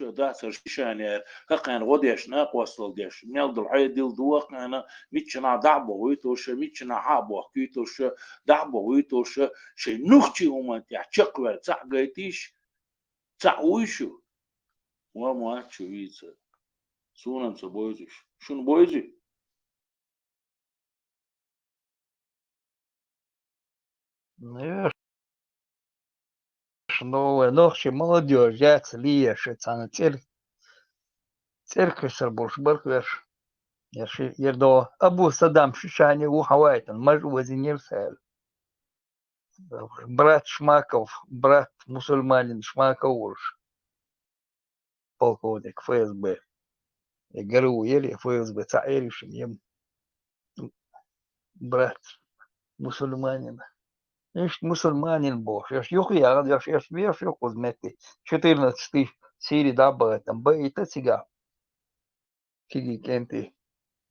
بوش ده سرشان يا كان غديش ناقوصل ديش نيل الحي ديل دوق انا ميتشنا دعبو ويتوش ميتشنا حابو كيتوش دعبو ويتوش شي نختي وما تحقق تعقيتيش تعويشو وما تشويز سونان سبويزش شنو بويزي Ну, ночи молодежь, як лиеш, это церковь больше барквеш. Ердо Абу Саддам Шишани у Хавайтан, мажу возинерсел. Брат Шмаков, брат мусульманин Шмаков, полковник ФСБ. Я говорю, ели ФСБ, цаэришем, ем брат мусульманин. Ишь мусульманин бог, я ж юхия, я ж юху змети. 14 сири даба там, бейта сига. Киги кенти.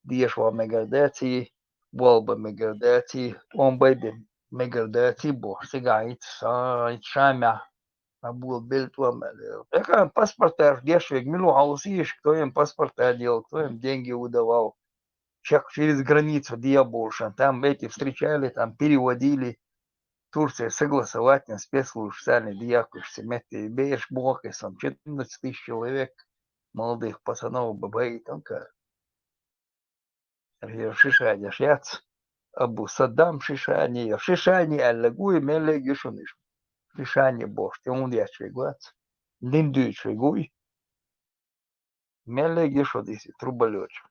Diešo megaldēcī, volba megaldēcī, un baby megaldēcī būs sigājis šāmā. Абул бельтом. Такая паспорта, дешевик, милу хаусиш, кто им паспорта делал, кто им деньги выдавал. Чек через границу, диаболшан. Там эти встречали, там переводили. Турция согласовать на спецслужб, специальный диакуш, семетки, беешь бокесом, 14 тысяч человек, молодых пацанов, бабай, тонко. Шишани шьяц, Абу Саддам Шишани, Шишани аллагуй мелег юшуниш. Шишани бог, ты он я чвигуац, линду чвигуй, мелег юшудиси, трубалёч.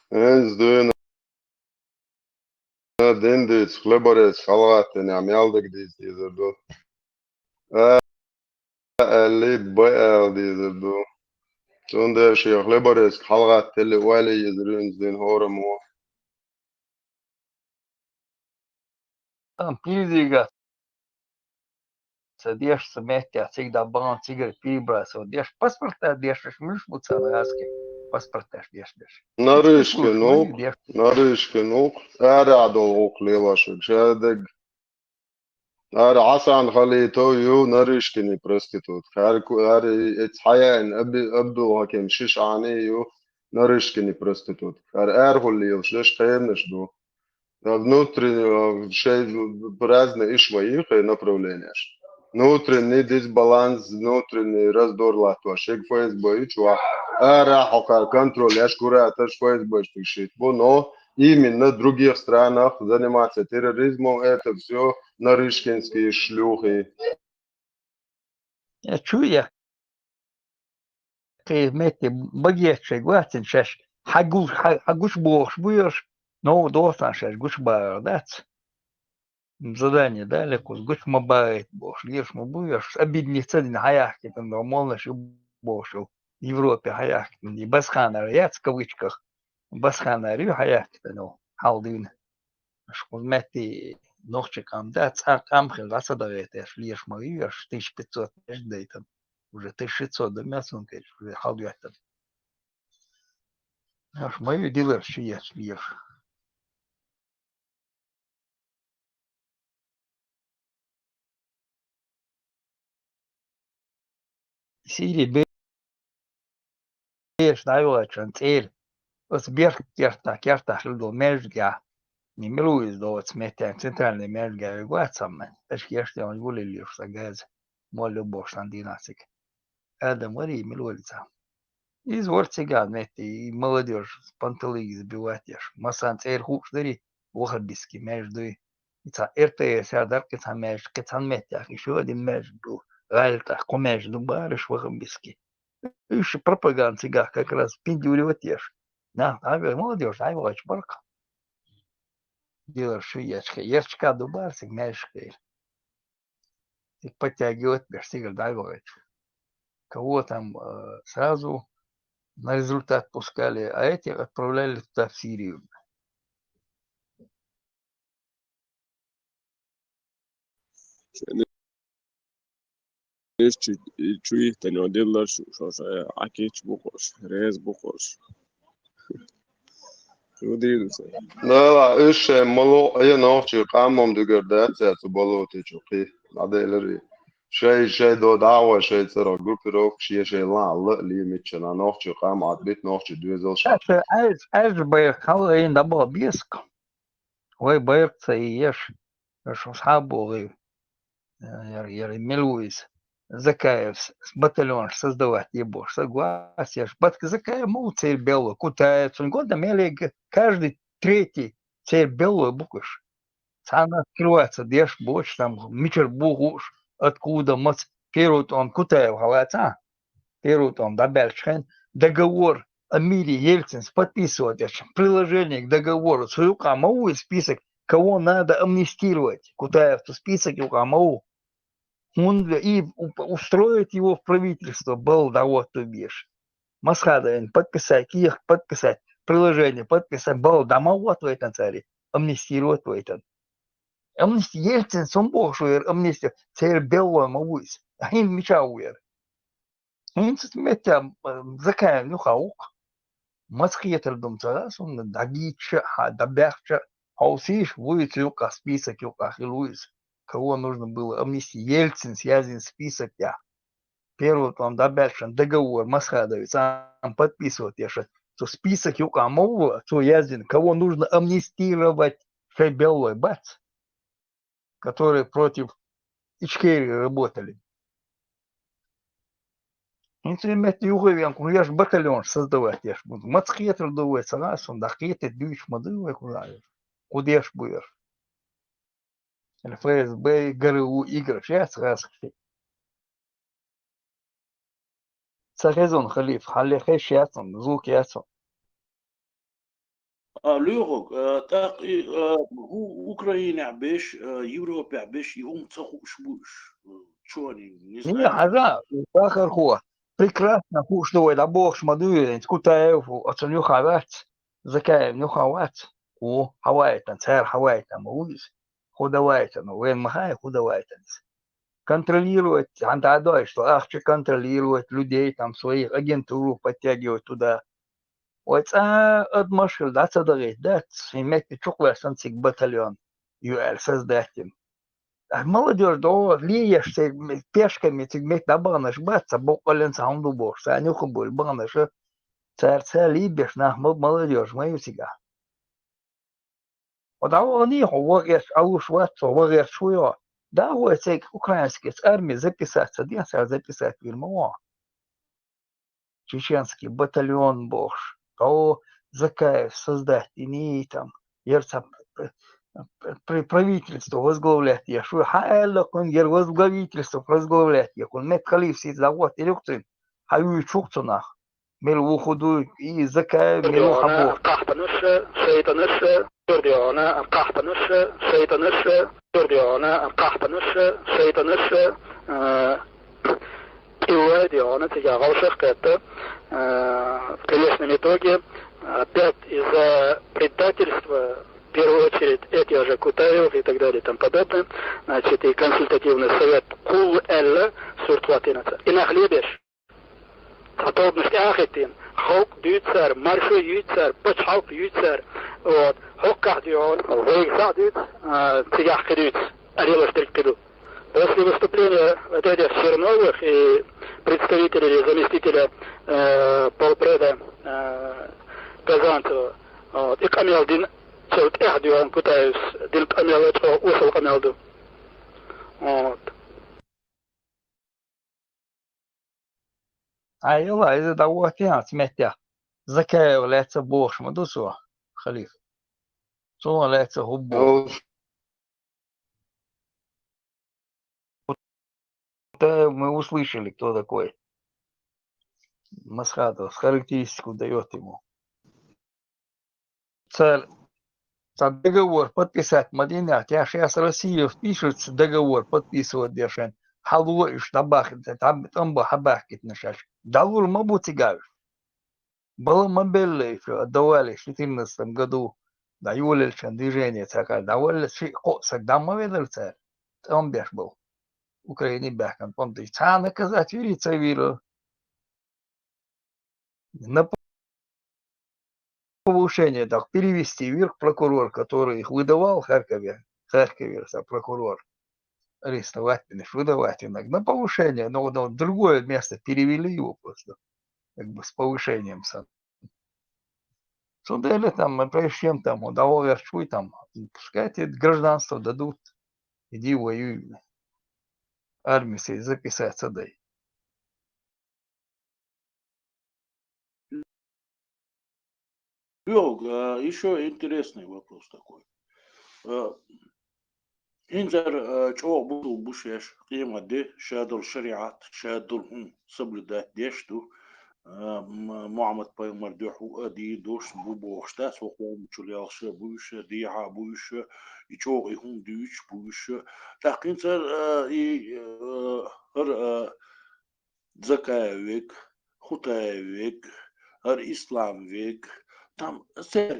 Ez doing dendits, flebores, halaten, am yaldık dizdirdu. Ali bayağı dizdirdu. Sonda şey flebores, halat tele wale yedrün zin horamo. Там пильзига, садишь, сместя, всегда бан, цигар, пибрас, одешь, паспорта держишь, мышь буцараски, паспорта держишь. Narışkınok, erado ok levaşık, şedeg. Ar Hasan Khalito yu narışkini prostitut. Her ethayan abdu hakem şiş ani yu narışkini prostitut. Erhulli yılşış kayırnış du. Внутреннего шей разные и своих направления. Внутренний дисбаланс, внутренний раздор латвашек ФСБ и чува. Рахока контроль, я шкура, это ФСБ штучит. Но именно в других странах заниматься терроризмом, это все нарышкинские шлюхи. Я чую, ты мети багетчик, ватин шеш, хагуш бог, буешь, но достан шеш, гуш бадац. Задание дали, гуш мабает, бог, лишь мабуешь, обиднее цедин хаяхки, там, молнаш и бошел. В Европе хаяхки, не басханар, я в кавычках, басханар, и хаяхки, ну, халдин. Школ мети ногчикам, да, царкам, хиласадарет, лишь мабуешь, 1500 междей там. Уже 1600 до мяса, он, конечно, уже халдуятан. Аж мою дилер шиеш, лишь. Сири беш найвачан цель. Сбер керта шлюдо межга. Не милуюсь до вот сметя центральный межга вигуацам. Эшкеште он гули лишь сагаз. Молю бог шандинасик. Эда мари милуется. Из ворциган мети и молодежь с панталыги сбиватешь. Масан цель хушдари. Вохабиски между. Ица РТС адар кецан меж кецан метях. Еще один между. Гальта комежду барыш вохабиски. Еще пропаганда как раз пиндюревать ешь. На, молодежь, ай, очень барка. Делаешь шиечка, ерчка дубарсик, мешка. И подтягивать, берсигаль, дай говорит. Кого там сразу на результат пускали, а этих отправляли туда в Сирию. Чуи тани делар шоша акич бухош, рез бухош. وديدوس. لا لا إيش ملو أي نوع قامم دقردات زات بلوتي شوقي بعدين لري شيء دو دعوة شيء ترى جروب روك شيء لا لا لي ميتشنا نوع قام عدبيت نوع دوزل شاب Ez بيرك هو ainda boa bisca. Ой, بيرك تيش. Шо схабу я милуюсь. Закаев батальон создавать ебо. Согласен. Батка Закаев мол цель белую. Кутается. Он года мелег каждый третий цель белую буквиш. Она открывается, дешь больше, там, мичер бугуш, откуда мать, первый он Кутаев, галаца, первый он Дабельшен, договор о мире Ельцин подписывает, приложение к договору, суюка мау список, кого надо амнистировать, Кутаев, то список юка мау, он и устроить его в правительство, был да вот то бишь. Масхадовин подписать, их подписать, приложение подписать, был да мау вот в этом царе, амнистировать в этом. Amnesty Ельцин sombošo amnesty ir belojama uis. Hin mičaujer. Hin metām zakājām nu hauk. Maskietardum caras un дагича, dabärча. Хаусиш будет юка список юка хилуис. Кого нужно было амнистии. Ельцин связан список я. Первый там dabärча договор Масхадовец сам подписывает я что список юка мова, то яздин, кого нужно амнистировать. Шей белой бац. Которые против Ичкерии работали. Инструмент юговен, я ж батальон создавать, я ж буду. Мацхетр доводится, раз, он дахеты, дюч, мадывай, куда ж будешь. ФСБ, ГРУ, игры, сейчас раз. Сарезон халиф, халихе шятсон, звук ясон. لوغوك تاقي هو أوكرانيا عباش يوروبا عباش يقوم تخوش بوش شوني Не, نزعل хаза, сахар хуа. Прекрасно, что это бог шмадует, скутаев, оценю хавать, закаев, ну хавать. О, хавает, царь хавает, улиц. Худавает, ну, вен махай, худавает. Контролировать, антадой, что ахче контролировать людей, там, своих агентуру подтягивать туда. Вот, отмашил, да, цадарит, да, иметь печук, сансик батальон, ЮЛ, создать им. Молодежь, да, лиешься пешками, тигмек да банаш баца, бокален саунду бош, санюха боль, банаш, царца либеш, на молодежь, мою себя. Вот они, вогеш, алуш ватцо, вогеш шуё, да, вот цей украинский с армии записаться, денса записать вильмо. Чеченский батальон бош, кого Закаев создать, и не там, ерца правительство возглавлять, я что хаэлла конгер возглавительство возглавлять, я кон мет халиф завод электрин, хаю чукцунах, мел уходу и Закаев мел хабо. قحطنش شيطنش ترديانا قحطنش شيطنش ترديانا قحطنش شيطنش Иуадиона, я волшеб это в конечном итоге опять из-за предательства, в первую очередь, эти же Кутаев и так далее и тому подобное, значит, и консультативный совет Кул Элла Суртватинаца. И нахлебешь. Способность ахитин, хок дюцер, маршу юцер, почхок юцер, вот, хок кахдион, вейкса дюц, цигах дюц, арила штрикпиду. После выступления вот этих Черновых и представителей или заместителя полпреда Казанцева, вот, и Камел Дин, целт Эхдион, пытаюсь, Дин Камел, это усал Камелду. Вот. Айла, это того тянц метя. Закаев лется бош, мадусу, халиф. Сон лется хубо. Мы услышали, кто такой. Масхадов характеристику дает ему. Цель договор подписать Мадина, я сейчас Россия впишет договор, подписывает Дешен. Халу и штабах, там бы хабахкит нашаш. Давур мабути гавиш. Было мобильное, отдавали в 2014 году. Да, Юлельчан движение такая. Давали, когда мы видели цель. Он беж был. Украине бяхкан. Помните, наказать верится виру. повышение, так перевести вверх прокурор, который их выдавал в Харькове, прокурор арестовательный, выдавать иногда на повышение, но в другое место перевели его просто, как бы с повышением сам. Судили там, прежде чем там удавал верчуй там, пускай тебе гражданство дадут, иди воюй, армию себе записаться дай. Йог, еще интересный вопрос такой. Инзер чего буду бушеш, قيمة دي شادر شريعات شادر هم سبلدات ديشتو معمد بايمر ديحو أدي دوش بوبو أختاس وقوم تشليالش بوش ديعا بوش يشوغي هم ديش بوش لكن سر هر زكاويك خطاويك هر إسلام ويك tam ser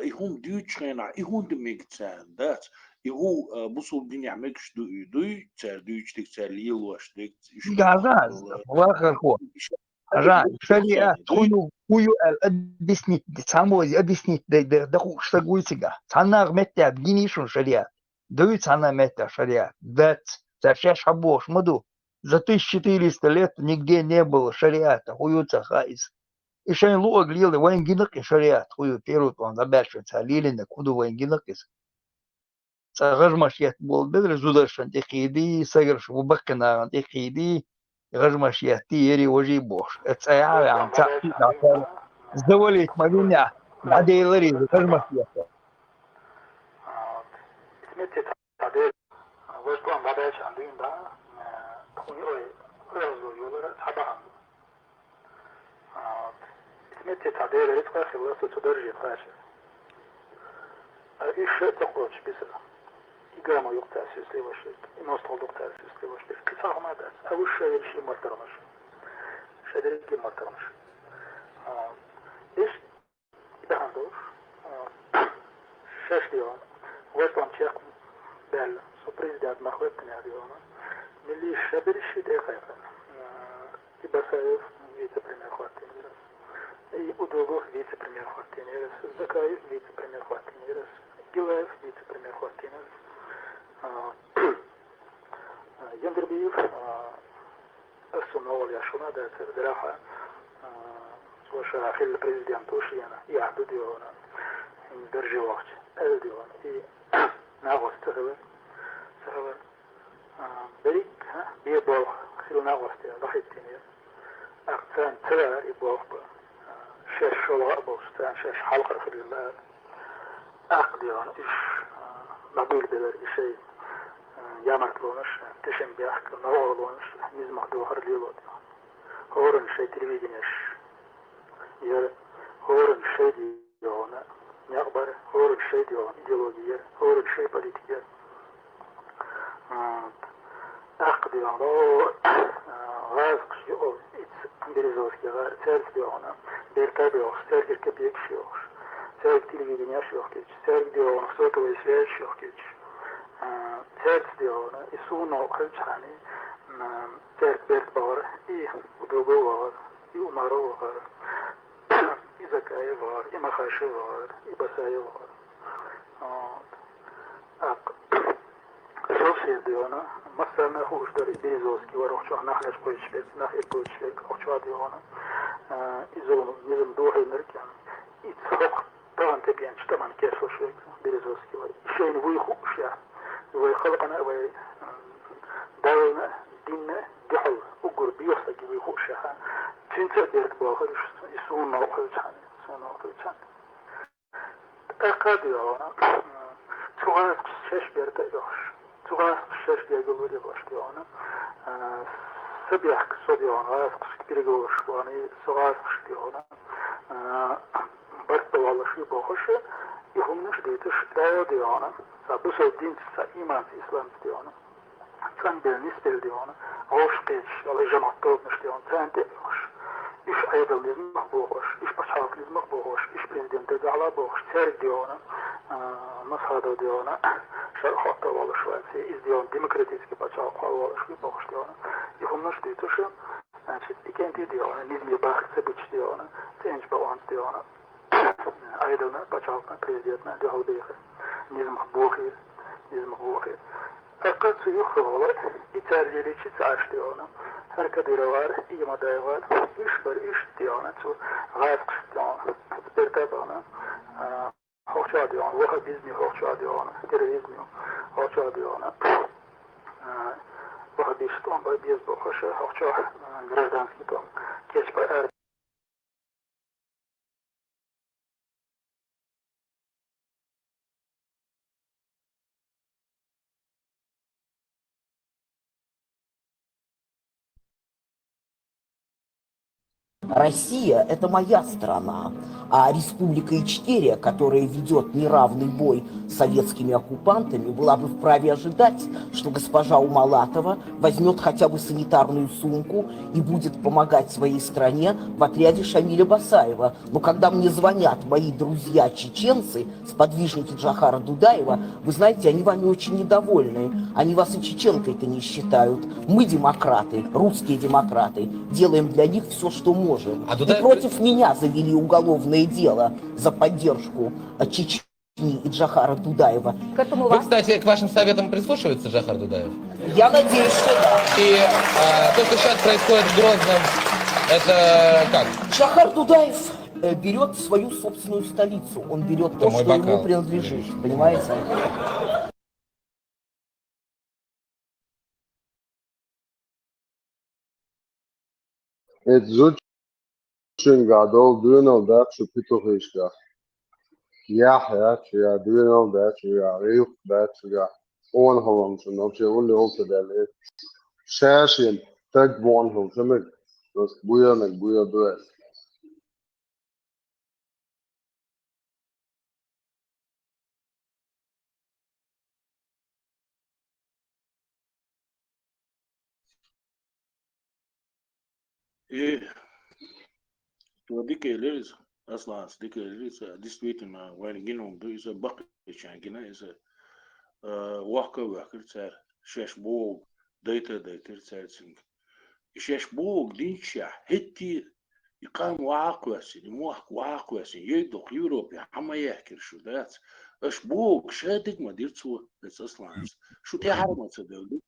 i hum duitschena i hum de migtsan dat i hu busul dinya meksh du tser duichtik tser liloshtik Газаз, вахархо. Ра, шариат, хую объяснить, самой объяснить, да что гуйсига. Цана метя, гинишун шариат. Дают цана метя шариат. Да, за 6 шабош, маду. За 1400 лет нигде не было шариата, хуюца хайз. И шайн луа глилы, вайн гинак и шариат, хую перут, он забяшивается, лилина, куду вайн гинак из. غرمشيات بول بدر زودرشان تقيدي سجرش وبكنا تقيدي غرمشيات تيري وجي بوش اتسايا عن تعطي نعطي زوليت مدينة بعدي لري غرمشيات اسمتي تعديل وشتوان بعدش عندين دا تخوني رزو يولر تحبها اسمتي تعديل ريتقا خلاصة تدرجي خاشر إيش تقولش بسرعة إقامة يقطع سيسلي وشيك نوصل يقطع سيسلي وشيك كسر ما داس أول شيء شيء مرترمش شدريك مرترمش إيش ده عندوش شاش ديون وصلن شيخ بال سو بريزيدنت مخوتنا ديون ملي شبر الشيء ده خيفا يبقى فيتا بريمير خواتين и удобов вице-премьер Хватинерес, Закаев вице-премьер Хватинерес, Гилаев вице-премьер Хватинерес, Яндербиев الصنوع الياشونا ده دراحة وشاخل البريزيدنت وشينا يعدو ديونا درجة وقت ديونا ناغوس تغير بريك بيبوغ خلو ناغوس ضحي التنير أقتان تغير يبوغ شاش شواء بوستان شاش حلقة في المال أقديون إيش مقبول بدر إشي يامرت لونش تشم بيحك نوع لونش ميز مقدو هر ليلو هورن شي تلفزيونيش هورن شي ديونا يقبر هورن شي ديون إيديولوجية هورن شي بوليتيكية أقديون غازق شيء بريزوسكي غير تارك ديونا بيركا بيوخ تارك الكبيك شيوخ تارك تلفزيونيا شيوخ كيتش تارك ديونا صوت ويسياج شيوخ كيتش تارك ديونا يسونا وخرج حاني تارك بيرك بغر إيه ودوغو بغر إيه أمارو بغر إيه زكاية بغر إيه مخاشي بغر إيه بسايا بغر شوفي ديونا مثلا خوش داري بيزوسكي وروح شو نحلش بويشبك نحل بويشبك أو شو ديونا إذا نزم دوحي نركان يتفق طبعا تبين طبعا كيف وشبك بيزوسكي شيء نبوي خوش يعني نبوي خلقنا نبوي دارنا ديننا دحل أقر بيوصل نبوي خوش يعني تنسى ديرك باخر يسونا وخرج عني يسونا وخرج عني أقاد ديونا تغاز شاش بيرتا يوش تغاز شاش بيقول لي باش ديونا سبيح كسوديونا غاز كبيرجوش واني سغاز ديونا برت والله شيء بخش يهم نش ديتش لا ديونا سبوس الدين سإيمان إسلام ديونا كان بالنسبة ديونا عوش قيش على جماعة طوب نش ديونا كان تقوش إيش أيضاً مخبوغش إيش بشاك لازم مخبوغش إيش بريزيدنت دعلا بوغش تارك ديونا مصادر ديونا شرح حتى والله شوية إز ديون ديمقراطيسكي بشاك والله شوية بوغش ديونا يهم نش ديتوش شد إكين ديونا نزمي باخت سبيتش ديونا تنج بوانت ديونا Айдана, почална президентна, дюгалдейха, низмх бухи, Fakat yukarılar İtalyanca çarşıdığını, her kadar imadaylar, iş diyana, şu gaz kıştığını, bertabana, hoşça diyana, vaha bizni hoşça diyana, terörizmi hoşça diyana, vaha bişton, vaha biz bu hoşça гражданский том, keçpa er. Россия – это моя страна, а Республика Ичкерия, которая ведет неравный бой с советскими оккупантами, была бы вправе ожидать, что госпожа Умалатова возьмет хотя бы санитарную сумку и будет помогать своей стране в отряде Шамиля Басаева. Но когда мне звонят мои друзья-чеченцы, сподвижники Джохара Дудаева, вы знаете, они вами очень недовольны. Они вас и чеченкой-то не считают. Мы демократы, русские демократы, делаем для них все, что можем. И против меня завели уголовное дело за поддержку Чечни и Джохара Дудаева. Вы, кстати, к вашим советам прислушивается Джохар Дудаев? Я надеюсь, что да. И то, что сейчас происходит в Грозном, это как? Джохар Дудаев берет свою собственную столицу. Он берет то, что ему принадлежит. Понимаете? Gadol Dunal that should Pitohishka. Yeah, yeah, Dunal that you are real that you are on home, so no, she only also that Shashin, tag one home, so make those Buyan and Buya do it. وديكيلرز اصلا ديكيلرز действительно варгином до из бак чангина из вака вакер цар шеш бог дайта царсинг шеш бог динча хетти يقام واقوسي موح واقوسي يدو يوروبيا عما يحكي شو ذات اش بوك شادق ما دير تو اصلا شو تعرف ما تدولي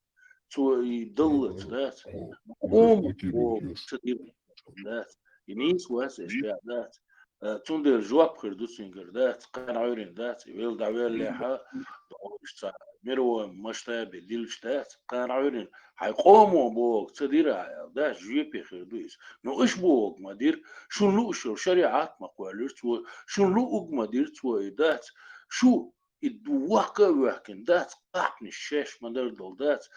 تو يضل ذات بوك تدير ذات ينيس واسش ذات تندر جواب خردوسين ذات قان عورين ذات ويل دعويل لها ميرو مشتا بديلش ذات قان عورين هيقوموا بوك تدير ذات جيبي خردوس نو اش بوك ما دير شو لو شو شريعات ما قالوش شو لو ما دير تو ذات شو الوقا وكن ذات قاحن الشاش ما دل ذات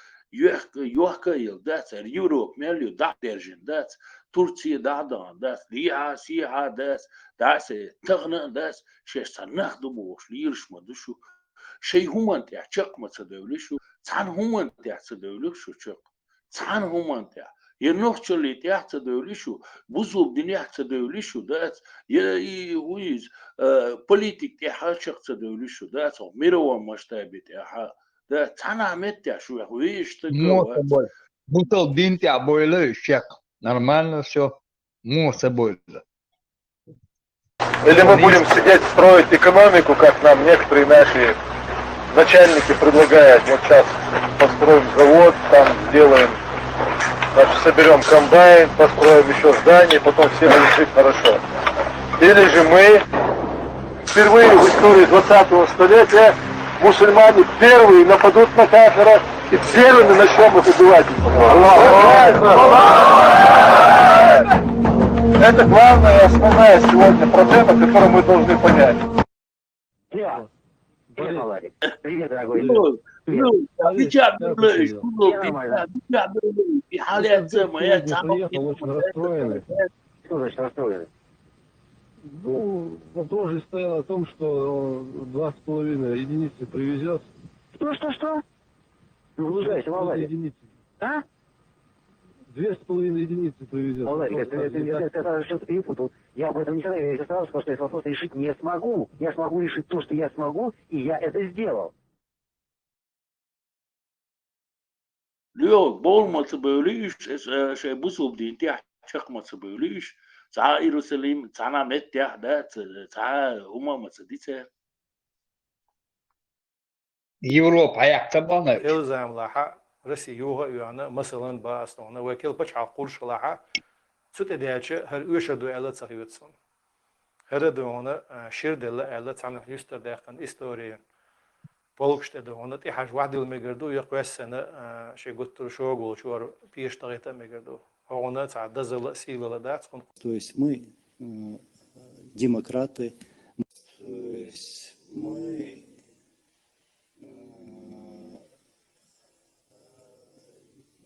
يوحكا يلدات اليوروب ماليو دع درجن ذات تركيا دعدان ذات ليها سيها ذات دعس تغنى ذات شيء سنخدم بوش ليرش ما دشو شيء هم انت يحشق ما تدولشو تان هم انت يحتدولشو شق تان هم انت ينوخش اللي تحتدولشو بوزوب دنيا يحتدولشو ذات ويز بوليتيك تحشق تدولشو ذات ميرو مشتابه تحا ده تان عملت يا شو ويش تقوى Бутыл динтя бойлы щек. Нормально все. Муса бойлы. Или мы будем сидеть строить экономику, как нам некоторые наши начальники предлагают. Вот сейчас построим завод, там сделаем, значит, соберем комбайн, построим еще здание, потом все будут жить хорошо. Или же мы впервые в истории 20-го столетия мусульмане первые нападут на кафиров и первыми начнем их убивать. Это главная и основная сегодня проблема, которую мы должны понять. Привет, дорогой. Что значит расстроены? Ну, вопрос же стоял о том, что 2,5 единицы привезет. Что? Ну, лужайся, Маларик. А? 2,5 единицы привезет. Маларик, это что-то перепутал. Я об этом не знаю, я сразу сказал, что этот вопрос решить не смогу. Я смогу решить то, что я смогу, и я это сделал. Yok, bol matı böyleyiş, şey bu sobdin tiyah çak matı böyleyiş. Ca Ierusalim, cana mettea, da, ca umma صديقة. Европа ayakta bana. إلزام لها رسيوها يعني مثلا باستونا وكيل بتش عقولش لها ستدعش هر يشدو على تغييرتهم هردونا شير دل على تعمل يستر داخل إستوريا بولكشت دونا تيحاج واحد المجردو يقوس سنة شيء قلت شغل شو بيش طريقة مجردو هنا تعدى زل سيل لدات. То есть мы демократы. То есть мы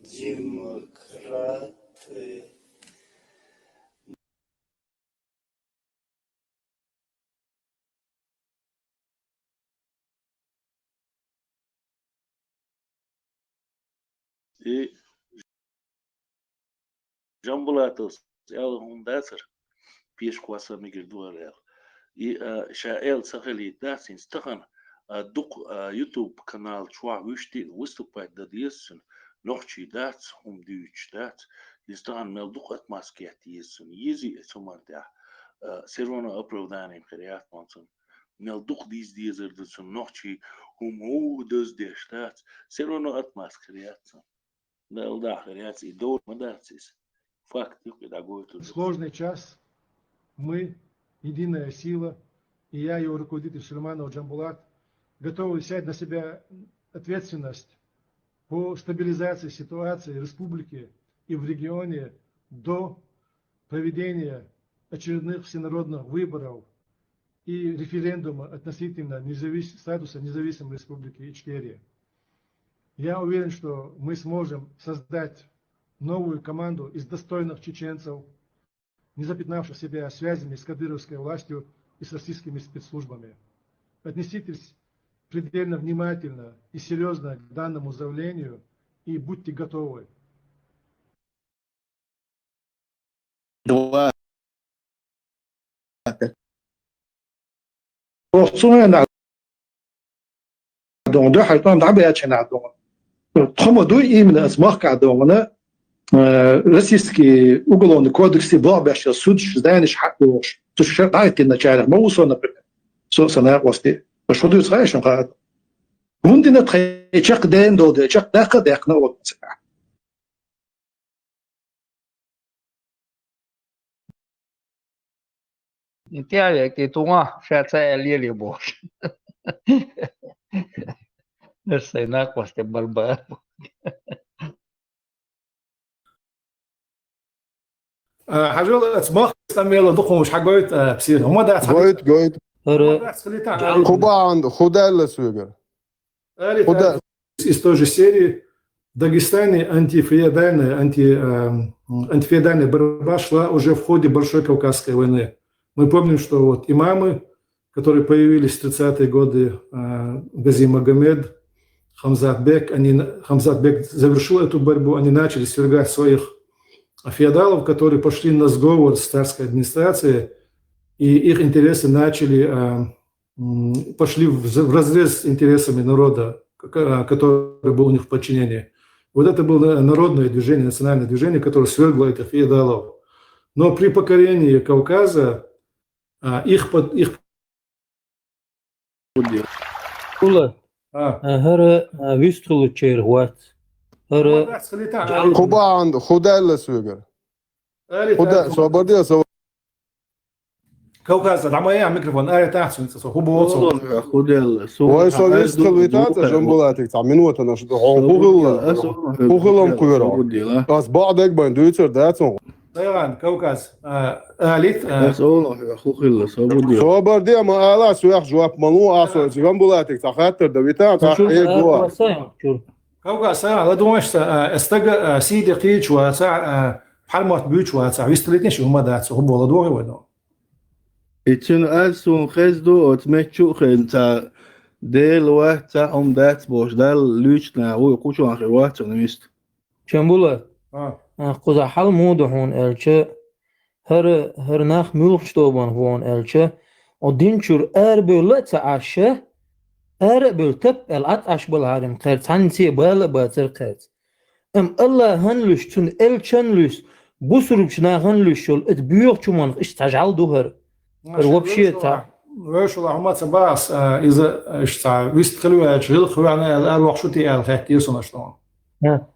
демократы. И Jambulatос, ela desser, pies quase amigas do Arel. E já ele se realidade assim, está do YouTube canal Chua Wistupait da Diessen, noch chi dat, Deutsch dat, está mel do at masket Diessen, easy é somar da. Servona uploadan em criat manson. Mel do dies er dat noch chi dos der staat, servona at masket. Mel da criat и до мадацис. Сложный час. Мы, единая сила, и я, его руководитель Сулейманов Джамбулат, готовы взять на себя ответственность по стабилизации ситуации в республике и в регионе до проведения очередных всенародных выборов и референдума относительно статуса независимой республики Ичкерия. Я уверен, что мы сможем создать новую команду из достойных чеченцев, не запятнавших себя связями с кадыровской властью и с российскими спецслужбами. Отнеситесь предельно внимательно и серьезно к данному заявлению и будьте готовы. Российский уголовный кодекс был обещал суд, что знаешь, что считает начальник, могу например, собственно, власти. Что ты знаешь, он говорит, он не третий чек день до чек дэх на вот. Inte jälkeen tuo, sieltä ei lielivuus. Tässä ei nakvasti balbaa. حاجة اسمه استعمل ضخم مش حاجات بسيط هم ده جويت خدا اللي سويجر خدا из той же серии в Дагестане антифеодальная борьба шла уже в ходе Большой Кавказской войны. Мы помним, что вот имамы, которые появились в 30-е годы, Гази Магомед, Хамзат Бек завершил эту борьбу, они начали свергать своих феодалов, которые пошли на сговор с царской администрацией, и их интересы пошли в разрез с интересами народа, который был у них в подчинении. Вот это было народное движение, национальное движение, которое свергло этих феодалов. Но при покорении Кавказа их خدا اللي سويجر خدا صبردي صبر Кавказ, а моя микрофон, тахсун, هو بوصل. وای سویس خلویتات جنبولاتك تاع منوت انا هوغلم قيرا از بعدك بين دويتر داتون طيران كوكاز آليت صبردي ما الا سويخ جواب منو اسو جنبولاتك تاع خاطر دويتات تاع اي جوا كوكاز لا دومش استق سيدي قيش وساع حرمت بيوش وساع ويستلتنش هما داتو هو ولا دوغي ولا için alsun xezdu otmechu khenta del wahta dat bojdal lüchna u quchu akhir wahta nemist Chambula quza hal moduhun elche her nach mulchtoban hon elche odinchur erbulata ashe erbultap el atash bal harim qert hansi bal batir qert Allah hanlushtun elchanlus بوسرك ناهن لشول اتبيوك شمان استعجل دوهر вообще تا وش الله ما تباس إذا اشتع ويستخلوا أشغل خوينا الأروح شو تي الخير يصنع شلون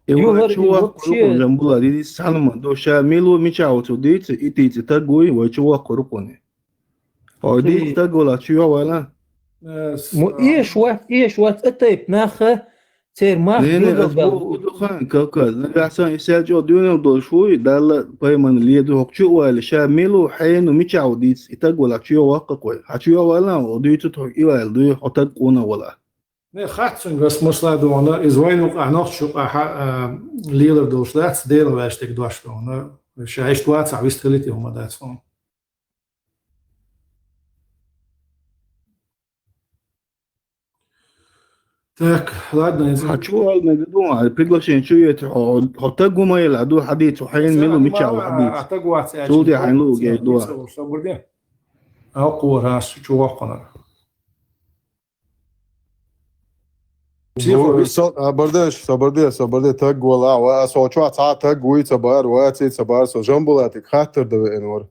يوهر شو جنبلا دي سالم دوشا ميلو ميشاو توديت إتي تتقوي وشوا كروبوني أو دي تتقولا شو ولا إيش وات أتيب ناخه تير ما لأن أسبوع دخان كذا نقاسن يساعدوا دينا دول شوي دال بيمن اللي ده هكشوا ولا شاملوا حين وميشاو ديس يتقول أشياء واقع كوي أشياء ولا وديت تروح إلى الدنيا حتقونا ولا نه خاطر بس مثلا دونا إزواين وقع نخشوا ليلر دوش دات دير واشتك دوش دونا شايش تواتع ويستخلتي هم دات فون Так, ладно. хочу الموضوع приглашение شوية حتقوا ما يلعبوا حديث وحين ميلو ميشاو حديث شو حينلو جيدوا صبرني أقوى راس شو وقنا صبردي تقوا لا وأسوأ ساعة تقوي تبار واتي تبار سجنبلاتك خاطر ده إنور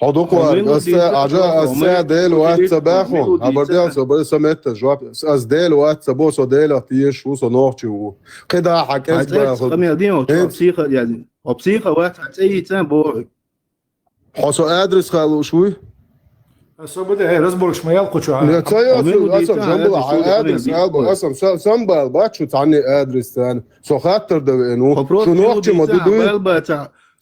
حضوقوا أسديل واتساباخو أبرديان صبري سمعت جواب أسديل واتسابو صديل أتيش وصنوختي وقدا حكيت باخو خميدين وبسيخة يعني وبسيخة واحد أي تام بورك حسو أدرس خالو شوي صبري هي رزبول شميال قشوا أصلا جنبلا أدرس أصلا سنبال باتشو تعني أدرس تاني سو خاطر ده إنو شو نوختي مدودو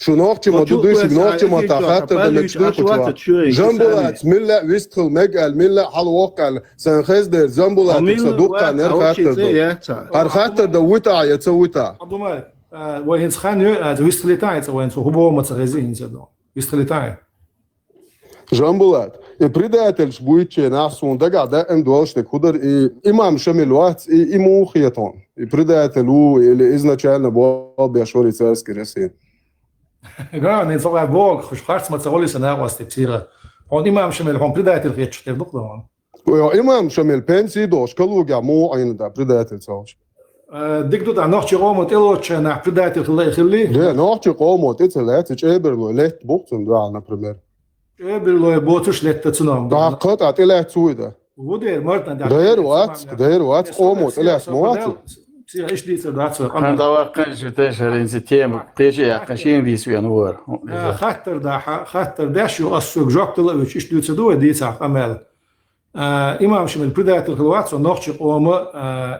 شو نوختي ما دودوش نوختي ما تخاطر بالتشوت جنبولات ملا ويستخل مجال ملا حل واقع سنخز ده جنبولات صدوقة نر خاطر ده خاطر ده وتا يتسويتا عبدالله وين خان ويستخلتاي وين هو بو متغزين زدو ويستخلتاي جنبولات предатель будет нас он дага да им должен кудер и имам шамил ват и ему хиятон и предатель или изначально был бешори царский ресин Ja, nee, so ein Borg, schwarz mit Zerolis und Erwas, die Psire. Und immer schon mal Predator geht schon doch da. Ja, immer schon mal Pensi durch, Kaluga mo ein da Predator صوش. ديك دوت عن نحكي قوم وتلوش أنا Predator الله يخليه. ده نحكي قوم وتلات تجبر له ليت بوقتن ده على بريمير. جبر له بوتش ليت تسنام. ده قطعة تلات سويدا. ودير مرتنا دير وات قوم وتلات موات. إيش دي سدات أنا توقع شو تشهر إن ستيم تيجي عشان دي سوي نور خاطر ده شو أصل جوكت الله إيش دي سدوا دي صح أمل إمام شمل بداية الخلوات ونحشي قوم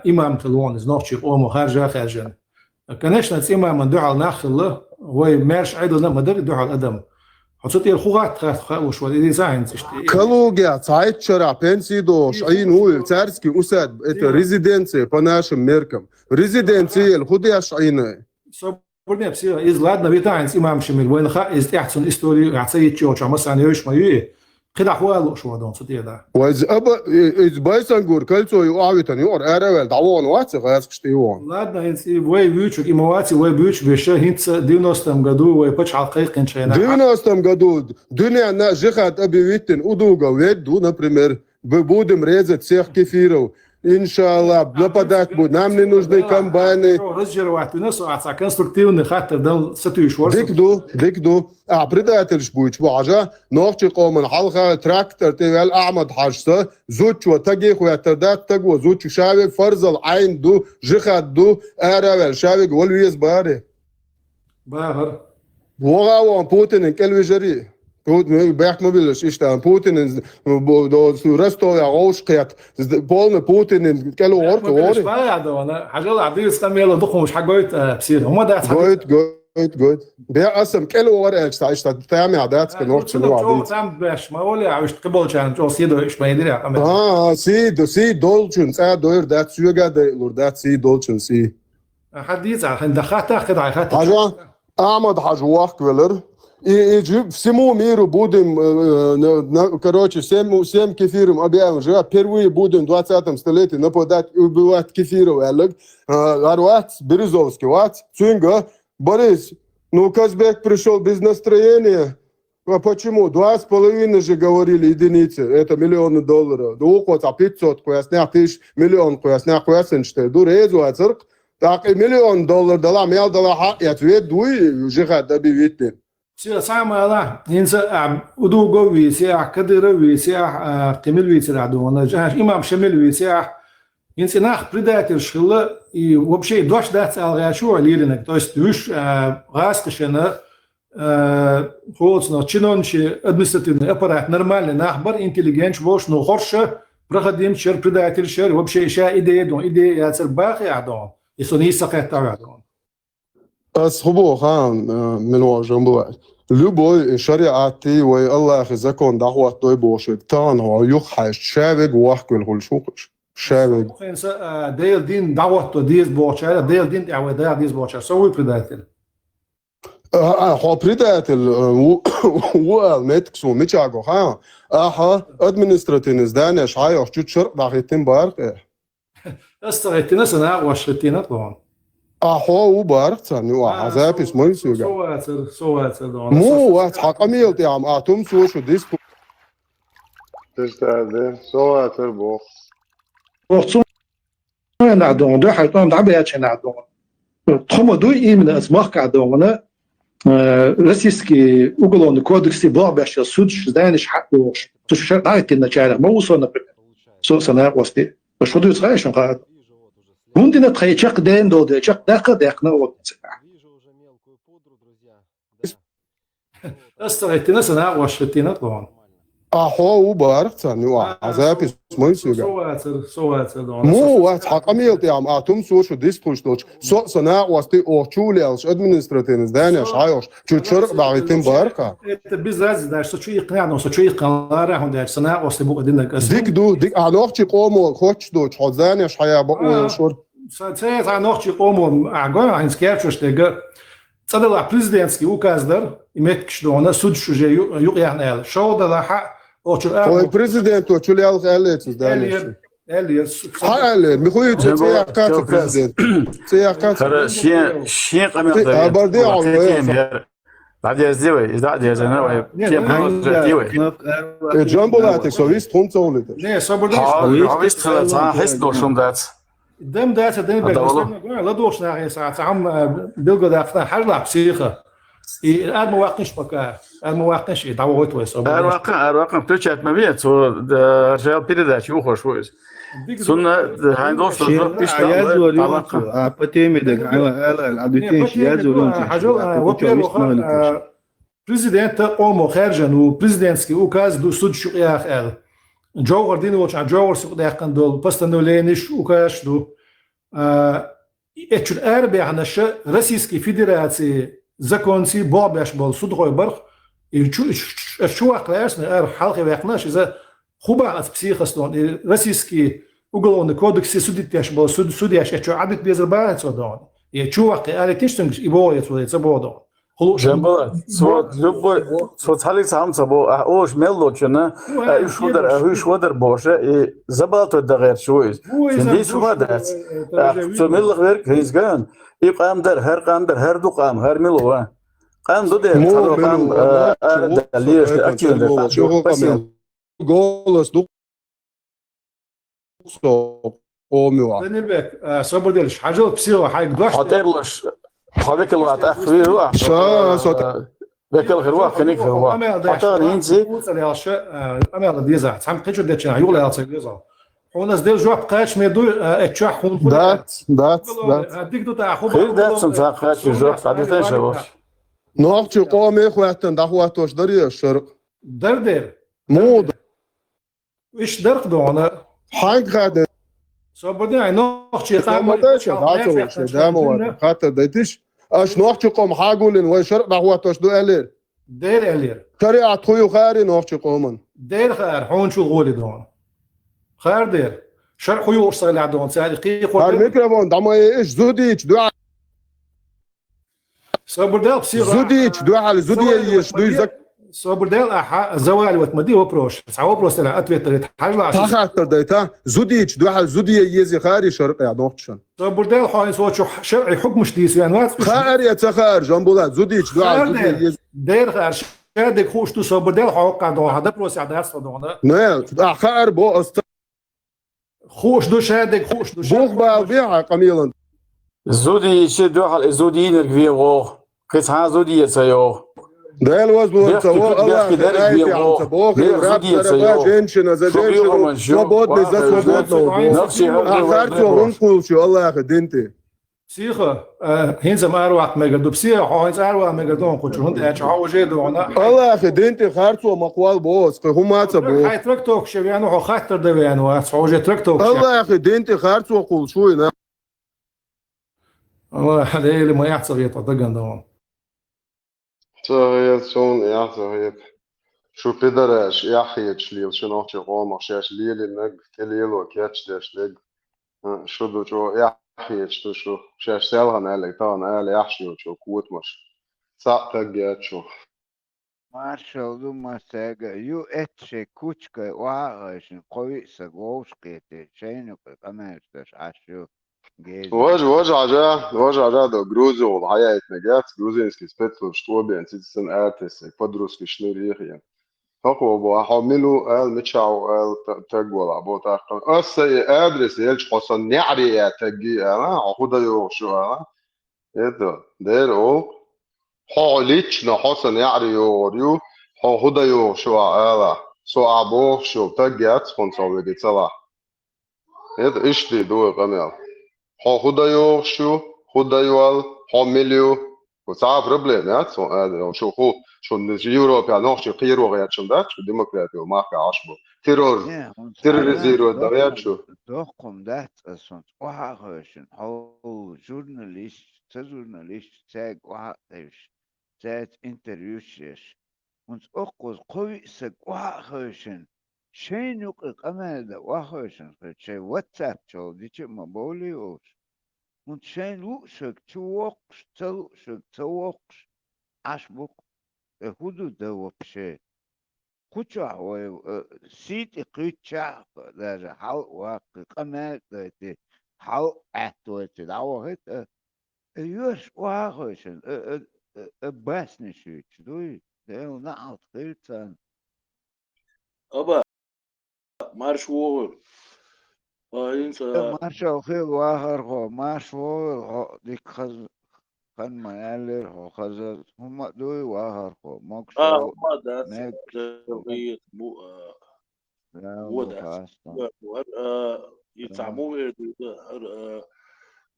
إمام تلون نحشي قوم خارجا كناش نت إمام من دعاء ناخله هو مارش عيدنا مدر دعاء الأدم حصتي الخوات خاوش ولا ديزاين Kaluga Zeit شرع بنسي دوش أين هو تارسكي أسد إت ريزيدنسي بناش ميركم ريزيدنسي الخديش أين صبرني بصير إز لادنا بيتاعن إمام شمل وين خا إز أحسن إستوري عصيت شو عم مثلا يوش ما يي كده حوالو شو دون صدق ده وإز أبا إز بايسانجور كلتو يقعد يور أراول دعوان واتس غاز كشتيوان لادنا هنسي وي بيوتش إمواتي وي بيوتش بيشه هنس دينوستم قدو وي بتش حقيقة شينا دينوستم قدو دنيا نا جخات أبي ويتن أدوغا ويدو نبريمير بودم ريزت سيخ كثيرو إن شاء الله нападать будет. Нам не нужны комбайны. Разжировать нас, а конструктивный хаттер дал сатуешь ворс. ديكدو предатель будет. واجا نوختي قوم الحلقة تراكتر تيال أحمد حاجته زوج وتجيخ ويتردات تجو زوج شاوي فرز العين دو جخات دو أراول شاوي والويز باري. باهر. وغاوان بوتين كل جري. Putin bejgt me willen is daar Putin do resto ja ausgeht Polen Putin in kelo ort hoor انا حاجه عبد السلام يلا ضخم مش حاجه بصير هم ده good بيع اسم كيلو ورق استعشت تعمل عادات كنوع شنو عادي تعمل باش ما ولا عاوز تقبل كان جو سيدو ايش ما يدري سي دولچن سا دوير دات سوغا دور دات سي دولچن سي حديث عن دخات خدعه حاجه احمد حاج وقت ولر и всему миру будем, короче, всем кефирам объявим, что впервые будем в 20 столетии нападать и убивать кефиров, Арват, Березовский, Цюнга, Борис, ну Казбек пришел без настроения, а почему? 2,5 же говорили единицы, это миллионы долларов, до 500, коясня, 1000 миллион, коясня, коясенчте, дурезу, ацирк, так и $1 миллион дала, мял дала, и ответ дуй, жихат добивитин. سامع ينسى ودوغو ويسيح كدر ويسيح قمل ويسيح دونا جاش إمام شمل ويسيح ينسى ناخ بريدات الشغلة وبشيء دوش دات الغاشو عليلنك توست دوش غاسقشنا خلصنا تشينونشي ادمنستративный аппарат нормальный нахбар интеллигенч вош но хорше проходим шер предатель шер وبشيء شا идея ياسر باقي عدون يسوني سقط عدون بس هو خان من وجنبه لبوي شريعتي والله خزكون دعوة توي بوش تان هو يخش شابق وحكي الهلشوقش شابق ديل دين دعوة ديز بوش ديل دين دعوة ديز بوش سوي предатель هو предатель هو متكسو متشاقو ها اها ادمنستراتين زدانه شايو شو شرق داخلتين بارق استغيتنا سنة وشتينا طبعا هو بارق ثاني وعذاب اسمه يسوع سواتر مو واحد حقميل تي عم اتم سو شو ديس تستاذن سواتر بوخ وقت نعدون ده حيطان دعبيات نعدون تخم دو من اسماء كعدون российский уголовный кодекс блабящий суд знаешь حقه تشرعت النجارة ما وصلنا سنة وستي شو ده يصير شو قاعد ممكن تخيشك دين دود شك دقنا وقت استغيتنا سنة وشتينا طبعا هو بارق ثاني وعذاب اسمه يسوع سواتر مو واحد حقميل تي عم اتم سو شو ديس بوشتوش سو سنة وستي او تشوليالش ادمنستراتين زدانه شايوش شو شرق داغيتين بارقه بزاز ده شو يقنعنا شو يقنعنا هون سنة وستي بو قدنا ديك دو ديك انوخ قومو خوش دو حزانه شايا بو شور ساعات انوخ قومو اغا عن سكيرتش دغ صدق президентский указ дар имеет что она суд уже юqyahna شو ده حق هو البريزيدنت وتشوليال غاليت زدانه حالي مخوي تسياقات البريزيدنت سياقات شيء قميص بردي بعد يزدوي إذا عاد يزنا جنبولاتك سويس تونتولد نه صبر هاويست خلاص حس دوشم دات دم دات دم لا دوش ناغي ساعات عم بلغو دافتا حرلا بسيخه المواقنش بكا المواقنش دعوت ويسو الواقع بتشات مبيت سو رجال بيردا شو خوش ويس سنة هاندوش طبعا بتيمدك على العدتين يازولون حاجه президент قومو خارجن وبريزيدنتسكي указ до суд شقياخ ال جوهر دينوش على جوهر سقداقن دول постановлениеш указ до ечур арбеанаш Российской Федерации законцы бобяш бол суд гойбарх и чу акласна халқи вақнаш за хуба от психостон российский уголовный кодекс судитяш бол судяш ечу адит безрабат содон и чу аклы алетиштен и боет вот забодон جنبه صوت لبو صوت حالي سام صبو اوش ميلوچنا ايش ودر بوشه زبالت الدغير شويز دي شو هذا سو ميل غير كريزغان يقام در هر دو قام هر ميلو قام دو ده قام ليش اكيد بس جولس دو سو اوموا نبك صبر ديلش حاجه بسيو حاجه دوش حاطرلش هذاك الوقت اخوي روح ذاك الغروح كنيك هو حتى ينزي انا ديزا سام قيتو داتشا يقول لها تسيزا وناس ديل جواب قاش ميدو اتشاح خون دات هديك دو تاع خوب غير دات سنت قاش جواب عادي شباب نوقت قومي خواتن دعواتوش دري الشرق دردر مو ايش درق دونا حق غاد صبرني نوقت قام دامو خاطر دايتش اش نوقت قوم حاقولن وشرق دعواتوش دو الير دير الير تري اتخوي خاري نوقت قومن دير خير حون شو غولي دون خير دير شرق يوصل لعدون سارقي خير ميكروفون دما ايش زوديش دو صبر دال بصير زوديش دو على زوديش دو يزك صبر دال زوال وتمدي وبروش سعو بروس لا اتويت حاجه خاطر دايتا زوديش دو على زودي يزي خاري شرق يا نوقتشن صبر دال حاين صوت شرعي حكم شديس يعني وات خير يا تخار جنبولات زوديش دو على زودي يزي دير خير شادك خوش تو صبر دال حق دو هذا بروس عدا صدونه نه خير بو خوش دو شادك خوش دو بوخ بالبيع قميلا زودي شدو على زودي نرغي و كيس ها زودي يسيو Да, возможно, Бехки дарит его, бех судится женщина за женщину, свободный за свободного. Ахарцу он кулчу, Аллах, динти. Психа, хинзам арвах мегадо, психа, хинз арвах мегадо, кучу хинт эч хауже доона. Аллах, динти харцу маквал бос, хумаца бос. Хай тракток шевяну, хатер девяну, хауже тракток. Аллах, динти харцу кулчу, на. الله هذا ما يحصل يتطقن دوام. صغير شون يا صغير شو بدرش يا حيت شليل شنو تقوم شاش ليل النق كليل وكاتش داش لق شو دو شو يا حيت شو شاش سالغن عليك طان على يحشي شو كوت مش ساعتك شو Marshall Lumasega, you etche kuchka waration, kois a goskete, chain of a master's ashu. وجع до Грузию والحياة نجات грузинский спецслужбы антисен артис подруски шнурихи هو بو حملوا ال متشاو ال تقول ابو تاخن اسي ادرس يلش حسن نعري يا تجي انا خد يو شو انا يدو ديرو حوليش نحسن يعري يو خد يو شو انا سو ابو شو تجات سبونسور دي صلاح يد ايش دي دو قمر خدايو شو خدايوال حمليو وصعب بروبليم يا شو هو شو اليوروبيا نوع شو قيرو غير شو ده شو ديمقراطي وما في عشبه تيروريزيرو ده شو دوقم ده أصلا وحاجة هو جورناليست تاج وحاجش تاج انتريوشيش und auch قوي سك وحاجة شينو كمان ده وحاجة شيء واتساب شو دي شيء ما بوليوش und شين وشك توقش توقش عشبك هدو ده وبشي كوتشا و سيت كوتشا ده حاول واقع كمان ده حاول أتوت ده هو يوش واقعشن بس نشيت دوي ده نعط خيرتان أبا مارش وور إنسا مارشو خير واهر هو مارش وور ديك خز خن ما يالر هو خز هم دوي واهر هو ماكشو ما دات تغيير بو ودات يتعمو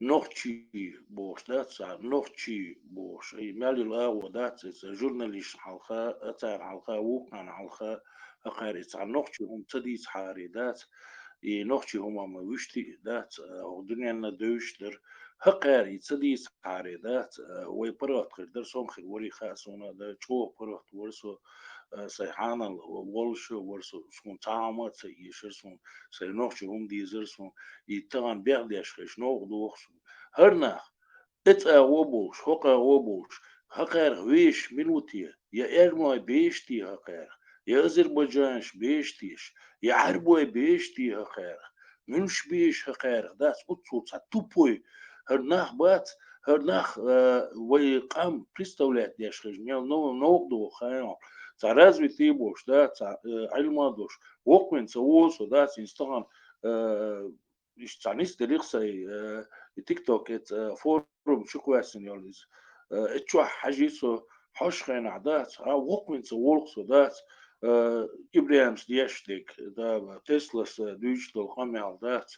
نوختي بوش دات نوختي بوش أي مالي لا ودات جورناليست حلقة أتار حلقة وكان حلقة أقارئ عن نوختي هم تديس حاري دات نوختي هم ما وشتي دات ودنيا ندوشتر هقاري تديس حاري دات ويبرات خير سوم خير وري خاسونا دا شو برات ورسو سيحانا والشو ورسو سون تعامات سيشر سون سينوختي هم ديزر سون يتغن بيغديش خيش نوغ دوخسون هرناخ اتقا وبوش هقا وبوش هقار ويش ملوتيا يا ارماي بيشتي هقار يا أذربيجانش بيشتيش يا عربوي بيشتي هقار منش بيش هقار داس أتصوص توبوي هرناخ بات هرناخ ويقام بريستولات ديش خجميل نوغدو خيال تا разве ты будешь, да, та айлмадош, окмен цаосо, да, инстаграм, ишцанис теликсай, تيك توك فورم شو كويسين يوليز اتشوا حاجيسو حوش خين عدات وقمن سوولقسو دات إبراهيمس ديشتك دا تسلاس دويش دول قامي عدات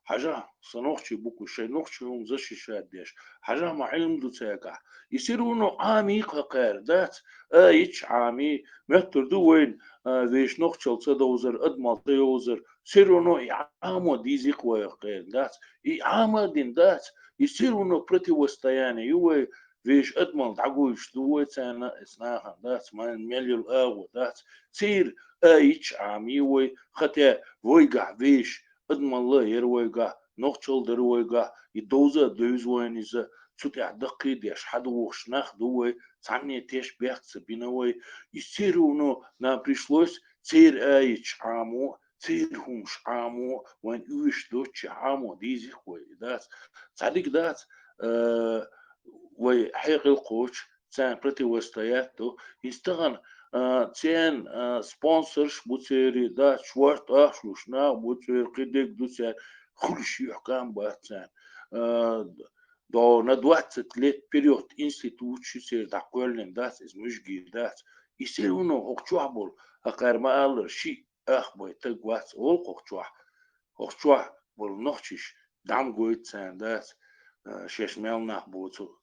حاجة صنوخشي بوكو شي نوخشي هم زشي شاديش حاجة ما علم دو تاقع يصيرونو عامي قاقير دات ايش عامي مهتر دو وين ذيش نوخشل تدوزر ادمال تيوزر سيرونو إعامو ديزي قوي قير دات إعامة دين دات يصيرونو بريتي وستياني يوي فيش ادمال دعقوش دوي تانا اسناها دات ما مليو الاغو دات سير ايش عامي وي خطا ويقع فيش ادمال الله يرويقع نوخشل درويقع يدوزا دوز وينيزا تسوتي عدقي ديش حدو وخشناخ دوي تعني تيش بيخت بينوي يصيرونو нам пришлось цир ايش عامو цирхумш عامو وين اوش دوتش عامو ديزي خوي دات صديق دات وي حيق القوش تان بريتي وستياتو يستغن تان سبونسرش بوتيري دات شوارت شوشنا بوتير قدك دوتان كل شيء حكام باتان до на 20 лет вперед институт чисер да кольнен дас из мужги дас и все равно хохчуа был акарма аллер ши ах бой тагвац ол хохчуа был нохчиш дам гоит сан дас шешмел нах буцу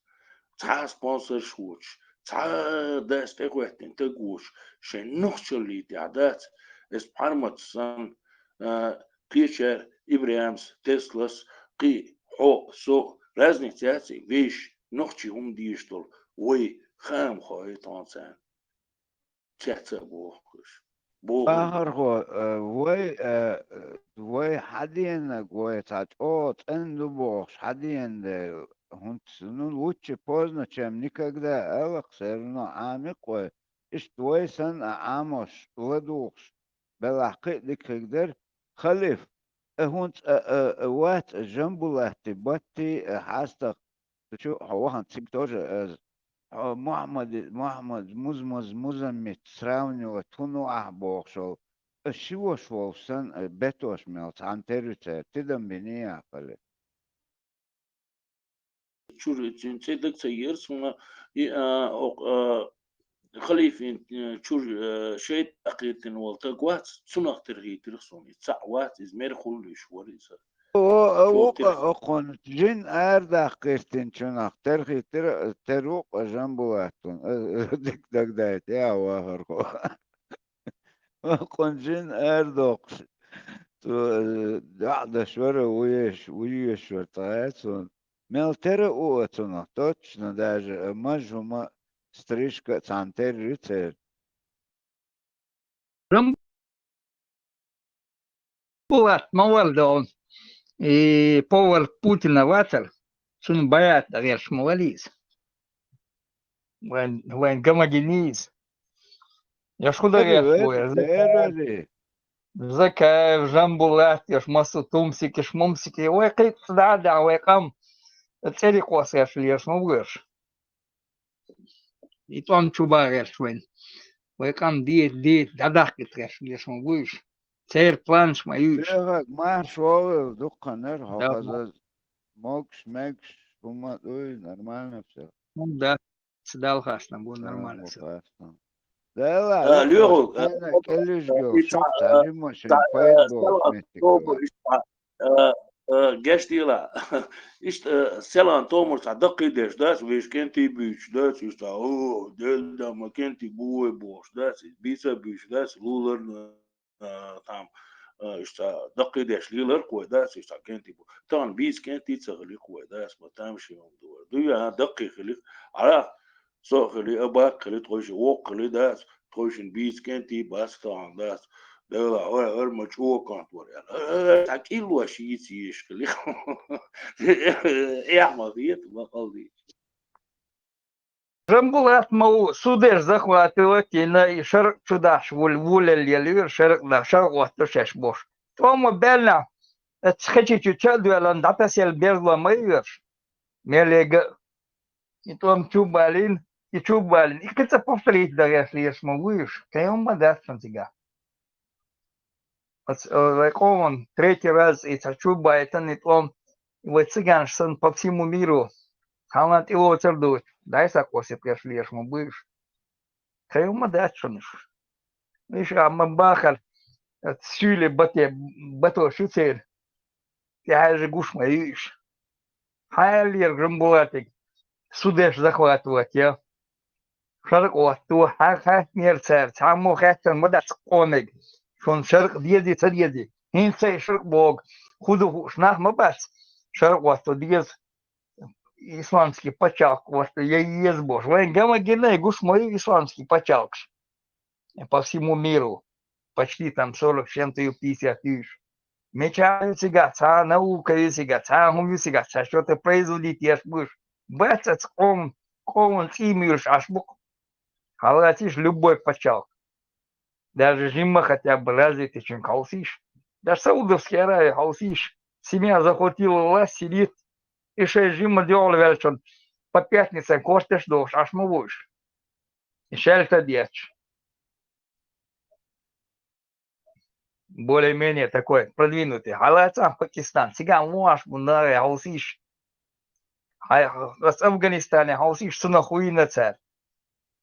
ца спонсор шуч ца дас тагватен тагуш шен нохчли дас es пармат сан Пичер Ибрямс Теслас قي حو سو разница вещь ночи диштол ой хам хой тонсан чаца бохш богли آخر خو وي حدين قوي تاج اوت اندو بوخش حدين ده هنت سنون وچه پوزنا چم никогда элок سرنا عامق قوي اشت وي سن عاموش ودوخش بلاقي دكتر خليف هنت وات جنبولاتي باتي حاستق شو هو هنت тоже محمد مزمت سراوني تونو أحبوخ شو الشيوة شو سن بيتوش ميلت عن تيريتا تدم بنيا قلي чур цедек цейер суна خليفين чур شيت أقيتن والتا قوات سنق ترغيتر سوني تعوات إزمير خلوش وريسا وقن جن أردا قيرتين شنق ترخي تروق جنبواتون دك دك دايت يا واهر وقن جن أردوق دعدا شورا ويش شورتايتون ملتر اوتون точно даже مجهما стрижка цантер рыцарь Булат Мавалдон и повар Путина ватер, шун баят ареш муализ. Вен гомогениз. Я шуда реш Закаев, Жамбулат, яш масу тумсики, шмумсики, ой, кайт да, ой, кам. Цели кос яш леш мугыш. И там чуба реш вен. Ой, кам диет, дадахки треш леш мугыш. Цер планш маюш. ما شو دقنر هكذا ماكش هما нормально все Ну да, сдал хашна, будет нормально все. Да لا ليغو انا كلش جو شوف تعلم مش الفايد بو جاش ديلا إيش سلام تومر صدق قديش داس ويش كنتي بيش داس يستا أو دل دا ما كنتي بوي بوش داس بيسا بيش داس لولر تام إيشتا دق قديش ليلر كوي داس إيشتا كنتي بو طبعا بيس كنتي تغلي كوي داس ما تامشي يوم دور دويا دقي خلي على سو خلي أباك خلي تخش وق خلي داس تخشن بيس كنتي بس طبعا داس لا هو المشروع كانت ورا تاكيل وشي يسيش خلي إيه عملية ما قصدي Жамбулат мау судеш захватывать и на шарк чудаш вулель ялюр шарк на шарк вот шеш бош. Тому бельна схечи чучал дуэлан дата сел безла майверш. Мелега и том чубалин и чубалин. И как-то повторить да если ешь могуешь, кайом бадас фантига. Он третий раз и чуба это не том. Вот цыганшин по всему миру. Халат его цердуть. Дай сакоси пришли, ешь мы будешь. Кайма дачуниш. Видишь, а мы бахал. Сюли бато шуцель. Я же гуш моюш. Хайлер грамбулатик. Судеш захватывать, я. Шарк отту, ха нерцер. Саму хаттен мадас конег. Шон шарк диеди цадиеди. Хинцей шарк бог. Худу шнах мабас. Шарк отту диез. Исламский почалк, вот я и есть бож. Вен гомогеней гуш мой исламский почалк. По всему миру. Почти там 40, чем-то 50 тысяч. Мечаю сега, ца наука сега, ца хумю сега, ца что-то производить ешь будешь. Бацац ком имеешь аж бук. Халатишь любой почалк. Даже жима хотя бы развитый, чем хаусиш. Даже Саудовский Аравия хаусиш. Семья захватила власть, сидит. И 6 зимы делал вечер. По пятницам костешь дождь, аж мовуешь. И шельта дечь. Более-менее такой продвинутый. Халатам Пакистан. Сега муаш, бундаре, хаусиш. بس أفغانستان هاوسيش سنة خوينا تار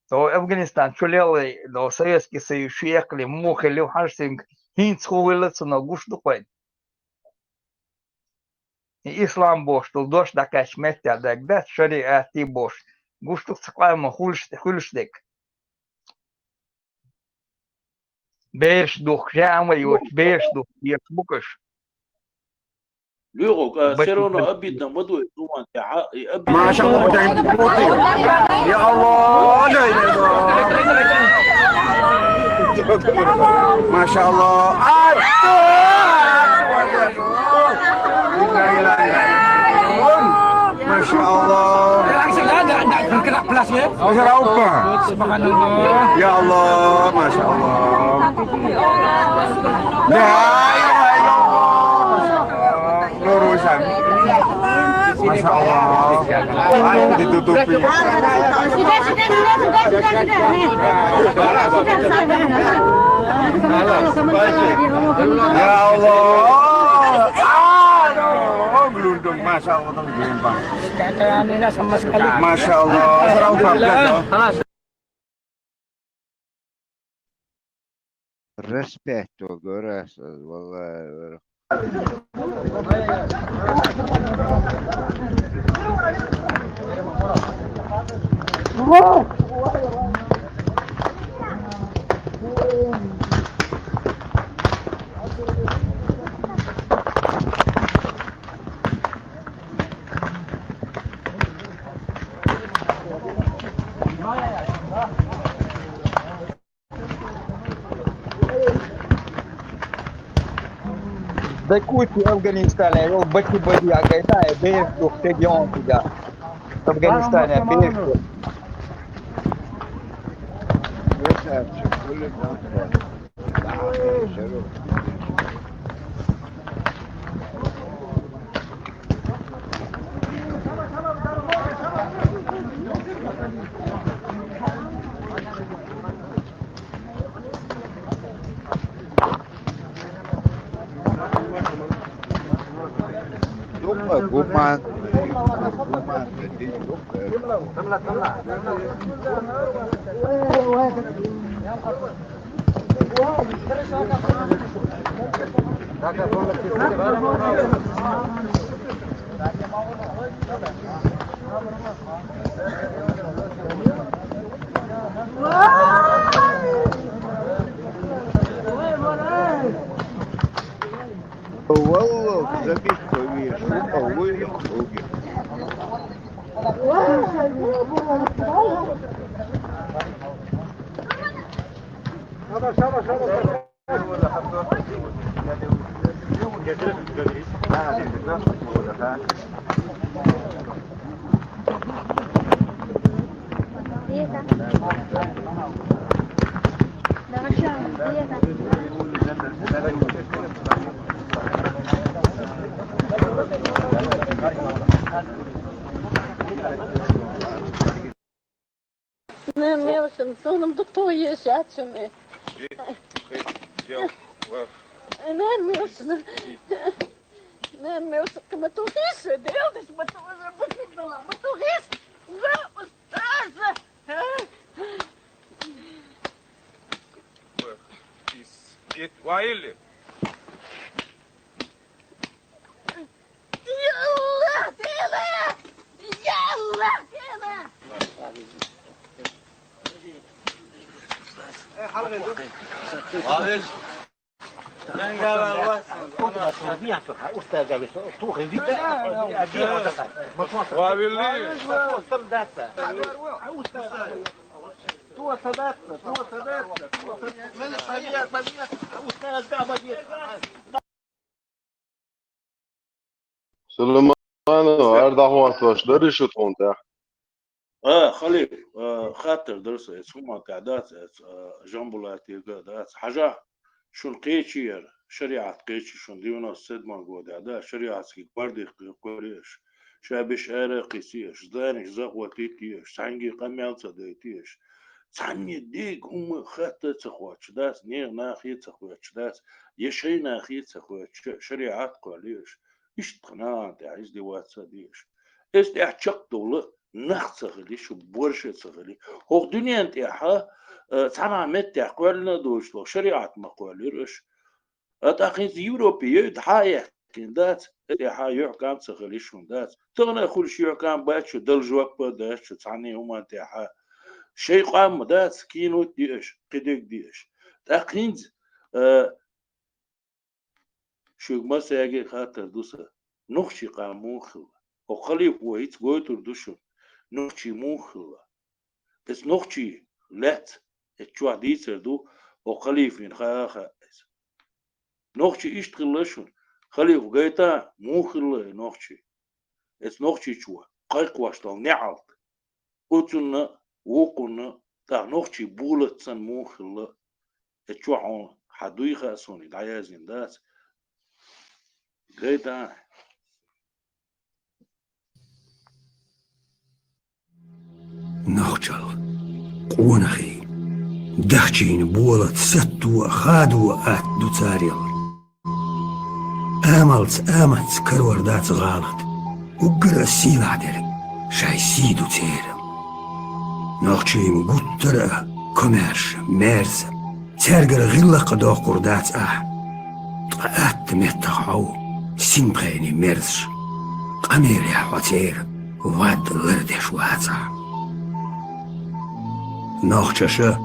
تو أفغانستان شلالي لو سياسكي سيشيق لي موخي لي وحرسين هين تخويلت سنة قوش دقوين إسلام بوش تلدوش داكاش متى داك دات شريعتي بوش قوش تقام خلش ديك بيش دوخ جامل يوش بيش دوخ يكبكش ليغو سيرونا أبيد نمدو يتوما أبيد ما شاء الله يا الله لا اله الا الله ما شاء الله ما شاء الله يا الله ما شاء الله لا اله الا الله نور وسام ما شاء الله ditutupi ya Allah gelundung masya Allah masya Allah Rispetto, graças, والله. Дакути Афганистане, его бати-бати, а когда я бежу в стадион туда. В Афганистане бежу. Гуман. والله زبيت كبير قوي خوجي Ne miałam, to nam do to jest, ja co my. Ne miałam, ne miałam, mas tu isso, Deus, mas tu vai para lá, mas tu isso, vamos, casa. وعيلي يلا يلا يلا يلا سليمان هذا هو توش دري شو تونتا خليل خاطر درس اسمه قعدات جنبولاتي قعدات حاجة شو القيتشير شريعة قيتشي شو ديونا السدمان قود هذا شريعة سكي قردي قريش شابش آرا قيسيش زانش زغوة تيتيش سعنجي قميال صديتيش سعني ديك هم خاطر تخواتش داس نير ناخي تخواتش داس يشي ناخي تخواتش شريعة قريش إيش تقنان تعيش دي واتسا ديش است احچق دولة نخصغلي شو برشة صغلي هو دنيا انت احا تانا مت قولنا دوشتو شريعة مقوليرش اتاقين يوروبية دحايا كندات احا يعكام صغلي شون دات تغنى كل شيء يعكام باتشو دلجوك بداش تعني هما انت احا شيء قام دات كينو ديش قدك ديش تاقين شو ما سيجي خاطر دوسا نخشي قاموخل وخليف ويت قوتر دوشو نخشي موخل بس نخشي لات اتشوا ديسر دو وخليف من خاخا نخشي اشتغلشون خليف قيتا موخل نخشي اس نخشي شوا قيق واشتال نعالت قوتنا وقنا تا نخشي بولت سن موخل اتشوا عون حدوي خاسوني دعيازين دات قيتا نخجل قونخي دخجين بولت ستو خادو ات دو تاريل آملت كروردات غالط وقر السيل عدل شاي سيدو تيرم نخجين قطر كوميرش ميرز ترقر غلا قدو قردات طقات متخعو سيمبغيني ميرزش قمير يا حواتير واد لردش واتع نخجشه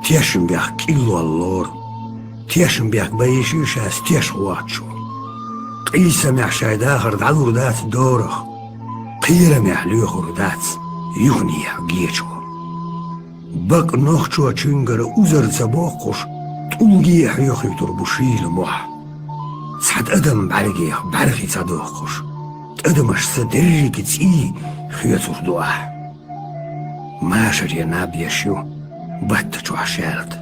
تيشم بيخ كيلو اللور تيشم بيخ بيشي شاس تيش واتشو قيسة محشاي داخر دعلو ردات دورخ قيرة محليوخ ردات يغني جيشو بق نخجو چنگر اوزر زباقوش طولجي حيوخي تربوشيل موح سعد ادم برغي صدوخوش ادمش صدري كتسي خيطر دوح ماشر يا نابيشو باتشو عشالت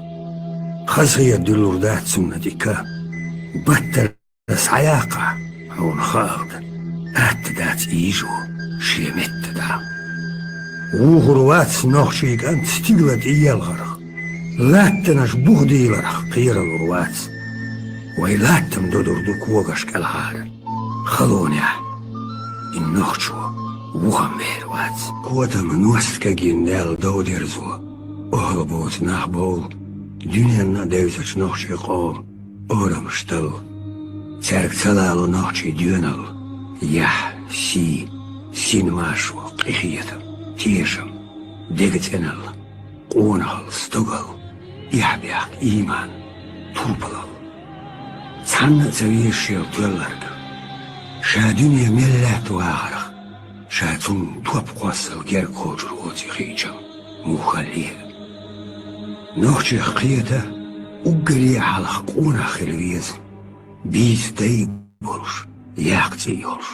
خزية دلوردات سنتك باتر سعياقة هون خالد اتدات ايجو شيمت دا وغروات نوخشيك انت ستيغلت ايالغرخ لاتناش بوغدي لرخ قير الغروات ويلاتم دودر دوك وغش كالحال خلوني النوخشو وغمير وات كوتا منوسكا جيندال دوديرزو أهربوت نحبول دنيانا دوزش نخشي قوم أورم شتل ترك تلالو نخشي ديونل يح سين ماشو قيخيتم تيشم ديگت انل قونهل ستوغل يحبيق إيمان طوبلل تحنى زويشيل تولرق شا دنيا ملات واغرق شا تون توب قوصل جير كوجر ووتي خيجم مخليه نوخشي خقيته وقري على قونا خلويز بيس داي بولش ياقتي يولش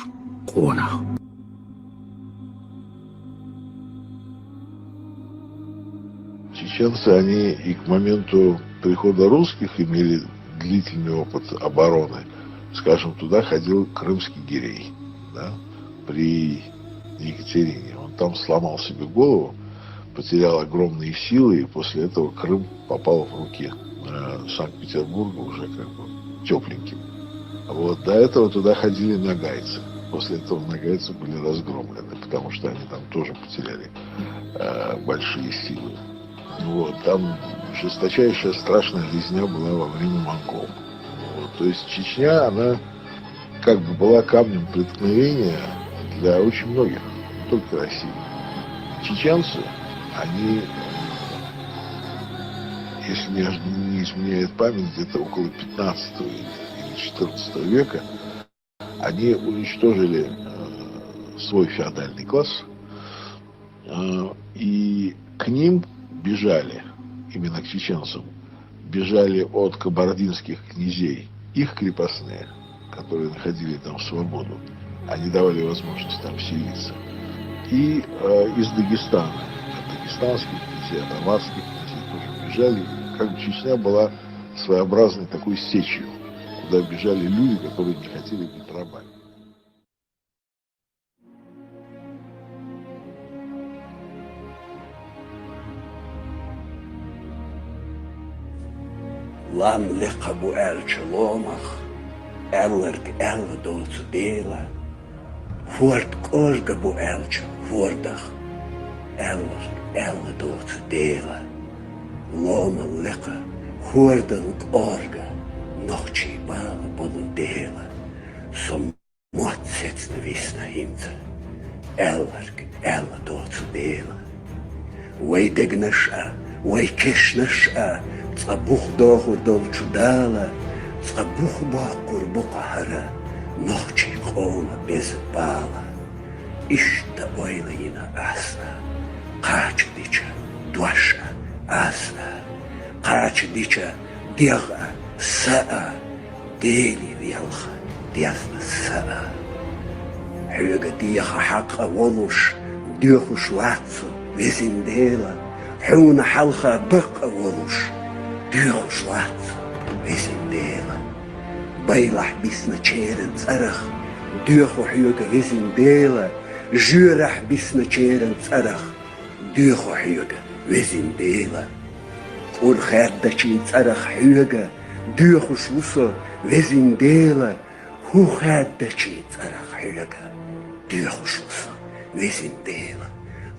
قونا Чеченцы, они и к моменту прихода русских имели длительный опыт обороны. Скажем, туда ходил крымский гирей, да, при Екатерине. Он там сломал себе голову, потерял огромные силы, и после этого Крым попал в руки Санкт-Петербурга уже как бы тепленьким. Вот, до этого туда ходили нагайцы. После этого нагайцы были разгромлены, потому что они там тоже потеряли большие силы. Вот, там жесточайшая страшная резня была во время монгол. Вот, то есть Чечня, она как бы была камнем преткновения для очень многих, не только России. Чеченцы, они, если не изменяет память, где-то около 15 или 14 века, они уничтожили свой феодальный класс, и к ним бежали, именно к чеченцам, бежали от кабардинских князей, их крепостные, которые находили там свободу, они давали возможность там селиться, и из Дагестана, от дагестанских князей, от аварских князей тоже бежали. Как бы Чечня была своеобразной такой сечью, куда бежали люди, которые не хотели быть рабами. لام لقبو ألشلومخ ألرق أل دوت بيلا Ford orga bu elch, Fordach, Ella doet delen. Loma lekker, Fordach orga, nochtje balen bollen delen. Som mot zet de vis naar hinter. Ella doet delen. Wij degnesha, wij kishnesha, tzabuk dochur dol chudala, tzabuk bakur bukahara, nochtje kona bez bala. İşte öyle yine asla. Kaç diçe dvaşa asla. Kaç diçe diğa sa'a. Deli viyalha diyasna sa'a. Hüge diğa haqa voluş. Diğuş vatsu vezindela. Hüna halha bıqa voluş. Diğuş vatsu vezindela. Baylah bisna çerin tsarık. Diğu hüge vezindela. Jurah bisna çerin tsarık. Diğu hüge vezindela. Un khadda çin tsarık hüge. Diğu şusa vezindela. Hu khadda çin tsarık hüge. Diğu şusa vezindela.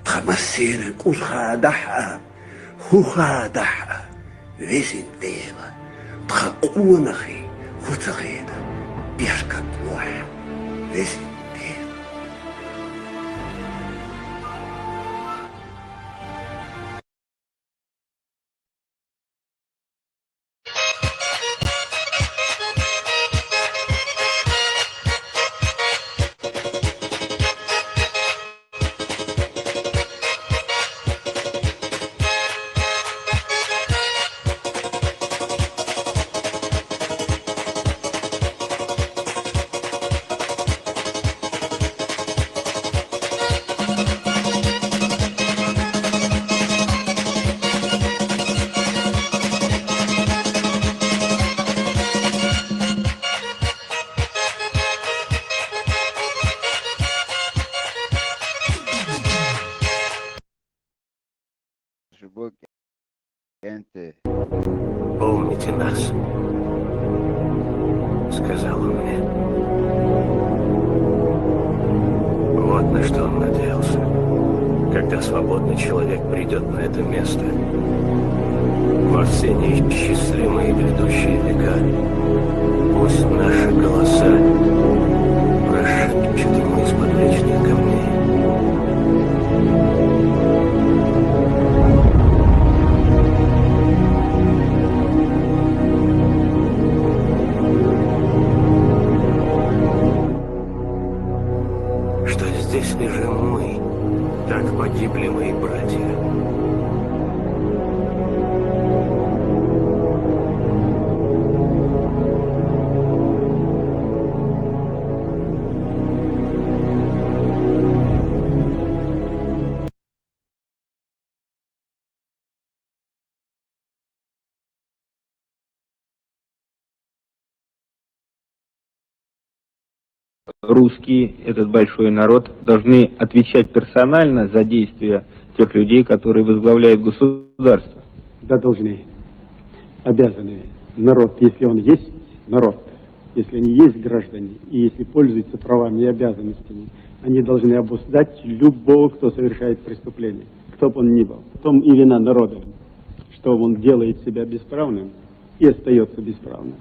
Tamassirin kul khadaha. Hu khadaha vezindela. Tqaqunahi hu tghida. Birkat wah vezindela. Помните нас, сказал он мне. Вот на что он надеялся, когда свободный человек придет на это место. Во все неисчислимые грядущие века пусть наши голоса прошепчут ему из-под вечных камней. Что здесь лежим мы, так погибли мои братья. Русские, этот большой народ, должны отвечать персонально за действия тех людей, которые возглавляют государство. Да, должны, обязаны. Народ, если он есть народ, если они есть граждане, и если пользуются правами и обязанностями, они должны обуздать любого, кто совершает преступление, кто бы он ни был. В том и вина народа, что он делает себя бесправным и остается бесправным.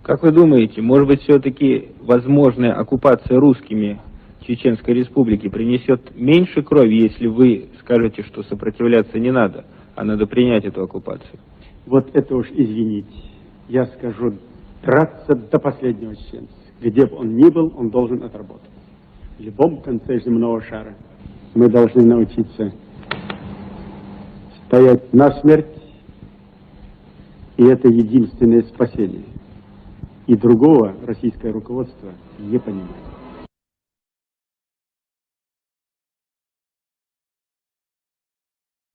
Как вы думаете, может быть, все-таки возможная оккупация русскими Чеченской Республики принесет меньше крови, если вы скажете, что сопротивляться не надо, а надо принять эту оккупацию? Вот это уж извините. Я скажу, драться до последнего чеченца. Где бы он ни был, он должен отработать. В любом конце земного шара мы должны научиться стоять насмерть, и это единственное спасение. И другого российское руководство не понимает.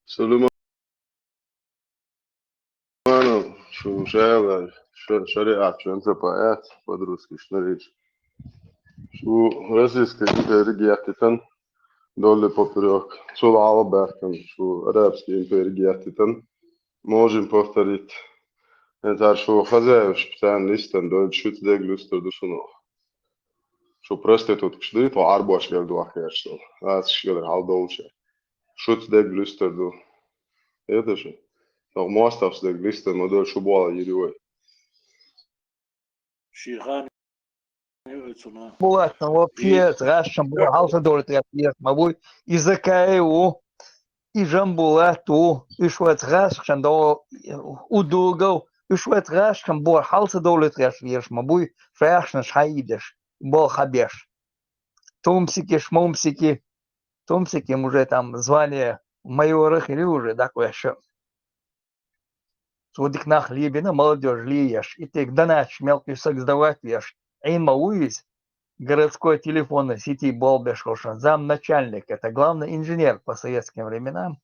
Сулейманов, شو شغال شريعة شو أنت بقيت بدرس كشنريش شو российская империя титан долли поперек шо алабертен шо арабская империя титан можем повторить это шо хозяев шпитан листен долли шут деглюстер душунов شو prostituut gestreut, wo Arbosch will durchherstellen. Das ist wieder halt Dolce. Schutzdeg Lüster du. Это же. Но мостовсдeg Lüster, но до шубала едой. شيخان يوتنا Булатна вообще зрашам был халса долет я мабуй изакаю и жамбулату и шват рашам до удугал и шват рашам был халса долет я мабуй фашна шаидеш был хабеш томсики шмомсики томсики уже там звание майорах или уже такое что сводик нах либина молодежь лиешь и ты гданач мелкий сок сдавать веш эй мауис городской телефонной сети Болбешошин, замначальник, это главный инженер по советским временам.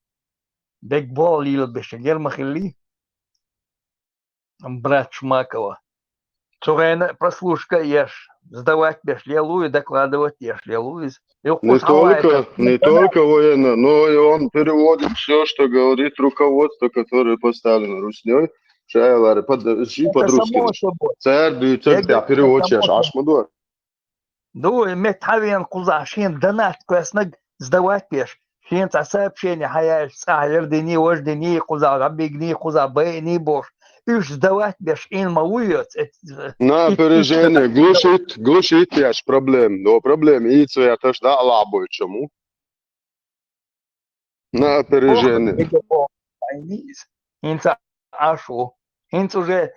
Бекбол Лилбеш, Гермахили, брат Шмакова. Цурена прослушка ешь, сдавать беш лелуй, докладывать ешь лелуй. Не только военно, но и он переводит все, что говорит руководство, которое поставлено русней. Шайлары, по-русски. Царь, дюйцер, ты переводишь, аж мудор. Ну, иметь тавиан куза, шин донат, квеснаг сдавать пеш. Шин сообщение, хаяш, сахер, дни, дни, куза, габигни, куза, бэйни, бош. Иш сдавать пеш, ин маует. На опережение, глушить пеш, проблем. Но проблем, и я тоже, да, лабой, чему? На опережение. Инца ашу. Инц уже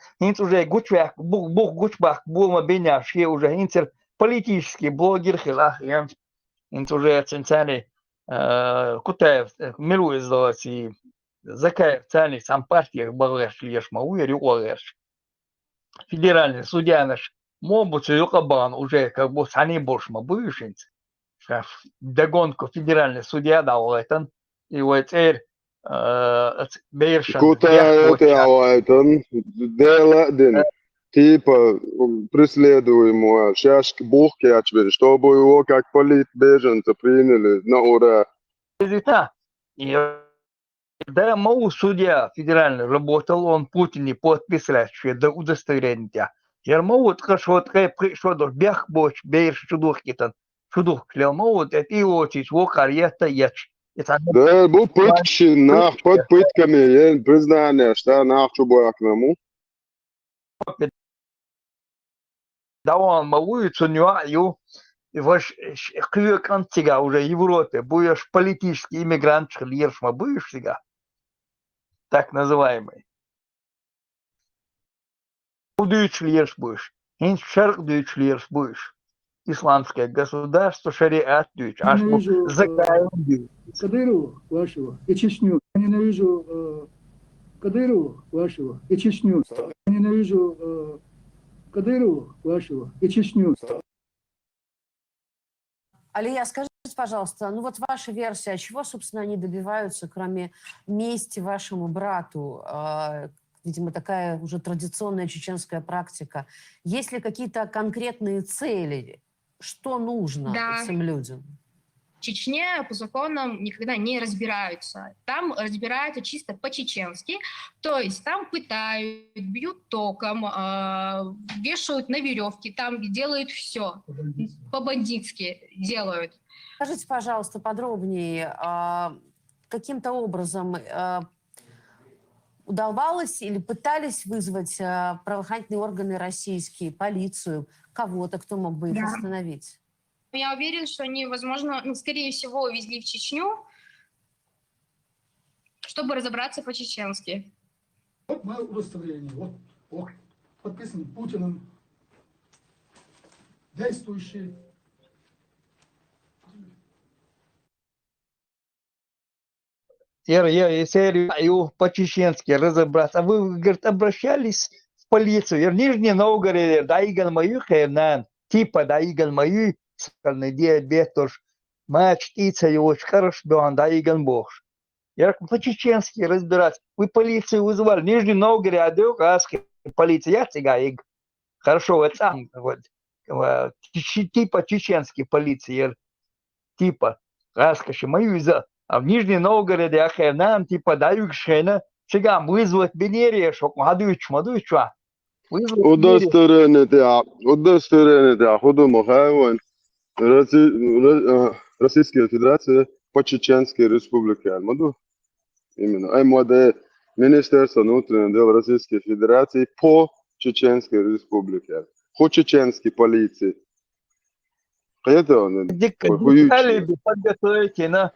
гучвак, бух гучбах, булма беняш, я уже инцер политический блогер, хилах, инц уже ценцани, Кутаев, милует сдалась, и Закаев, ценный, сам партия, балэш, леш, мауэр, юлэш. Федеральный судья наш, мобуцу, юкабан, уже как бы сани больше мабуешь, инц. Догонку федеральный судья дал это, и вот теперь Бейршан. Кутаев, это, дела, день. Типа преследуемого, сейчас бухки очевидно, чтобы его как политбеженца приняли на ура. Да, мол, судья федеральный работал, он Путине подписал, что это удостоверение. Я мол, что пришло до бег боч, бейрш чудух китан, чудух клел мол, это и очить, во карьета еч. Да, был пытки, под пытками, признание, что нах чубак нему. Да он малуется нюаю, и ваш квекантига уже в Европе, будешь политический иммигрант, лиршма будешь сега, так называемый. Дuyç лирш будешь, инч шарк дuyç лирш будешь. Исламское государство, шариат дuyç, аж закаем дuyç. Кадырова вашего и Чечню. Я ненавижу Кадырова вашего и Чечню. Я ненавижу Кадырова вашего и Чечню. Алия, скажите, пожалуйста, ну вот ваша версия, чего, собственно, они добиваются, кроме мести вашему брату? Видимо, такая уже традиционная чеченская практика. Есть ли какие-то конкретные цели? Что нужно этим людям? В Чечне по законам никогда не разбираются. Там разбираются чисто по-чеченски. То есть там пытают, бьют током, вешают на веревке, там делают все. По-бандитски делают. Скажите, пожалуйста, подробнее, каким-то образом удавалось или пытались вызвать правоохранительные органы российские, полицию, кого-то, кто мог бы их остановить? Я уверен, что они, возможно, скорее всего, увезли в Чечню, чтобы разобраться по-чеченски. Вот мое удостоверение. Вот подписан Путиным. Действующий. Я по-чеченски разобраться. А вы, говорит, обращались в полицию? Я в Нижнем Новгороде, да, иган мою хэнан, типа, да, иган мою, скальный диабет тоже. Мать, птица, и очень хорошо, да, иган бог. Я по-чеченски разбираться. Вы полицию вызвали. В Нижнем Новгороде, а дёргаски полиция, я цыгаик. Хорошо, вот сам, вот, типа чеченский полиция, типа, раскоши мою за. А в Нижнем Новгороде, ахэнан, типа, даю кшена, цыган вызвать бенерия, шок, мадуич, Удостоверение, худому хайван. Российская Федерация по Чеченской Республике. Альмаду? Именно. МВД, Министерство внутренних дел Российской Федерации по Чеченской Республике. По чеченской полиции. Это он. Детали подготовите на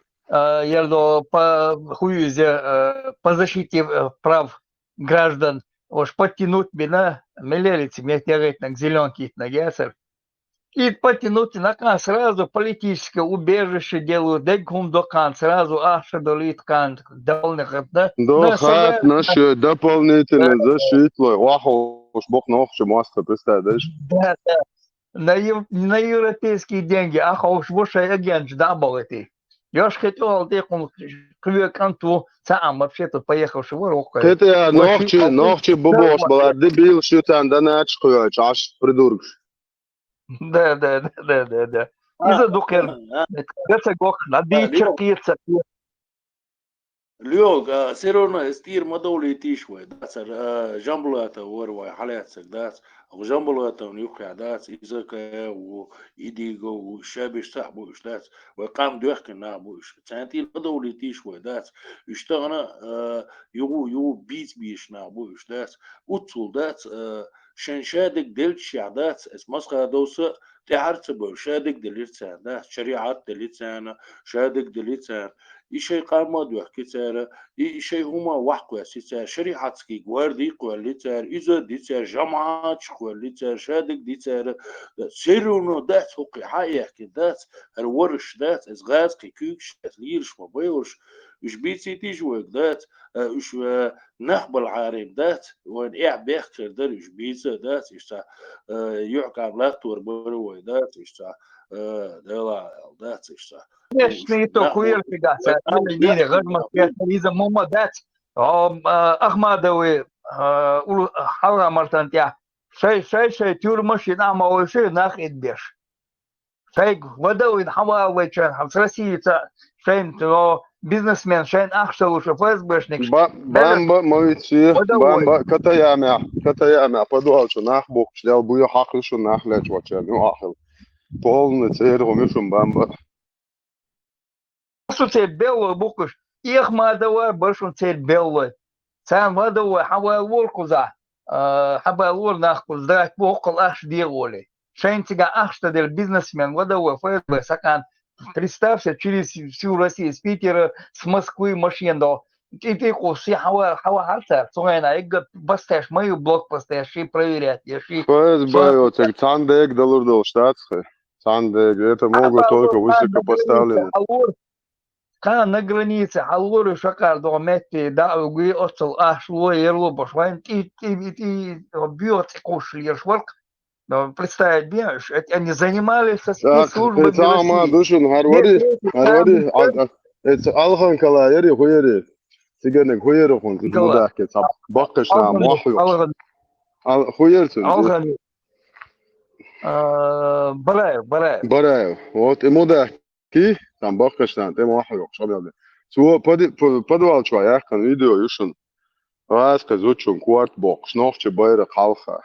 по защите прав граждан. Уж подтянуть меня, мелелите, мне тягать на зеленки на гесер. И подтянуть на сразу политическое убежище делают, декум докан, сразу ашадолит кан, довольных, да? Дохат наши дополнительные защиты. Вахо, уж бог ног, что маска, представляешь? Да, да. На европейские деньги, ах, уж выше агент, да, болеты. Я ж хотел, декум, канту, сам вообще-то поехавший в Ирок. Это ногчи бабош, была дебил, что там, да, начхуешь, аж придурок. Да. Из-за духер, это гох, надо черпиться. Лёг, все равно стир модули тишвы, да, жамблата ворвай, халятсак, да, жамблата у них да, языка у идиго у шабиш сахбуш, да, وقام دوخ نابوش، تانتي مدولي تишвы, да, и что она его бить набуш, да, утсул, да, شنشادك دلتشع да, اس مسخة دوسة تعرف بو شادك دلتسان ده شريعات دلتسان شادك دلتسان إشي قامد وحكيتار إشي هما وحكوا سيتار شريعتكي جواردي قواليتار إذا ديتار جامعات قواليتار شادك ديتار سيرونو دات هوقي حايح دات الورش دات إزغاز كي كيكش ليرش مبيوش إش بيتي تيجوك دات إش نخبل عارم دات وين إيه بيختر در إش بيتي دات إش يعقب لا توربرو دات إش دلا دات إش Конечно, то хуерфигация, не гажмас из-за мамадат, Ахмадовы, Хавра Мартантя, шей тюрмаши нам овши нахид беш. Шей водовин Хававы чен, с России шейн то бизнесмен, шейн ахшалуш ФСБшник. Бамба мовичи, бамба катаями, подвал что нахбук, шлял буя хахл что нахлеч вача, ну ахл. Полный цейр гомишум бамба. Что цель белую буквы? Их мадовая больше цель белую. Сам мадовая хавал куза, хавал нахку здрать около аж делали. Шентига аж что делал бизнесмен, мадовая ФСБ сакан. Представься через всю Россию, с Питера, с Москвы машину. И ты все хавал хальцер, суэна, и бастешь мою блок поставишь и проверять. ФСБ вот так цандек доллар штатская. Цандек, это могут только высокопоставленные. كان на границе, аллоры шакар до мети, да, уги отцел, шло и ерлобош, вайн и бьет кушали ершварк, представить, бьешь, они занимались со спецслужбами России. Сама душун, Харвари, это Алхан Калаери, Хуери, Сиганек Хуери, он тут мудахки, бакаш на махлю. Хуерцин. Бараев, вот и мудахки. Там бахкаштан, тем ахлок, шабелде. Су подвал чвая, кан видео юшун. Раз казучун кварт бок, шнохче байра халха.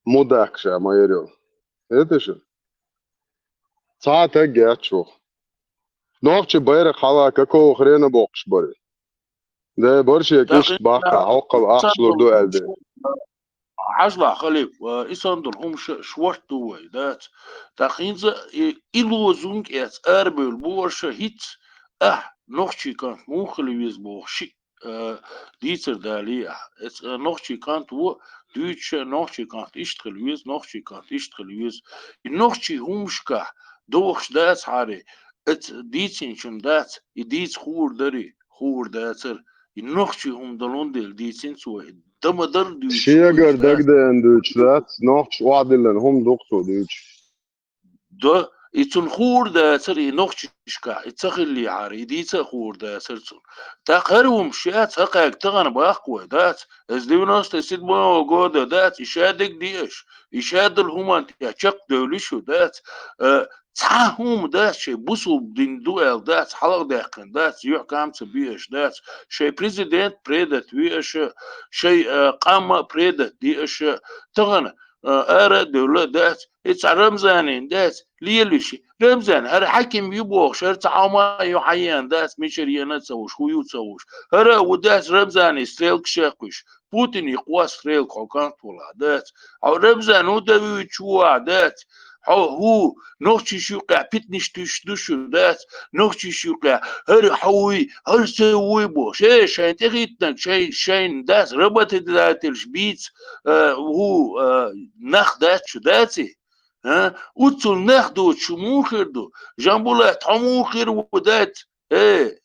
Мудакша майрел. Это же. Цата гячу. Шнохче байра хала, какого хрена бок шбари. Да борщи киш бака, окол ахшлор ду элде. عجلة خليف إساندر هم شوارت دوي دات تاخينزا إلو زونك إس أربل بورش هيت نوخشي كانت موخلي ويز بوخشي ديتر دالية إس نوخشي كانت و دويتش نوخشي كانت إشتغل ويز نوخشي كانت إشتغل ويز نوخشي همشكا دوخش دات حاري إت ديتين شن دات إديت خور داتر نوخشي هم دلون ديل ديتين سوهد Шиягар дагден дучлат, нохч вадилен хум доктор дуч. Да, итун хур да сри нохчишка, итсахли عاري ديتا خور دا سرتون. تقرهم شات حقك تغن باقوى دات. از ديوناست سيد ما جود دات يشادك ديش. يشاد الهمان يشق دولشو دات. تعهم دات شيء بوسو دين دوال دات حلق داقن دات يحكم تبيش دات شيء بريزيدنت بريدت ويش شيء قام بريدت ديش تغن ارى دولة دات اتس رمزانين دات ليلوشي رمزان هر حكم يبوغ شرط عما يحيان دات مشريانا تسوش خيو تسوش هر ودات رمزاني ستريلك شاقوش بوتين يقوى ستريلك حكام طولا دات او رمزان ودوي تشوع دات هو نوشي شوقع بيتنش تشدوشو دات نوشي شوقع هر حوي هر سوي بو شين تغيتنك شين دات ربط دات الشبيت هو نخ دات شو داتي ها وتصل ناخدو شموخردو جنبولات حموخر ودات ايه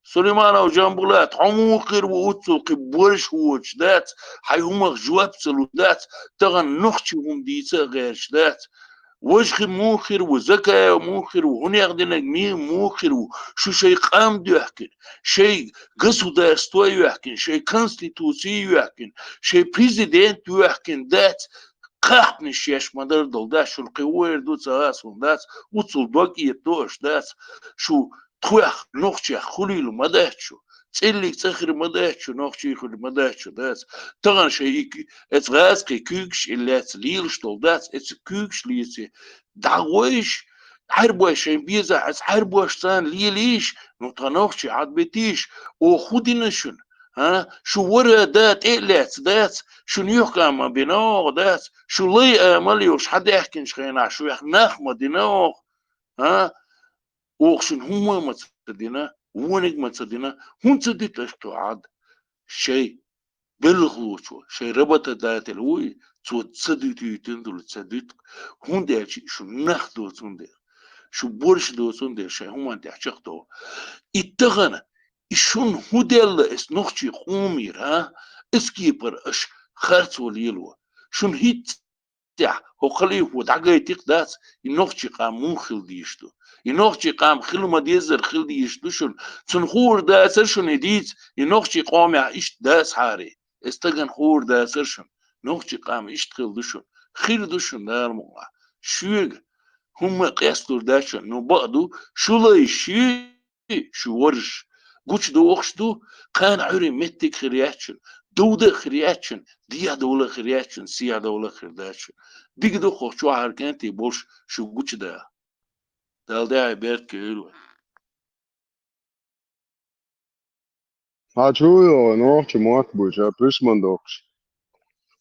سليمان او جنبولات حموخر ووتصل قبورش ووش دات حيهمك جواب سلودات تغن نخشهم ديسا غيرش دات وجخ موخر وزكاة موخر وهنا ياخدنا مين موخر وشو شيء قام دو يحكي شيء قصو داستوى يحكي شيء كونستيتوسي يحكي شيء بريزيدنت يحكي دات قاعد نشيش مدار دول داس شو القوير دو تساسون داس وصل دوكي يتوش داس شو تخوخ نوخشي خليل مدهشو تسلي تسخر مدهشو نوخشي خلي مدهشو داس تغن شيء اتغازقي كوكش اللي تليلش دول داس اتس كوكش ليسي دعويش حربوش شين بيزا اس حربوش سان ليليش نوخشي عاد بيتيش وخودي نشن ها شو ورا دات إقلات دات شو نيوكا ما بينوغ دات شو لي مليوش حد يحكي شخينا شو يحناخ ما دينوغ ها وخشن هما ما تصدينا ونق ما تصدينا هون تصديت اشتو عاد شيء بلغوشو شيء ربط دات الوي تو تصديت يتندل تصديت هون داتشي شو نخدو تندل شو بورش دو تندل شيء هما انت حشقتو اتغنى شون هودل اس نوخشي خومير ها اسكيبر اش خرط وليلو شون هيت تاع هو خليف ودعقاي تقداس ينوخشي قام مو خل ديشتو ينوخشي قام خلو ما ديزر خل ديشتو شون خور داس شون هديت ينوخشي قام ايش داس حاري استغن خور داس شون نوخشي قام ايش خل دشون خير دشون دار مولا شوغ هم قيستور داشون نو بعضو شو لا يشي شو ورش قوش دو وخشتو كان عري متك خرياتشن دودة خرياتشن ديا دولة خرياتشن سيا دولة خرياتشن ديك دو خوشو عركانتي بوش شو قوش دا دال دا عبارت كيلو هاتشو نوخش موات بوشا بريشمان دوخش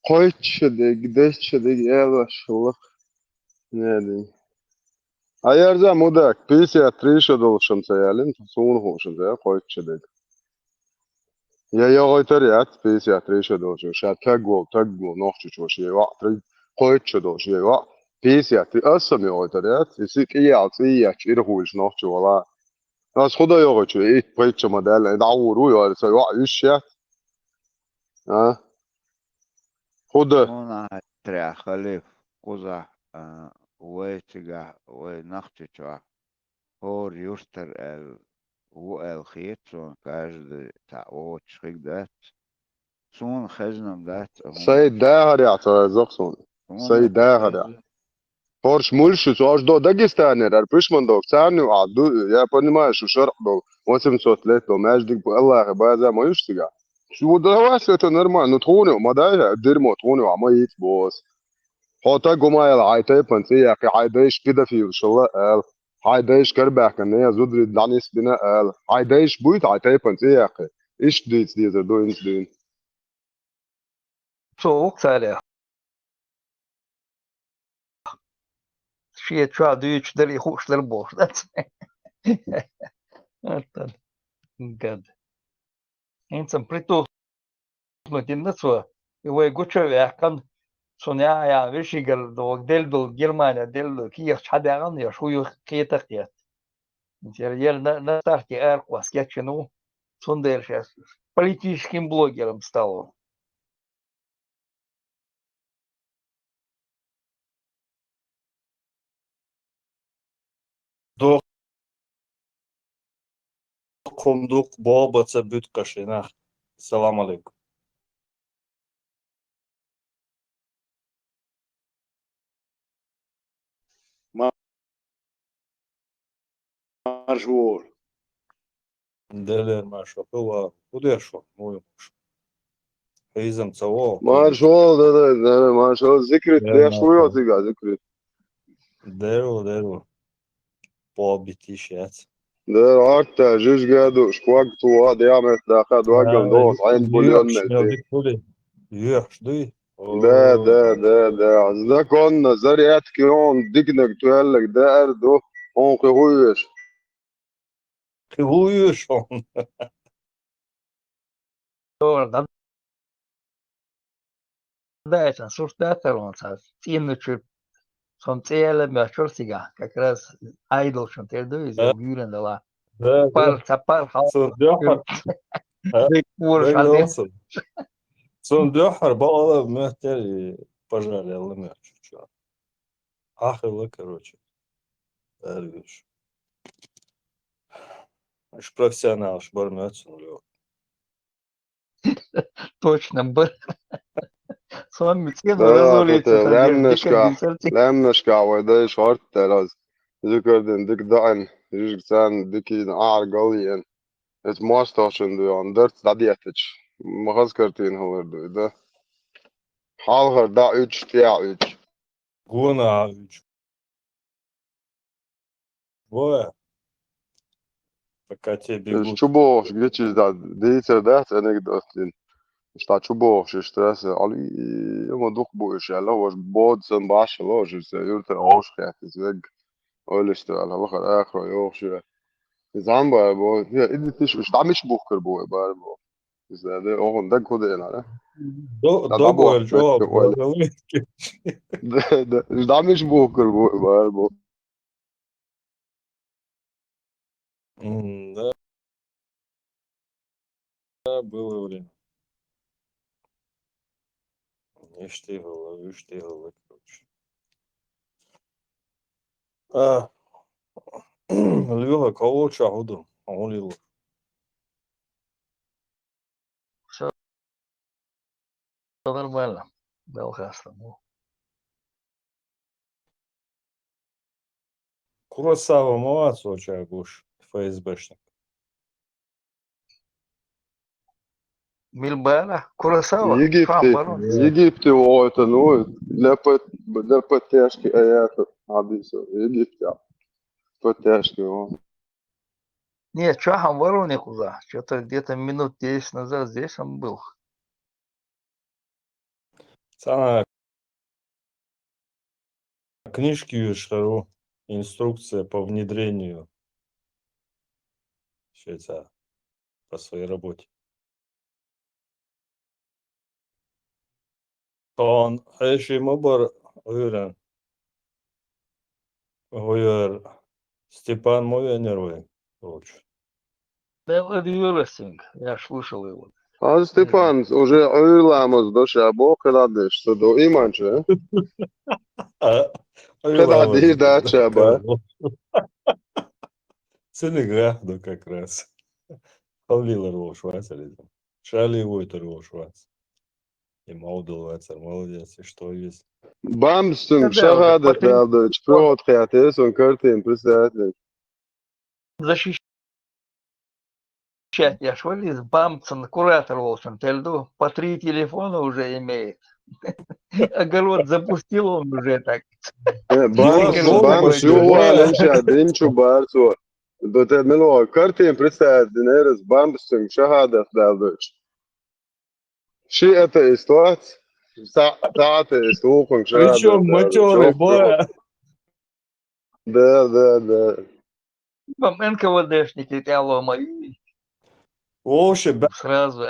قويتش ديك يلا شلق نادي ayarza mudak 53 doluşum sayalım sonu hoşun ya qoytçı dedi. Ya oytariyat 53 doluşum şata gol noxçu çoş ya vaqtri qoytçı doş ya vaq 53 asam ya oytariyat isik iyatsi yachir hoş noxçu wala nas xuda yoğuçu it qoytçı model dawuru ya say vaq yüşya ha xuda هنا ترى خليف قزح ويتجا ونختشوا هور يشتر والخيط سون كاجد تعوض شخيك دات سون خزنم دات say dahar ya zaqson say dahar ya Порш мульшу аж до Дагестана дар пришмандок царну а я понимаю что шарх до 800 лет до междик Аллах база моюштига شو دواس это нормально тхону мадай дермо тхону ама ит бос хота гомайл айтай панси يا اخي عايداش كده في ان شاء الله قال عايداش كربح كان هي زودري دانيس بنا قال عايداش بويت عايتاي پنسي يا اخي ايش ديت ديزر دو انس دين Soğuk sale. Şey çağ düğüçleri hoşları boş. Atan gad. İnsan prito snutin nasıl? Ve guçö ve kan sonya ya veşigal do del do Germania del do ki yaşadan ya şu yu kıyıtak ya. Yer на старте аркwas кечну сундер сейчас политическим блогером стал. До комдук бобаца bütkашина. Салам алейкум. Marjor Deler maşo. Hova. Uder şo. Moyu. Хизм цаво. Marshall ده Marshall ذكرت ليش شوية تيجا ذكرت Deru. Pobitišec. ده عرفت جيش قادو شكوكتو هذا يعمل تاخد وقم دوس عين بوليون ملتي Juhšdi. ده كون زريات كيون ديكنك تهلك ده أردو هون قهويش Hujušon. Да, это суртатор он цинучу сон целый мячур сига, как раз айдол шон терду из гюрен дала. Пар цапар хал. Degdolsun. Son döhar bağla mühteri пожалел мяч. Чё? Ахило, короче. Эргюш. Аж профессионал, шбар мяч нулё. Точно был. С вами цену ده كنت разулится لمنشكع وده شعرت تلاز ذكر ديك دعن جيش كسان ديكي نقع قوي Het maastashın diyor, dört da diyetiç. Mahaz kartın olur da. Halgar da 3 diye 3. Guna 3. Воя. Пока те бегут. Чубош, где чиз да, дийse da anekdotin. Šta čuboš, šta se, ali ima duh bojiš, ali ovo je bod sam baš, loži se, jurte oškajat iz veg. Oli što, ali ovo je akro, još je. Zamba je bo, ja, idi tiš, šta miš buhkar boje, bar bo. Izgleda, ovo da kodena, ne? Dogovor job. Šta miš buhkar boje, bar bo. Да, было время. Не штыгало, короче. Лёга, кого чагуду? Олилу. Все нормально. Белхаста. Куросава молодец, очай буш, ФСБшник. Мильбана, Курасава. Египте, о, это, ну, для подтяжки аятов, Адиса, Египте, подтяжки, о. Нет, чахом вору никуда. Что-то где-то минут 10 назад здесь он был. Самая книжки Юшару, инструкция по внедрению Швейцарии по своей работе. Он еще мобар уверен, Степан мой нервы, короче. Да, Юрасинг, я слышал его. А Степан, уже ойламыз доша, бо кададеш, что до иманче, кададиш дача, ба. Сенегахду как раз. Павлила Рошвацер. Шали Войта Рошвац. И Маудал Вацер, молодец, и что есть. Бамстунг, шагадет, дадеш, прот хятес, он картин, представляешь. Защищать я швали с бамцем, куратор волшин, тельду, по 3 телефона уже имеет. Огород запустил он уже так. Бамс, ювалинча, динчу барцу. Do te melo kartiem представить dinheiro, bambustum, шагадет, дадеш. Ши это история, сааты, истукун, шагадет. Причем матерый, боя. Да. Вам НКВДшники тяло мои. Вообще, сразу.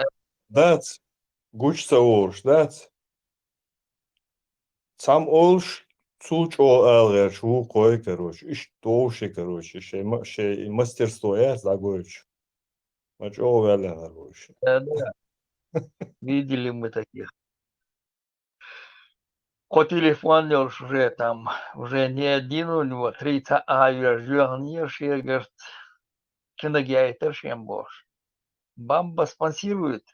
Дац, гучца ош, дац. Сам олш, цуч о алгер, шу кой, короче. И что вообще, короче, шей мастерство я загоич. Мач о вялен, короче. Да. Видели мы таких. По телефону уже там, уже не один у него, 30 не говорит, киногейтер, чем бош. Бамба спонсирует.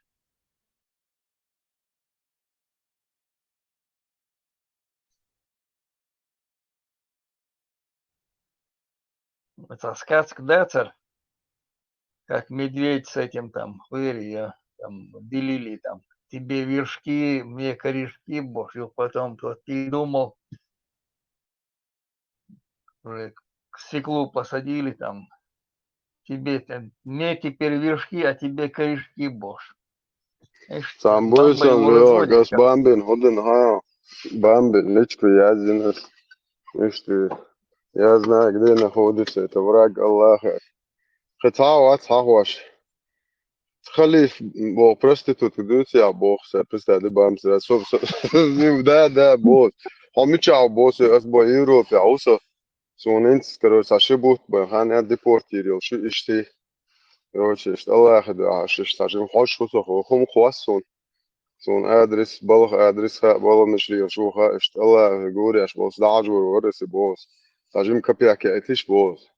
Это сказка Децер, как медведь с этим там, там делили там тебе вершки, мне корешки, бог, и потом то ты думал, уже к стеклу посадили там, тебе там, мне теперь вершки, а тебе корешки, бог. Sen Бамба buysan его diyor, разводит. göz bambin, hodin ha, bambin, личку язинер, işte, я знаю, где находится, это враг Аллаха. Хотя вот сахваш, خلي بو prostitut دوت يا بوخ представляли бамс, да, бос, хомича бос, аз бо Европе, ауса, соненц, короче, ошибут, бхан я депортировал, что ишти, короче, что Аллах да, что стажем хош шо хом хвасон. سون أدرس بالغ أدرسها بالغ مشري شوها إشت الله جوري أش بوس دعجور ورس بوس تاجم كبيا كأتيش بوس